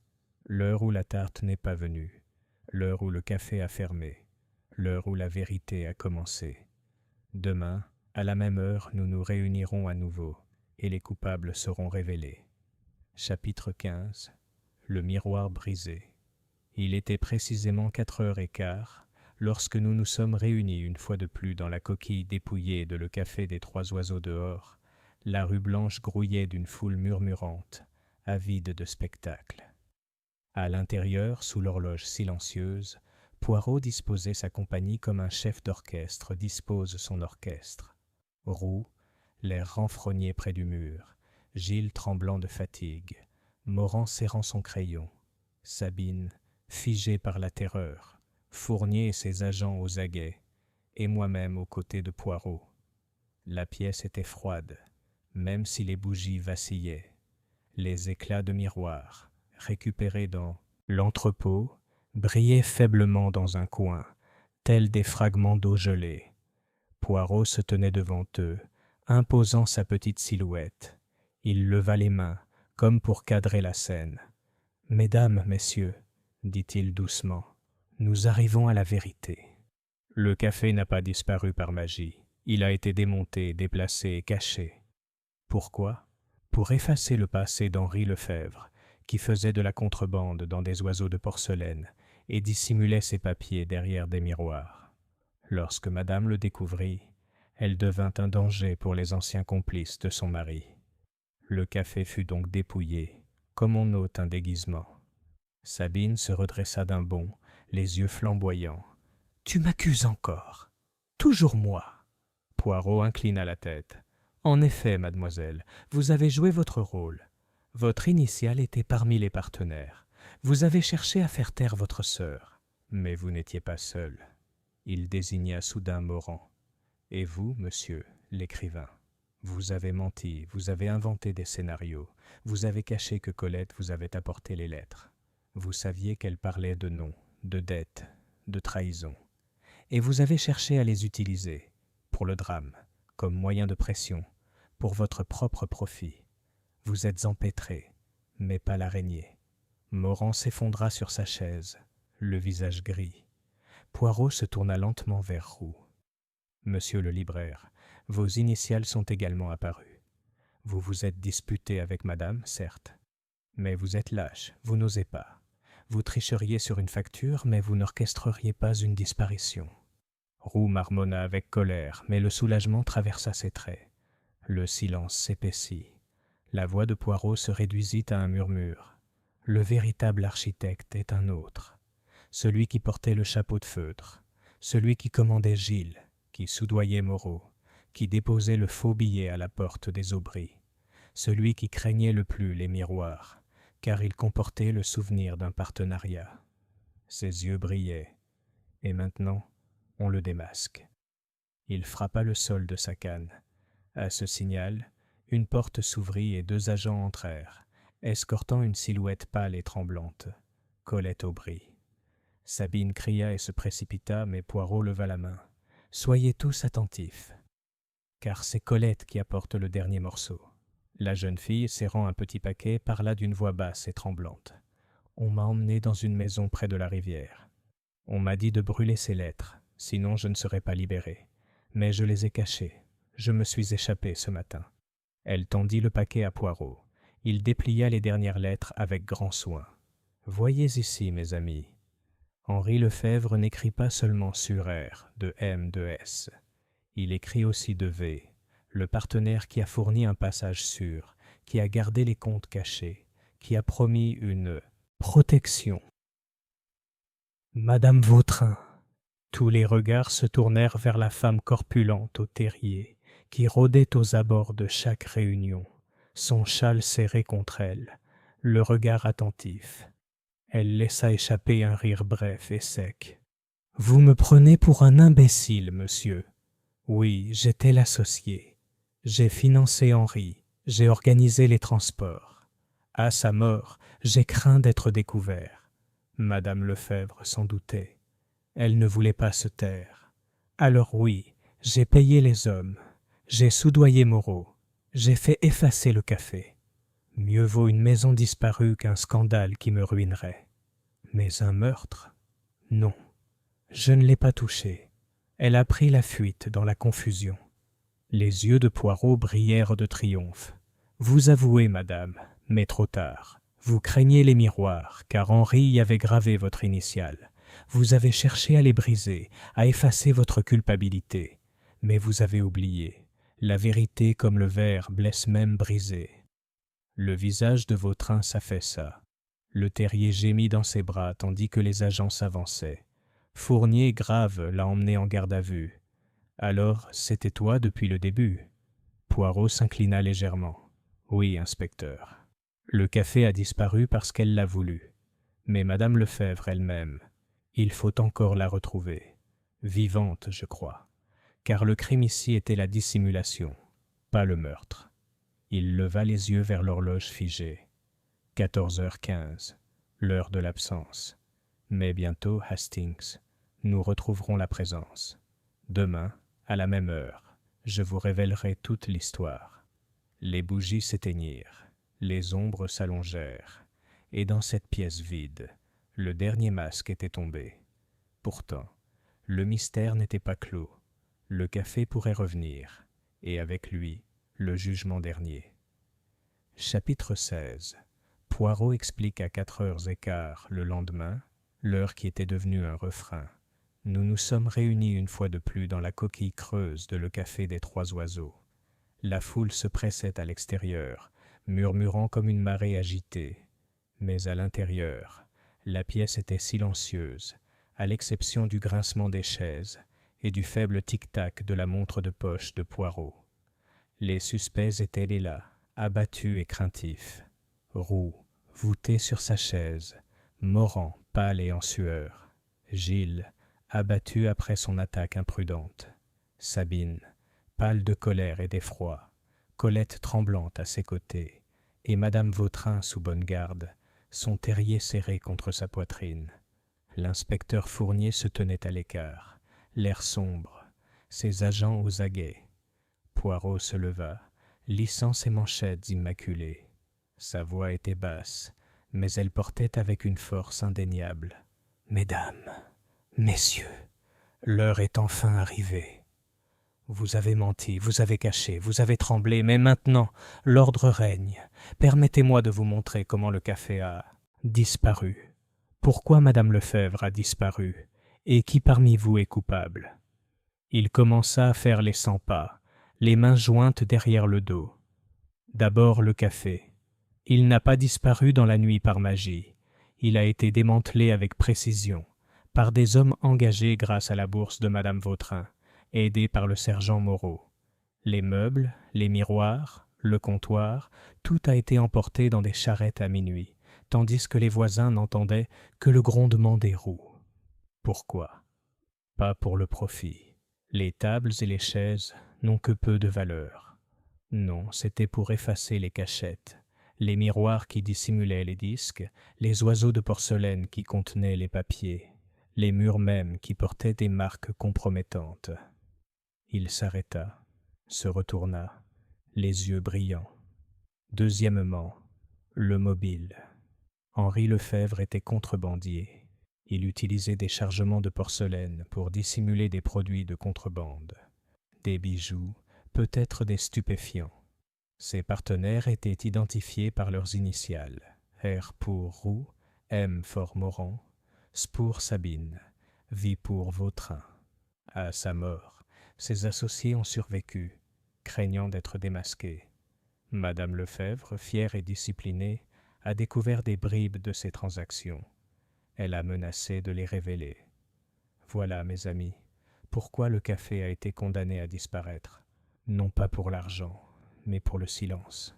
L'heure où la tarte n'est pas venue. L'heure où le café a fermé. L'heure où la vérité a commencé. Demain, à la même heure, nous nous réunirons à nouveau, et les coupables seront révélés. » Chapitre 15. Le miroir brisé. Il était précisément 4h15 lorsque nous nous sommes réunis une fois de plus dans la coquille dépouillée de Le Café des Trois Oiseaux dehors. La rue Blanche grouillait d'une foule murmurante, avide de spectacle. À l'intérieur, sous l'horloge silencieuse, Poirot disposait sa compagnie comme un chef d'orchestre dispose son orchestre. Roux, l'air renfrogné près du mur, Gilles tremblant de fatigue, Morand serrant son crayon, Sabine, figée par la terreur, Fournier et ses agents aux aguets, et moi-même aux côtés de Poirot. La pièce était froide, même si les bougies vacillaient. Les éclats de miroir, récupérés dans l'entrepôt, brillaient faiblement dans un coin, tels des fragments d'eau gelée. Poirot se tenait devant eux, imposant sa petite silhouette. Il leva les mains, comme pour cadrer la scène. « Mesdames, messieurs, dit-il doucement, nous arrivons à la vérité. Le café n'a pas disparu par magie. Il a été démonté, déplacé et caché. Pourquoi ? Pour effacer le passé d'Henri Lefebvre, qui faisait de la contrebande dans des oiseaux de porcelaine et dissimulait ses papiers derrière des miroirs. Lorsque madame le découvrit, elle devint un danger pour les anciens complices de son mari. Le café fut donc dépouillé, comme on ôte un déguisement. Sabine se redressa d'un bond, les yeux flamboyants. « Tu m'accuses encore. Toujours moi. » Poirot inclina la tête. « En effet, mademoiselle, vous avez joué votre rôle. Votre initiale était parmi les partenaires. Vous avez cherché à faire taire votre sœur. Mais vous n'étiez pas seul. » Il désigna soudain Morand. « Et vous, monsieur, l'écrivain, vous avez menti, vous avez inventé des scénarios, vous avez caché que Colette vous avait apporté les lettres. Vous saviez qu'elle parlait de noms, de dettes, de trahison. Et vous avez cherché à les utiliser, pour le drame, comme moyen de pression, pour votre propre profit. Vous êtes empêtré, mais pas l'araignée. » Morand s'effondra sur sa chaise, le visage gris. Poirot se tourna lentement vers Roux. « Monsieur le libraire, vos initiales sont également apparues. Vous vous êtes disputé avec madame, certes. Mais vous êtes lâche, vous n'osez pas. Vous tricheriez sur une facture, mais vous n'orchestreriez pas une disparition. » Roux marmonna avec colère, mais le soulagement traversa ses traits. Le silence s'épaissit. La voix de Poirot se réduisit à un murmure. Le véritable architecte est un autre. Celui qui portait le chapeau de feutre. Celui qui commandait Gilles, qui soudoyait Moreau, qui déposait le faux billet à la porte des Aubry. Celui qui craignait le plus les miroirs, car il comportait le souvenir d'un partenariat. Ses yeux brillaient. Et maintenant, on le démasque. Il frappa le sol de sa canne. À ce signal, une porte s'ouvrit et deux agents entrèrent, escortant une silhouette pâle et tremblante, Colette Aubry. Sabine cria et se précipita, mais Poirot leva la main. « Soyez tous attentifs, car c'est Colette qui apporte le dernier morceau. » La jeune fille, serrant un petit paquet, parla d'une voix basse et tremblante. « On m'a emmenée dans une maison près de la rivière. On m'a dit de brûler ces lettres, sinon je ne serais pas libérée. Mais je les ai cachées. Je me suis échappée ce matin. » Elle tendit le paquet à Poirot. Il déplia les dernières lettres avec grand soin. « Voyez ici, mes amis. Henri Lefebvre n'écrit pas seulement sur R, de M, de S. Il écrit aussi de V, le partenaire qui a fourni un passage sûr, qui a gardé les comptes cachés, qui a promis une protection. Madame Vautrin. » Tous les regards se tournèrent vers la femme corpulente au terrier, qui rôdait aux abords de chaque réunion, son châle serré contre elle, le regard attentif. Elle laissa échapper un rire bref et sec. « Vous me prenez pour un imbécile, monsieur. Oui, j'étais l'associé. J'ai financé Henri, j'ai organisé les transports. À sa mort, j'ai craint d'être découvert. Madame Lefebvre s'en doutait. Elle ne voulait pas se taire. Alors oui, j'ai payé les hommes, j'ai soudoyé Moreau, j'ai fait effacer le café. Mieux vaut une maison disparue qu'un scandale qui me ruinerait. Mais un meurtre ? Non, je ne l'ai pas touchée. Elle a pris la fuite dans la confusion. » Les yeux de Poirot brillèrent de triomphe. « Vous avouez, madame, mais trop tard. Vous craignez les miroirs, car Henri y avait gravé votre initiale. Vous avez cherché à les briser, à effacer votre culpabilité. Mais vous avez oublié. La vérité comme le verre blesse même brisé. » Le visage de Vautrin s'affaissa. Le terrier gémit dans ses bras tandis que les agents s'avançaient. Fournier, grave, l'a emmené en garde à vue. Alors, c'était toi depuis le début. Poirot s'inclina légèrement. Oui, inspecteur. Le café a disparu parce qu'elle l'a voulu. Mais Madame Lefebvre elle-même, il faut encore la retrouver. Vivante, je crois. Car le crime ici était la dissimulation, pas le meurtre. Il leva les yeux vers l'horloge figée. 14h15, l'heure de l'absence. Mais bientôt, Hastings, nous retrouverons la présence. Demain, à la même heure, je vous révélerai toute l'histoire. Les bougies s'éteignirent, les ombres s'allongèrent, et dans cette pièce vide, le dernier masque était tombé. Pourtant, le mystère n'était pas clos. Le café pourrait revenir, et avec lui, le jugement dernier. Chapitre 16. Poirot explique à 4h15 le lendemain, l'heure qui était devenue un refrain. Nous nous sommes réunis une fois de plus dans la coquille creuse de Le Café des Trois Oiseaux. La foule se pressait à l'extérieur, murmurant comme une marée agitée. Mais à l'intérieur, la pièce était silencieuse, à l'exception du grincement des chaises et du faible tic-tac de la montre de poche de Poirot. Les suspects étaient là, abattus et craintifs. Roux, voûté sur sa chaise, Morand, pâle et en sueur, Gilles, abattu après son attaque imprudente, Sabine, pâle de colère et d'effroi, Colette tremblante à ses côtés, et Madame Vautrin sous bonne garde, son terrier serré contre sa poitrine. L'inspecteur Fournier se tenait à l'écart, l'air sombre, ses agents aux aguets. Poirot se leva, lissant ses manchettes immaculées. Sa voix était basse, mais elle portait avec une force indéniable. « Mesdames, messieurs, l'heure est enfin arrivée. Vous avez menti, vous avez caché, vous avez tremblé, mais maintenant, l'ordre règne. Permettez-moi de vous montrer comment le café a disparu. Pourquoi Madame Lefebvre a disparu, et qui parmi vous est coupable ?» Il commença à faire les 100 pas, les mains jointes derrière le dos. D'abord le café. Il n'a pas disparu dans la nuit par magie. Il a été démantelé avec précision, par des hommes engagés grâce à la bourse de Madame Vautrin, aidés par le sergent Moreau. Les meubles, les miroirs, le comptoir, tout a été emporté dans des charrettes à minuit, tandis que les voisins n'entendaient que le grondement des roues. Pourquoi ? Pas pour le profit. Les tables et les chaises n'ont que peu de valeur. Non, c'était pour effacer les cachettes, les miroirs qui dissimulaient les disques, les oiseaux de porcelaine qui contenaient les papiers, les murs mêmes qui portaient des marques compromettantes. Il s'arrêta, se retourna, les yeux brillants. Deuxièmement, le mobile. Henri Lefebvre était contrebandier. Il utilisait des chargements de porcelaine pour dissimuler des produits de contrebande, des bijoux, peut-être des stupéfiants. Ses partenaires étaient identifiés par leurs initiales, R pour Roux, M for Morand, S pour Sabine, V pour Vautrin. À sa mort, ses associés ont survécu, craignant d'être démasqués. Madame Lefebvre, fière et disciplinée, a découvert des bribes de ces transactions. Elle a menacé de les révéler. Voilà, mes amis, pourquoi le café a été condamné à disparaître. Non pas pour l'argent, mais pour le silence.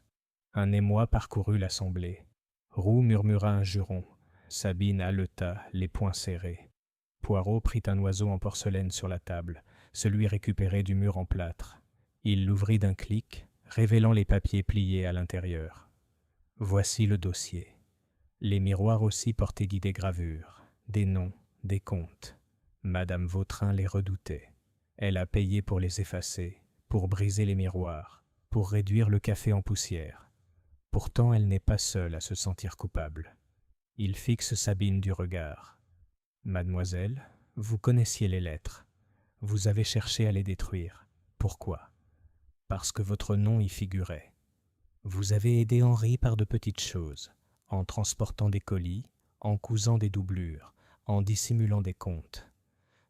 Un émoi parcourut l'assemblée. Roux murmura un juron. Sabine haleta, les poings serrés. Poirot prit un oiseau en porcelaine sur la table, celui récupéré du mur en plâtre. Il l'ouvrit d'un clic, révélant les papiers pliés à l'intérieur. Voici le dossier. Les miroirs aussi portaient des gravures, des noms, des comptes. Madame Vautrin les redoutait. Elle a payé pour les effacer, pour briser les miroirs, pour réduire le café en poussière. Pourtant, elle n'est pas seule à se sentir coupable. Il fixe Sabine du regard. « Mademoiselle, vous connaissiez les lettres. Vous avez cherché à les détruire. Pourquoi ? Parce que votre nom y figurait. Vous avez aidé Henri par de petites choses, en transportant des colis, en cousant des doublures, en dissimulant des comptes.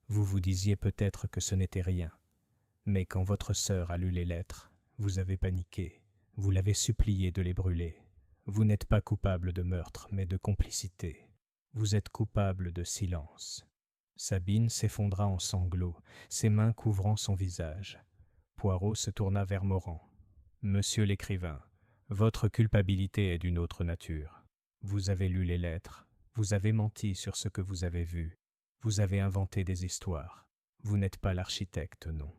Vous vous disiez peut-être que ce n'était rien. Mais quand votre sœur a lu les lettres, vous avez paniqué. Vous l'avez suppliée de les brûler. Vous n'êtes pas coupable de meurtre, mais de complicité. Vous êtes coupable de silence. » Sabine s'effondra en sanglots, ses mains couvrant son visage. Poirot se tourna vers Morand. « Monsieur l'écrivain, votre culpabilité est d'une autre nature. Vous avez lu les lettres, vous avez menti sur ce que vous avez vu, vous avez inventé des histoires. Vous n'êtes pas l'architecte, non.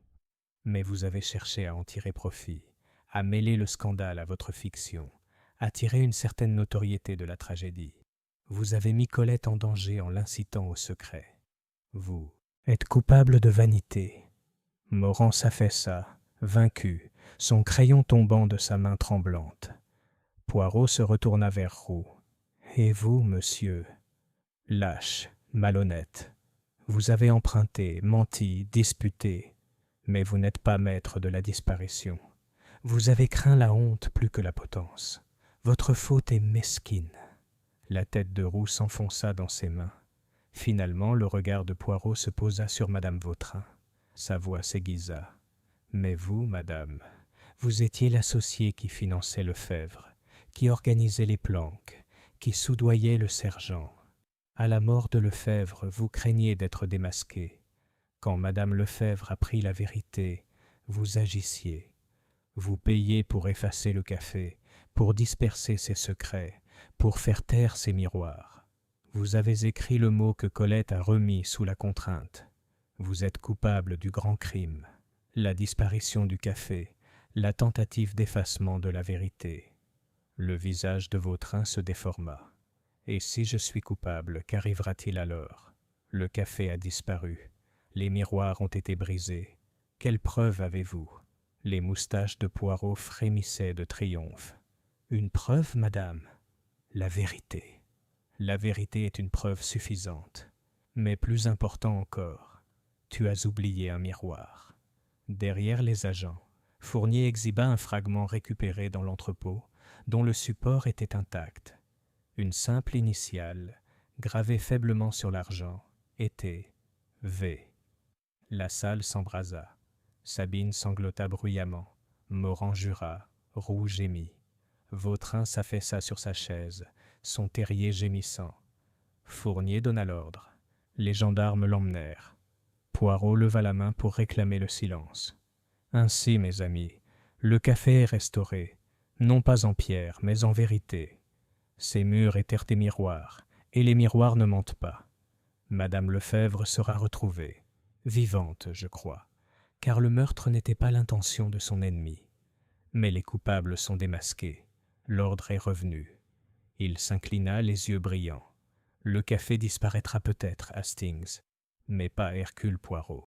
Mais vous avez cherché à en tirer profit, à mêler le scandale à votre fiction, à tirer une certaine notoriété de la tragédie. Vous avez mis Colette en danger en l'incitant au secret. Vous êtes coupable de vanité. » Morand s'affaissa, vaincu, son crayon tombant de sa main tremblante. Poirot se retourna vers Roux. « Et vous, monsieur, lâche, malhonnête, vous avez emprunté, menti, disputé, mais vous n'êtes pas maître de la disparition. Vous avez craint la honte plus que la potence. Votre faute est mesquine. » La tête de Roux s'enfonça dans ses mains. Finalement, le regard de Poirot se posa sur madame Vautrin. Sa voix s'aiguisa. « Mais vous, madame, vous étiez l'associé qui finançait Lefebvre, qui organisait les planques, qui soudoyait le sergent. À la mort de Lefebvre, vous craigniez d'être démasqué. Quand madame Lefebvre apprit la vérité, vous agissiez. Vous payiez pour effacer le café, pour disperser ses secrets, pour faire taire ses miroirs. Vous avez écrit le mot que Colette a remis sous la contrainte. Vous êtes coupable du grand crime, la disparition du café, la tentative d'effacement de la vérité. » Le visage de Vautrin se déforma. « Et si je suis coupable, qu'arrivera-t-il alors? Le café a disparu. Les miroirs ont été brisés. Quelle preuve avez-vous » Les moustaches de Poirot frémissaient de triomphe. « Une preuve, madame? La vérité. La vérité est une preuve suffisante. Mais plus important encore, tu as oublié un miroir. » Derrière les agents, Fournier exhiba un fragment récupéré dans l'entrepôt, dont le support était intact. Une simple initiale, gravée faiblement sur l'argent, était V. La salle s'embrasa. Sabine sanglota bruyamment. Morand jura. Roux gémit. Vautrin s'affaissa sur sa chaise, son terrier gémissant. Fournier donna l'ordre. Les gendarmes l'emmenèrent. Poirot leva la main pour réclamer le silence. « Ainsi, mes amis, le café est restauré, non pas en pierre, mais en vérité. Ces murs étaient des miroirs, et les miroirs ne mentent pas. Madame Lefebvre sera retrouvée, vivante, je crois, car le meurtre n'était pas l'intention de son ennemi. Mais les coupables sont démasqués. L'ordre est revenu. » Il s'inclina, les yeux brillants. « Le café disparaîtra peut-être, Hastings, mais pas Hercule Poirot. »